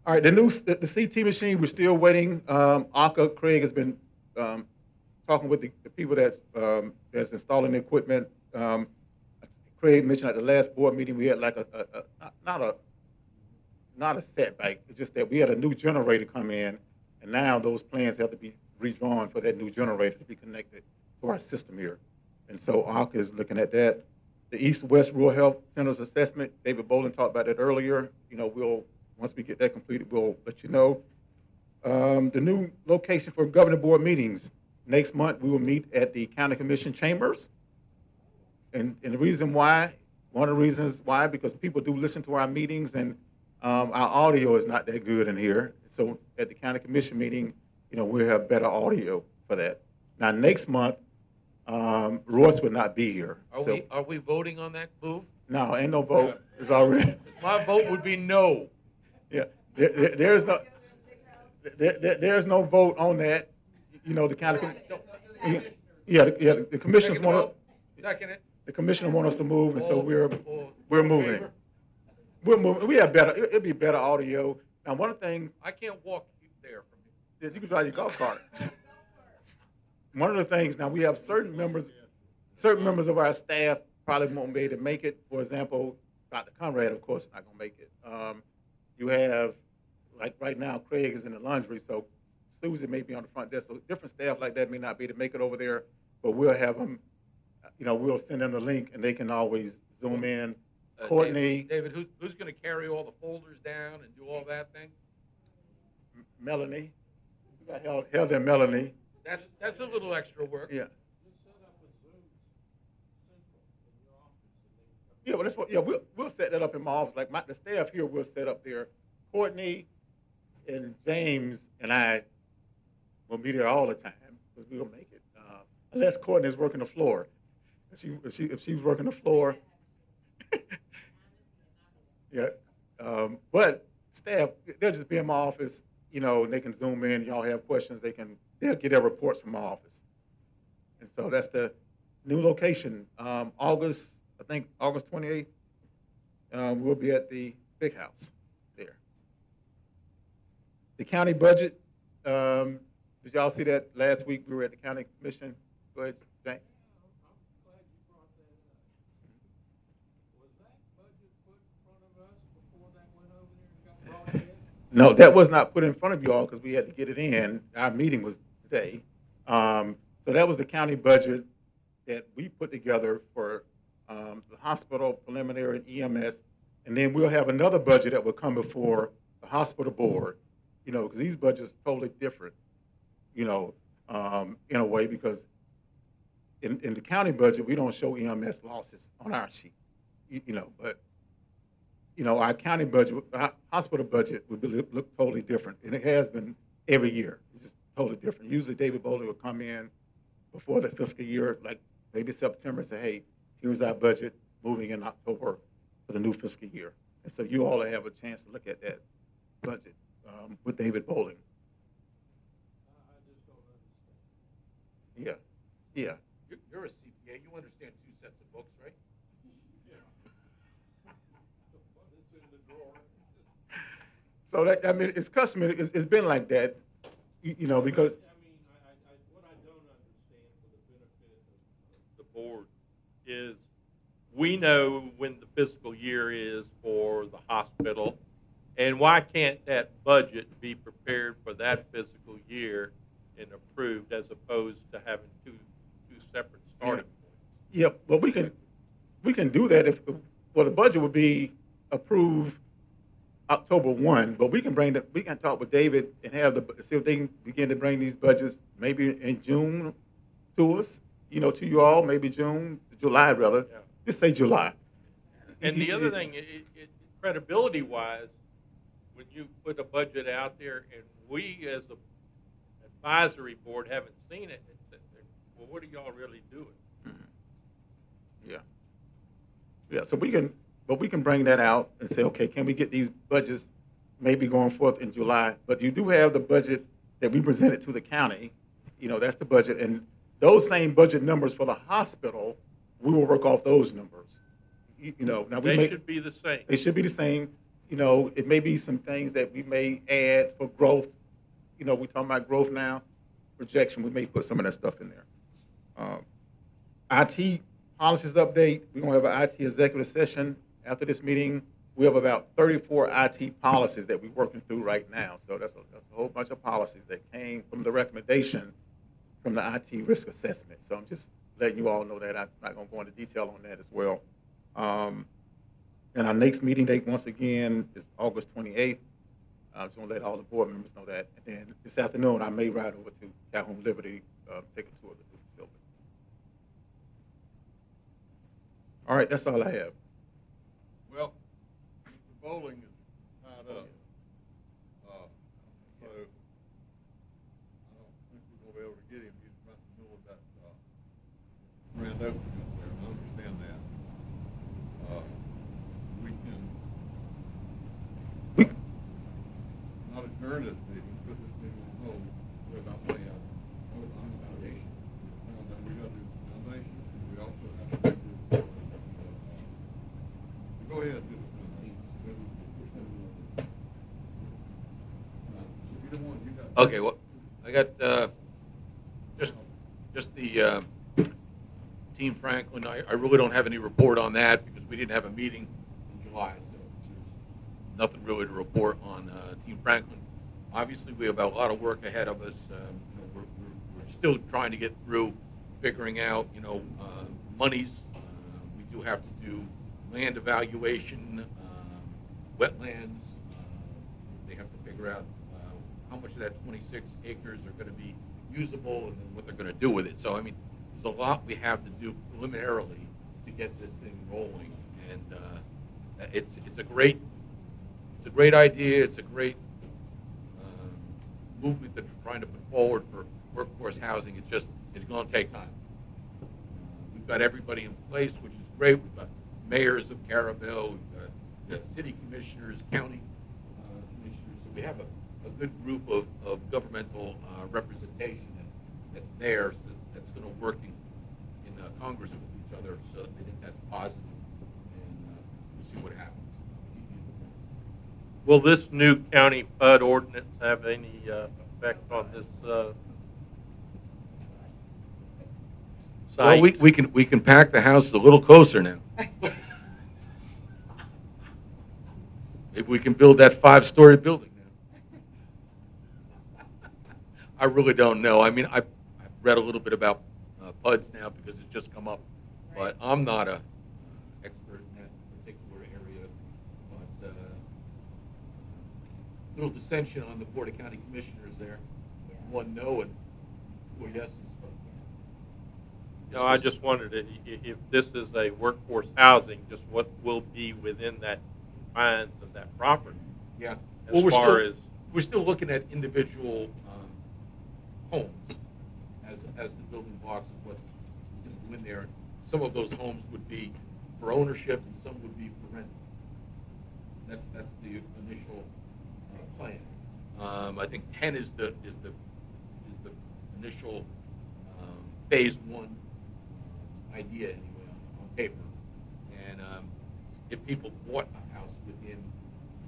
Speaker 2: All right, the CT machine, we're still waiting. ACA, Craig has been talking with the people that's installing the equipment. Craig mentioned at the last board meeting, we had like not a setback, it's just that we had a new generator come in, and now those plans have to be redrawn for that new generator to be connected to our system here. And so ACA is looking at that. The East-West Rural Health Centers assessment, David Bolin talked about that earlier. You know, once we get that completed, we'll let you know. The new location for governing board meetings. Next month, we will meet at the County Commission chambers. And the reason why, one of the reasons why, because people do listen to our meetings, and our audio is not that good in here. So at the County Commission meeting, you know, we'll have better audio for that. Now, next month, Royce will not be here.
Speaker 8: Are we voting on that move?
Speaker 2: No, ain't no vote. It's already.
Speaker 8: My vote would be no.
Speaker 2: Yeah, there's no vote on that. You know, the county. The commissioners want to.
Speaker 8: Second it.
Speaker 2: The commissioner want us to move, and so we're moving.
Speaker 8: Favor?
Speaker 2: We're moving. We have better. It'll be better audio. Now, one of the things
Speaker 8: I can't walk there from here.
Speaker 2: you can drive your golf cart. One of the things, now we have certain members of our staff probably won't be able to make it. For example, Dr. Conrad, of course, is not going to make it. You have, like right now, Craig is in the laundry, so Susie may be on the front desk. So different staff like that may not be able to make it over there, but we'll have them, you know, we'll send them the link and they can always Zoom in. Courtney.
Speaker 8: David, who's going to carry all the folders down and do all that thing?
Speaker 2: Melanie. We got held in Melanie.
Speaker 8: That's a little extra work.
Speaker 2: Yeah. Yeah, well, that's what. Yeah, we'll set that up in my office. Like the staff here will set up there. Courtney and James and I will be there all the time because we'll make it. Unless Courtney is working the floor. If she's working the floor. Yeah. But staff, they'll just be in my office. You know, and they can Zoom in. Y'all have questions. They'll get their reports from my office. And so that's the new location. August 28th, we'll be at the big house there. The county budget, did y'all see that last week? We were at the county commission. Go ahead, Jane. No, that was not put in front of you all because we had to get it in. Our meeting was today. So that was the county budget that we put together for the hospital preliminary and EMS. And then we'll have another budget that will come before the hospital board, you know, because these budgets are totally different, you know, in a way, because in the county budget, we don't show EMS losses on our sheet, you know, but you know, our county budget, our hospital budget would look totally different, and it has been every year. It's just totally different. Usually David Bowley will come in before the fiscal year, like maybe September, and say, hey, here's our budget moving in October for the new fiscal year. And so you all have a chance to look at that budget with David Bowling. Yeah, yeah.
Speaker 8: You're a CPA, you understand two sets of books, right?
Speaker 2: So that, I mean, it's customary, it's been like that, you know, because.
Speaker 5: I mean, what I don't understand for the benefit of the board is we know when the fiscal year is for the hospital, and why can't that budget be prepared for that fiscal year and approved as opposed to having two separate starting points?
Speaker 2: Yeah, well, we can do that if, well, the budget would be approved October 1, but we can talk with David and see if they can begin to bring these budgets maybe in June to us, you know, to you all, maybe July rather.
Speaker 5: Yeah.
Speaker 2: Just say July.
Speaker 5: And the other thing, credibility-wise, when you put a budget out there and we as an advisory board haven't seen it, and said, well, what are y'all really doing?
Speaker 2: Mm-hmm. Yeah. Yeah, so we can bring that out and say, okay, can we get these budgets maybe going forth in July? But you do have the budget that we presented to the county, you know, that's the budget. And those same budget numbers for the hospital, we will work off those numbers. You know, now
Speaker 5: They should be the same.
Speaker 2: They should be the same. You know, it may be some things that we may add for growth. You know, we're talking about growth now, projection, we may put some of that stuff in there. IT policies update, we're gonna have an IT executive session after this meeting. We have about 34 IT policies that we're working through right now. So that's a whole bunch of policies that came from the recommendation from the IT risk assessment. So I'm just letting you all know that. I'm not gonna go into detail on that as well. And our next meeting date, once again, is August 28th. I just want to let all the board members know that. And then this afternoon, I may ride over to Calhoun Liberty, take a tour of the new facility. All right, that's all I have.
Speaker 1: Well, Mr. Bowling is tied up. So I don't think we're gonna be able to get him. He's right in the middle of that, grand opening up there, and I understand that. We can not adjourn this meeting, put this meeting on hold. What about the, on the foundation? Then we gotta do the foundation, and we also have to do, go ahead, do the foundation. Either one, you got.
Speaker 8: Okay, well, I got, just the, Team Franklin, I really don't have any report on that because we didn't have a meeting in July, so there's nothing really to report on, Team Franklin. Obviously, we have a lot of work ahead of us. You know, we're still trying to get through figuring out, you know, monies. We do have to do land evaluation, wetlands. They have to figure out how much of that 26 acres are going to be usable and then what they're going to do with it. So, I mean, there's a lot we have to do preliminarily to get this thing rolling. And it's a great idea. It's a great movement that we're trying to put forward for workforce housing. It's going to take time. We've got everybody in place, which is great. We've got mayors of Caravelle, we've got city commissioners, county commissioners. So we have a good group of governmental representation that's there, so that's going to work in Congress with each other. So I think that's positive, and we'll see what happens.
Speaker 5: Will this new county PUD ordinance have any effect on this site?
Speaker 8: Well, we can pack the house a little closer now. Maybe we can build that 5-story building now. I really don't know. I mean, I've read a little bit about PUDs now because it's just come up, but I'm not a expert in that particular area. But little dissension on the Board of County Commissioners there. One no and four yeses.
Speaker 5: No, I just wondered if this is a workforce housing, just what will be within that confines of that property?
Speaker 8: Yeah.
Speaker 5: As far as,
Speaker 8: we're still looking at individual homes as the building blocks of what's going to go in there. Some of those homes would be for ownership and some would be for rent. That's the initial plan. I think 10 is the initial phase one idea anyway on paper. And if people bought a house within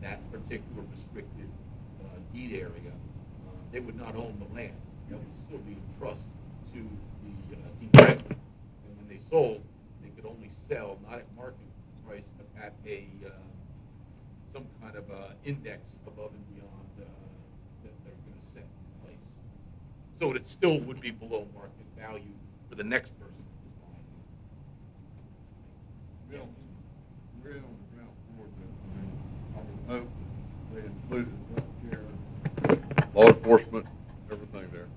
Speaker 8: that particular restricted deed area, they would not own the land. That would still be in trust to the Team Franklin. And when they sold, they could only sell not at market price, but at a some kind of index above and beyond that they're going to set in place. So it still would be below market value for the next person who's buying it.
Speaker 1: Bill, we're on the ground floor, but I would hope they included healthcare, law enforcement, everything there.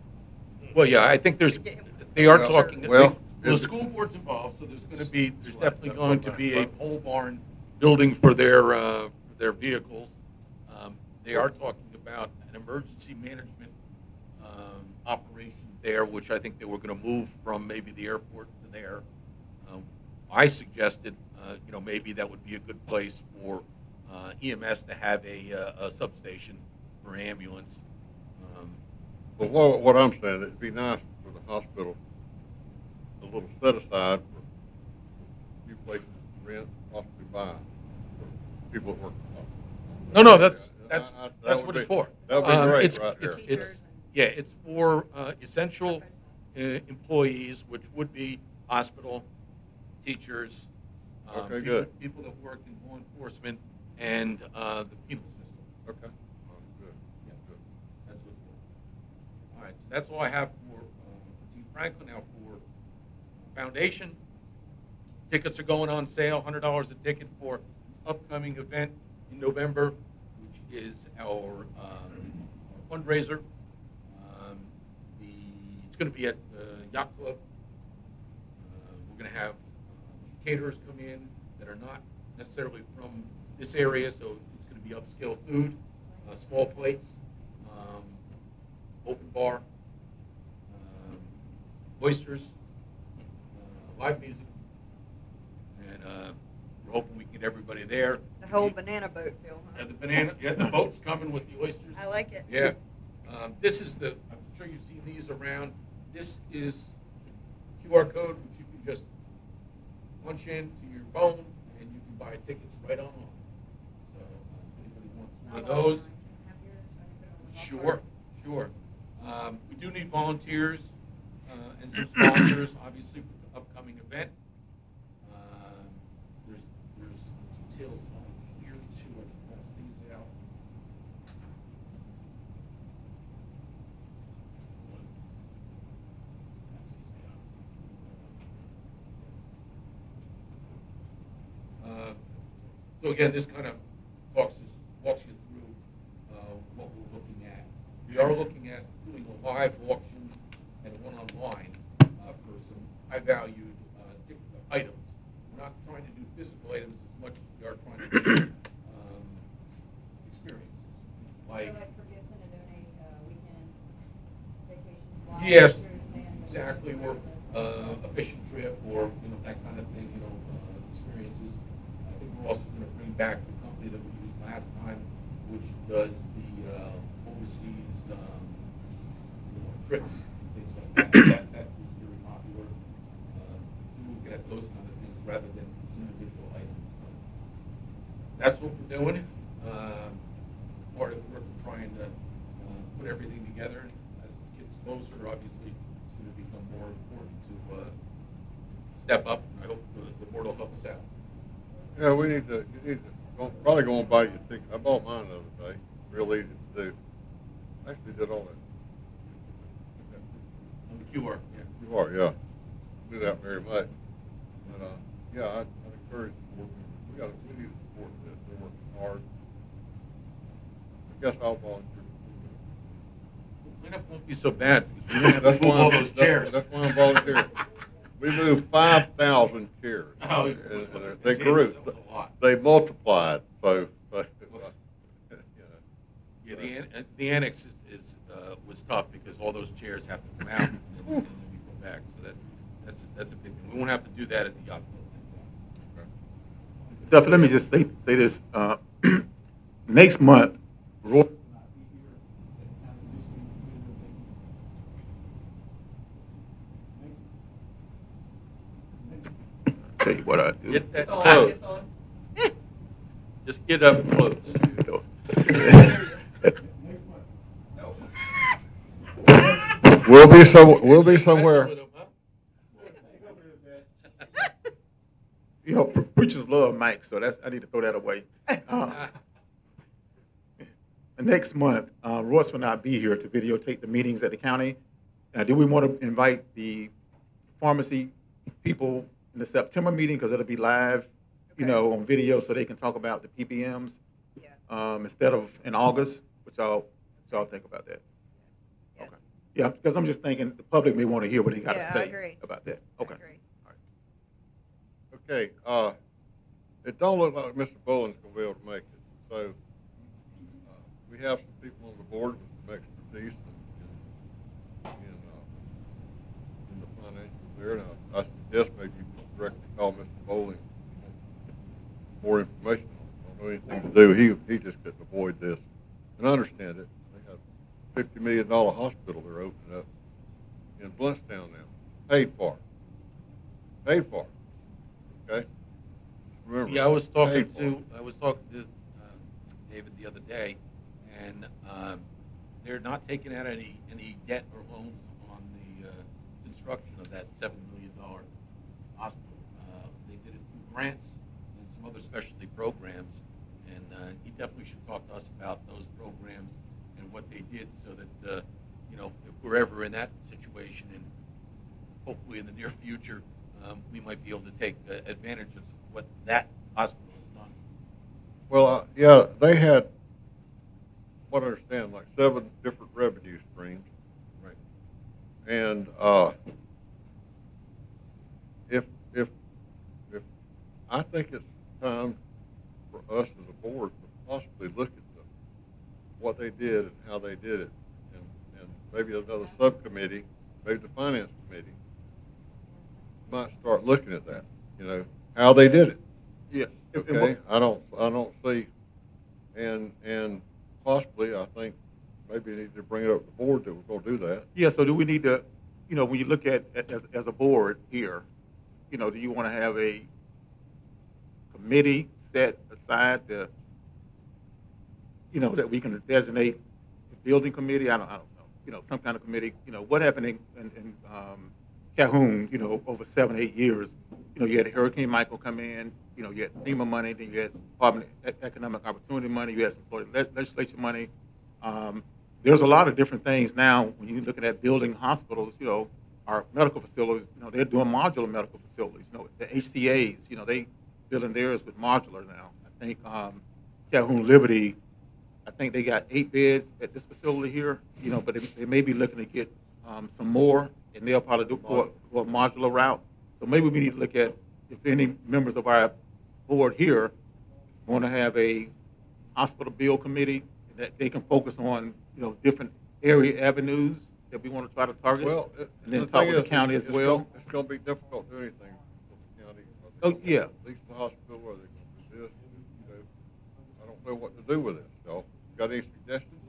Speaker 8: Well, yeah, I think they are
Speaker 1: Well,
Speaker 8: talking,
Speaker 1: well,
Speaker 8: the
Speaker 1: is it-
Speaker 8: school board's involved, so there's definitely going to be a pole barn building for their vehicles. They are talking about an emergency management operation there, which I think they were going to move from maybe the airport to there. I suggested, maybe that would be a good place for EMS to have a substation for ambulance.
Speaker 1: But what I'm saying, it'd be nice for the hospital, a little set aside for a few places to rent, possibly buy, for people that work in the hospital.
Speaker 8: No, that's
Speaker 1: That would
Speaker 8: what
Speaker 1: be-
Speaker 8: it's for.
Speaker 1: That'd be great
Speaker 8: It's-
Speaker 1: right there.
Speaker 8: it's for essential employees, which would be hospital, teachers,
Speaker 1: Okay, good.
Speaker 8: people that work in law enforcement, and the penal system.
Speaker 1: Okay, all right, good,
Speaker 8: Yeah.
Speaker 1: good.
Speaker 8: That's what it's for. All right, so that's all I have for Team Franklin. Now for Foundation, tickets are going on sale, $100 a ticket for upcoming event in November, which is our fundraiser. It's going to be at the Yacht Club. We're going to have caterers come in that are not necessarily from this area, so it's going to be upscale food, small plates, open bar, oysters, live music, and we're hoping we can get everybody there.
Speaker 4: The whole banana boat feel, huh?
Speaker 8: And the boat's coming with the oysters.
Speaker 4: I like it.
Speaker 8: Yeah. This is I'm sure you've seen these around. This is QR code, which you can just punch into your phone, and you can buy tickets right online. So if anybody wants one of those, sure. We do need volunteers and some sponsors, obviously, for the upcoming event. There's details on here too. I can pass these out. So again, this kind of walks you through what we're looking at. We are looking at doing a live auction and one online for some high-valued items. We're not trying to do physical items as much as we are trying to do experiences. Like,
Speaker 7: for Gibson to donate weekend vacation supplies?
Speaker 8: yes,
Speaker 7: through Sands?
Speaker 8: exactly, or a fishing trip, or that kind of thing, experiences. I think we're also going to bring back the company that we used last time, which does the overseas trips, things like that. That was very popular. So we'll get at those kind of things rather than individual items. That's what we're doing. Part of the work we're trying to put everything together. As it gets closer, obviously, it's going to become more important to step up. I hope the board will help us out.
Speaker 1: Yeah, you need to probably go and buy your ticket. I bought mine the other day, real easy to do. I actually did all that.
Speaker 8: On the QR, yeah.
Speaker 1: You are, yeah. Do that very much. But, yeah, I'd encourage the board members. We need to support this. They're working hard. I guess I'll volunteer.
Speaker 8: Cleanup won't be so bad because we don't have to move all those chairs.
Speaker 1: That's why I'm volunteering. We moved 5,000 chairs.
Speaker 8: Oh,
Speaker 1: And
Speaker 8: they
Speaker 1: they grew.
Speaker 8: That was a lot.
Speaker 1: They multiplied, so, you know.
Speaker 8: Yeah, the annex was tough because all those chairs have to come out and then we go back. So that's a big thing. We won't have to do that at the yacht club.
Speaker 2: Duffy, let me just say this. Next month, Roy. Tell you what I do.
Speaker 8: Get that
Speaker 7: It's on,
Speaker 8: close.
Speaker 7: it's on.
Speaker 8: Just get up close.
Speaker 1: We'll be somewhere.
Speaker 2: You know, preachers love Mike, so I need to throw that away. Next month, Royce will not be here to videotape the meetings at the county. Do we want to invite the pharmacy people in the September meeting, because it'll be live, you
Speaker 4: Okay.
Speaker 2: know, on video, so they can talk about the PPMs instead of in August? What y'all think about that?
Speaker 4: Yes.
Speaker 2: Okay. Yeah, because I'm just thinking the public may want to hear what they got to
Speaker 4: Yeah, I
Speaker 2: say
Speaker 4: agree.
Speaker 2: about that.
Speaker 4: I
Speaker 2: Okay.
Speaker 4: agree.
Speaker 1: Okay, it don't look like Mr. Bowen's gonna be able to make it, so, we have some people on the board with some expertise in the financials there, and I suggest maybe you could directly call Mr. Bowling, more information on anything to do. He just couldn't avoid this, and I understand it. They have $50 million hospital they're opening up in Bluntstown now, paid for, okay? Remember,
Speaker 8: Yeah, I was talking
Speaker 1: paid for.
Speaker 8: to David the other day, and they're not taking out any debt or loans on the construction of that $7 million hospital. They did it through grants and some other specialty programs, and he definitely should talk to us about those programs and what they did, so that you know, if we're ever in that situation, and hopefully in the near future, we might be able to take advantage of what that hospital has done.
Speaker 1: Well, yeah, they had, what I understand, like 7 different revenue streams.
Speaker 8: Right.
Speaker 1: And if I think it's time for us as a board to possibly look at what they did and how they did it, and maybe another subcommittee, maybe the finance committee, might start looking at that. You know, how they did it.
Speaker 2: Yeah.
Speaker 1: Okay, I don't see, and possibly I think maybe you need to bring it up to the board that we're going to do that.
Speaker 2: Yeah, so do we need to, you know, when you look at as a board here, you know, do you want to have a committee set aside to, you know, that we can designate a building committee? I don't know, you know, some kind of committee. You know, what happened in Calhoun, you know, over 7, 8 years, you know, you had Hurricane Michael come in, you know, you had FEMA money, then you had Department of Economic Opportunity money, you had some Florida legislature money. There's a lot of different things now when you're looking at building hospitals, you know, our medical facilities, you know, they're doing modular medical facilities. You know, the HCAs, you know, they building theirs with modular now. I think Calhoun Liberty, I think they got 8 beds at this facility here, you know, but they may be looking to get some more, and they'll probably go a modular route. So maybe we need to look at if any members of our board here want to have a hospital bill committee that they can focus on, you know, different area avenues that we want to try to target.
Speaker 1: Well,
Speaker 2: and then talk with the county as well.
Speaker 1: It's going to be difficult to do anything with the county.
Speaker 2: Oh, yeah.
Speaker 1: Lease the hospital, or they going to do this, you know, I don't know what to do with it. So, got any suggestions?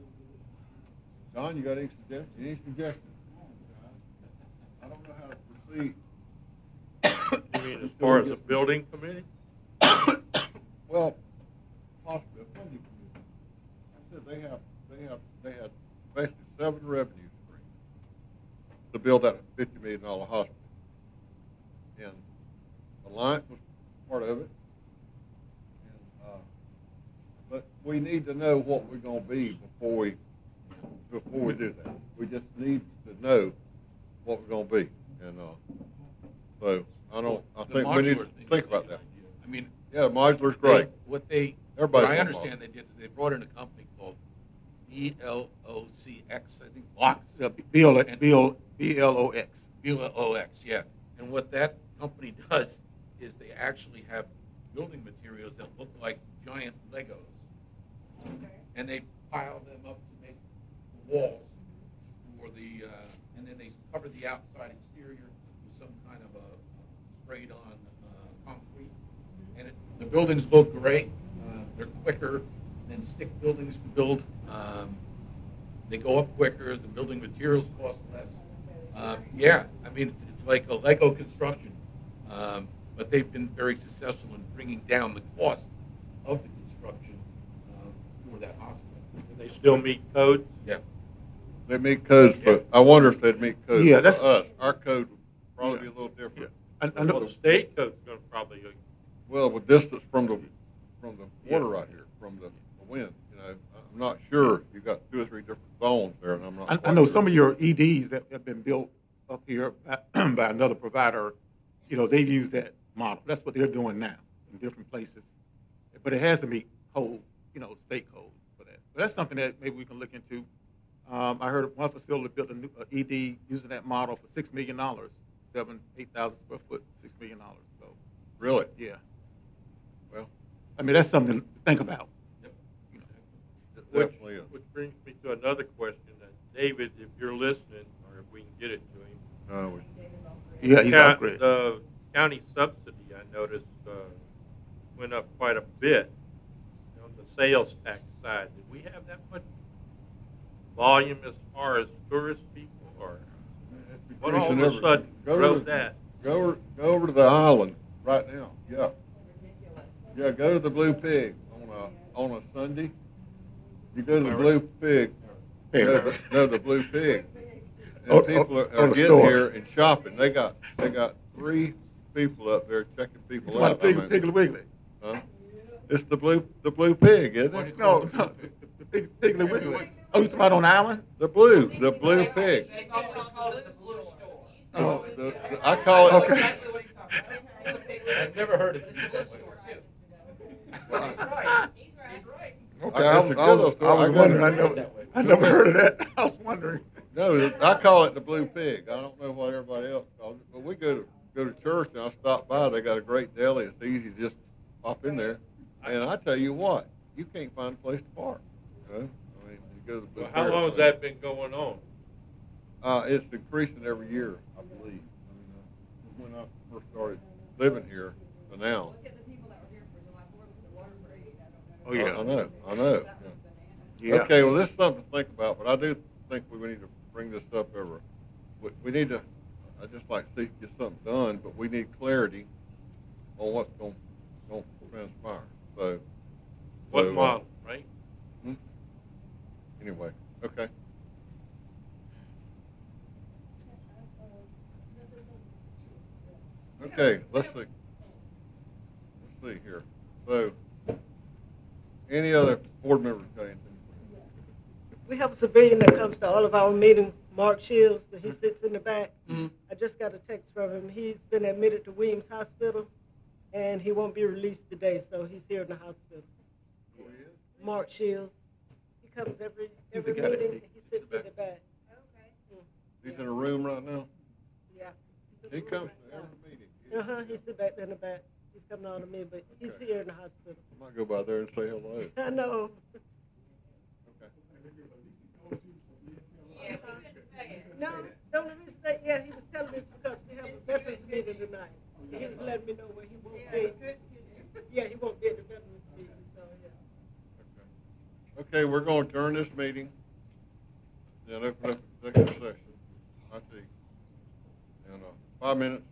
Speaker 1: Don, you got any suggestions? Any suggestions? I don't know how to proceed.
Speaker 5: You mean as far as a building committee?
Speaker 1: Well, possibly a funding committee. I said they had basically 7 revenue streams to build that $50 million hospital. And Alliance was part of it. And, but we need to know what we're going to be before we do that. We just need to know what we're gonna be. And, so, I
Speaker 8: The
Speaker 1: think we need
Speaker 8: modular
Speaker 1: to
Speaker 8: thing
Speaker 1: think
Speaker 8: is a
Speaker 1: about
Speaker 8: good
Speaker 1: that.
Speaker 8: idea. I mean,
Speaker 1: Yeah, modular's great.
Speaker 8: What
Speaker 1: Everybody's
Speaker 8: I
Speaker 1: want
Speaker 8: understand they did, they brought in a company called BLOCX, I think, Locks.
Speaker 2: BLOX.
Speaker 8: BLOX, yeah. And what that company does is they actually have building materials that look like giant Legos. And they pile them up to make the walls for the, and then they cover the outside exterior with some kind of a sprayed on concrete. And the buildings look great. They're quicker than stick buildings to build. They go up quicker. The building materials cost less. Yeah, I mean, it's like a Lego construction. But they've been very successful in bringing down the cost of the construction for that hospital.
Speaker 5: Do they still meet code?
Speaker 8: Yeah.
Speaker 1: They meet codes, but I wonder if they'd meet codes
Speaker 2: Yeah,
Speaker 1: for
Speaker 2: that's-
Speaker 1: us. Our code would probably
Speaker 2: Yeah.
Speaker 1: be a little different.
Speaker 2: I
Speaker 5: Well,
Speaker 2: know,
Speaker 5: the state code's gonna probably,
Speaker 1: Well, with distance from the water right here, from the wind, I'm not sure. You've got 2 or 3 different zones there, and I'm not.
Speaker 2: I
Speaker 1: quite
Speaker 2: know
Speaker 1: sure.
Speaker 2: some of your EDs that have been built up here by another provider, they've used that model. That's what they're doing now in different places. But it has to meet code, state code for that. But that's something that maybe we can look into. I heard of one facility built a new ED using that model for $6 million, 8,000 square foot, $6 million. So,
Speaker 1: Really?
Speaker 2: yeah.
Speaker 1: Well,
Speaker 2: I mean, that's something to think about.
Speaker 1: it
Speaker 5: which,
Speaker 1: definitely is.
Speaker 5: which brings me to another question. That David, if you're listening, or if we can get it to him.
Speaker 2: Yeah, he's upgraded.
Speaker 5: The county subsidy, I noticed, went up quite a bit on the sales tax side. Did we have that much volume as far as tourist people, or what all of a sudden drove that?
Speaker 1: Go over to the island right now. Yeah. Yeah, go to the Blue Pig on a Sunday. You go to the Blue Pig. No, the Blue Pig. And people are
Speaker 2: the
Speaker 1: getting
Speaker 2: store.
Speaker 1: here and shopping. They got 3 people up there checking people out.
Speaker 2: Piggly Wiggly.
Speaker 1: Huh? It's the blue Pig, isn't it?
Speaker 2: No, the Piggly Wiggly. Oh, you talking about on the island?
Speaker 1: The blue pig.
Speaker 2: Oh.
Speaker 1: I call it.
Speaker 2: Okay.
Speaker 8: I've never heard of it.
Speaker 2: Okay, I was wondering. I never heard of that. I was wondering.
Speaker 1: No, I call it the Blue Pig. I don't know what everybody else calls it, but we go to church and I stop by. They got a great deli. It's easy to just pop in there. And I tell you what, you can't find a place to park. I mean, you go to the Blue
Speaker 5: Well, how
Speaker 1: Pig,
Speaker 5: long has that been going on?
Speaker 1: It's increasing every year, I believe. I mean, when I first started living here to now.
Speaker 2: Oh yeah.
Speaker 1: I know.
Speaker 2: Yeah.
Speaker 1: Okay, well, this is something to think about, but I do think we need to bring this up ever. We need to, I just like to see get something done, but we need clarity on what's going to transpire.
Speaker 5: What model, right?
Speaker 1: Anyway, okay. Okay, let's see here. So, any other board members got anything?
Speaker 12: We have a civilian that comes to all of our meetings, Mark Shields, and he sits in the back.
Speaker 8: Mm-hmm.
Speaker 12: I just got a text from him. He's been admitted to Weems Hospital, and he won't be released today, so he's here in the hospital.
Speaker 1: Who he is?
Speaker 12: Mark Shields. He comes every
Speaker 2: He's the guy that
Speaker 12: meeting. He sits in the back.
Speaker 1: He's in a room right now?
Speaker 12: Yeah.
Speaker 1: He comes to every meeting.
Speaker 12: He sits back there in the back. He's coming on to me, but he's
Speaker 1: Okay.
Speaker 12: here in the hospital.
Speaker 1: I might go by there and say hello.
Speaker 12: I know.
Speaker 1: Okay.
Speaker 12: No, the only reason that, he was telling me because we have a veterans meeting tonight. He was letting me know where he won't be. Yeah, he won't be at the veterans meeting, so, yeah.
Speaker 1: Okay, we're going to adjourn this meeting and open up executive session. I see. In 5 minutes.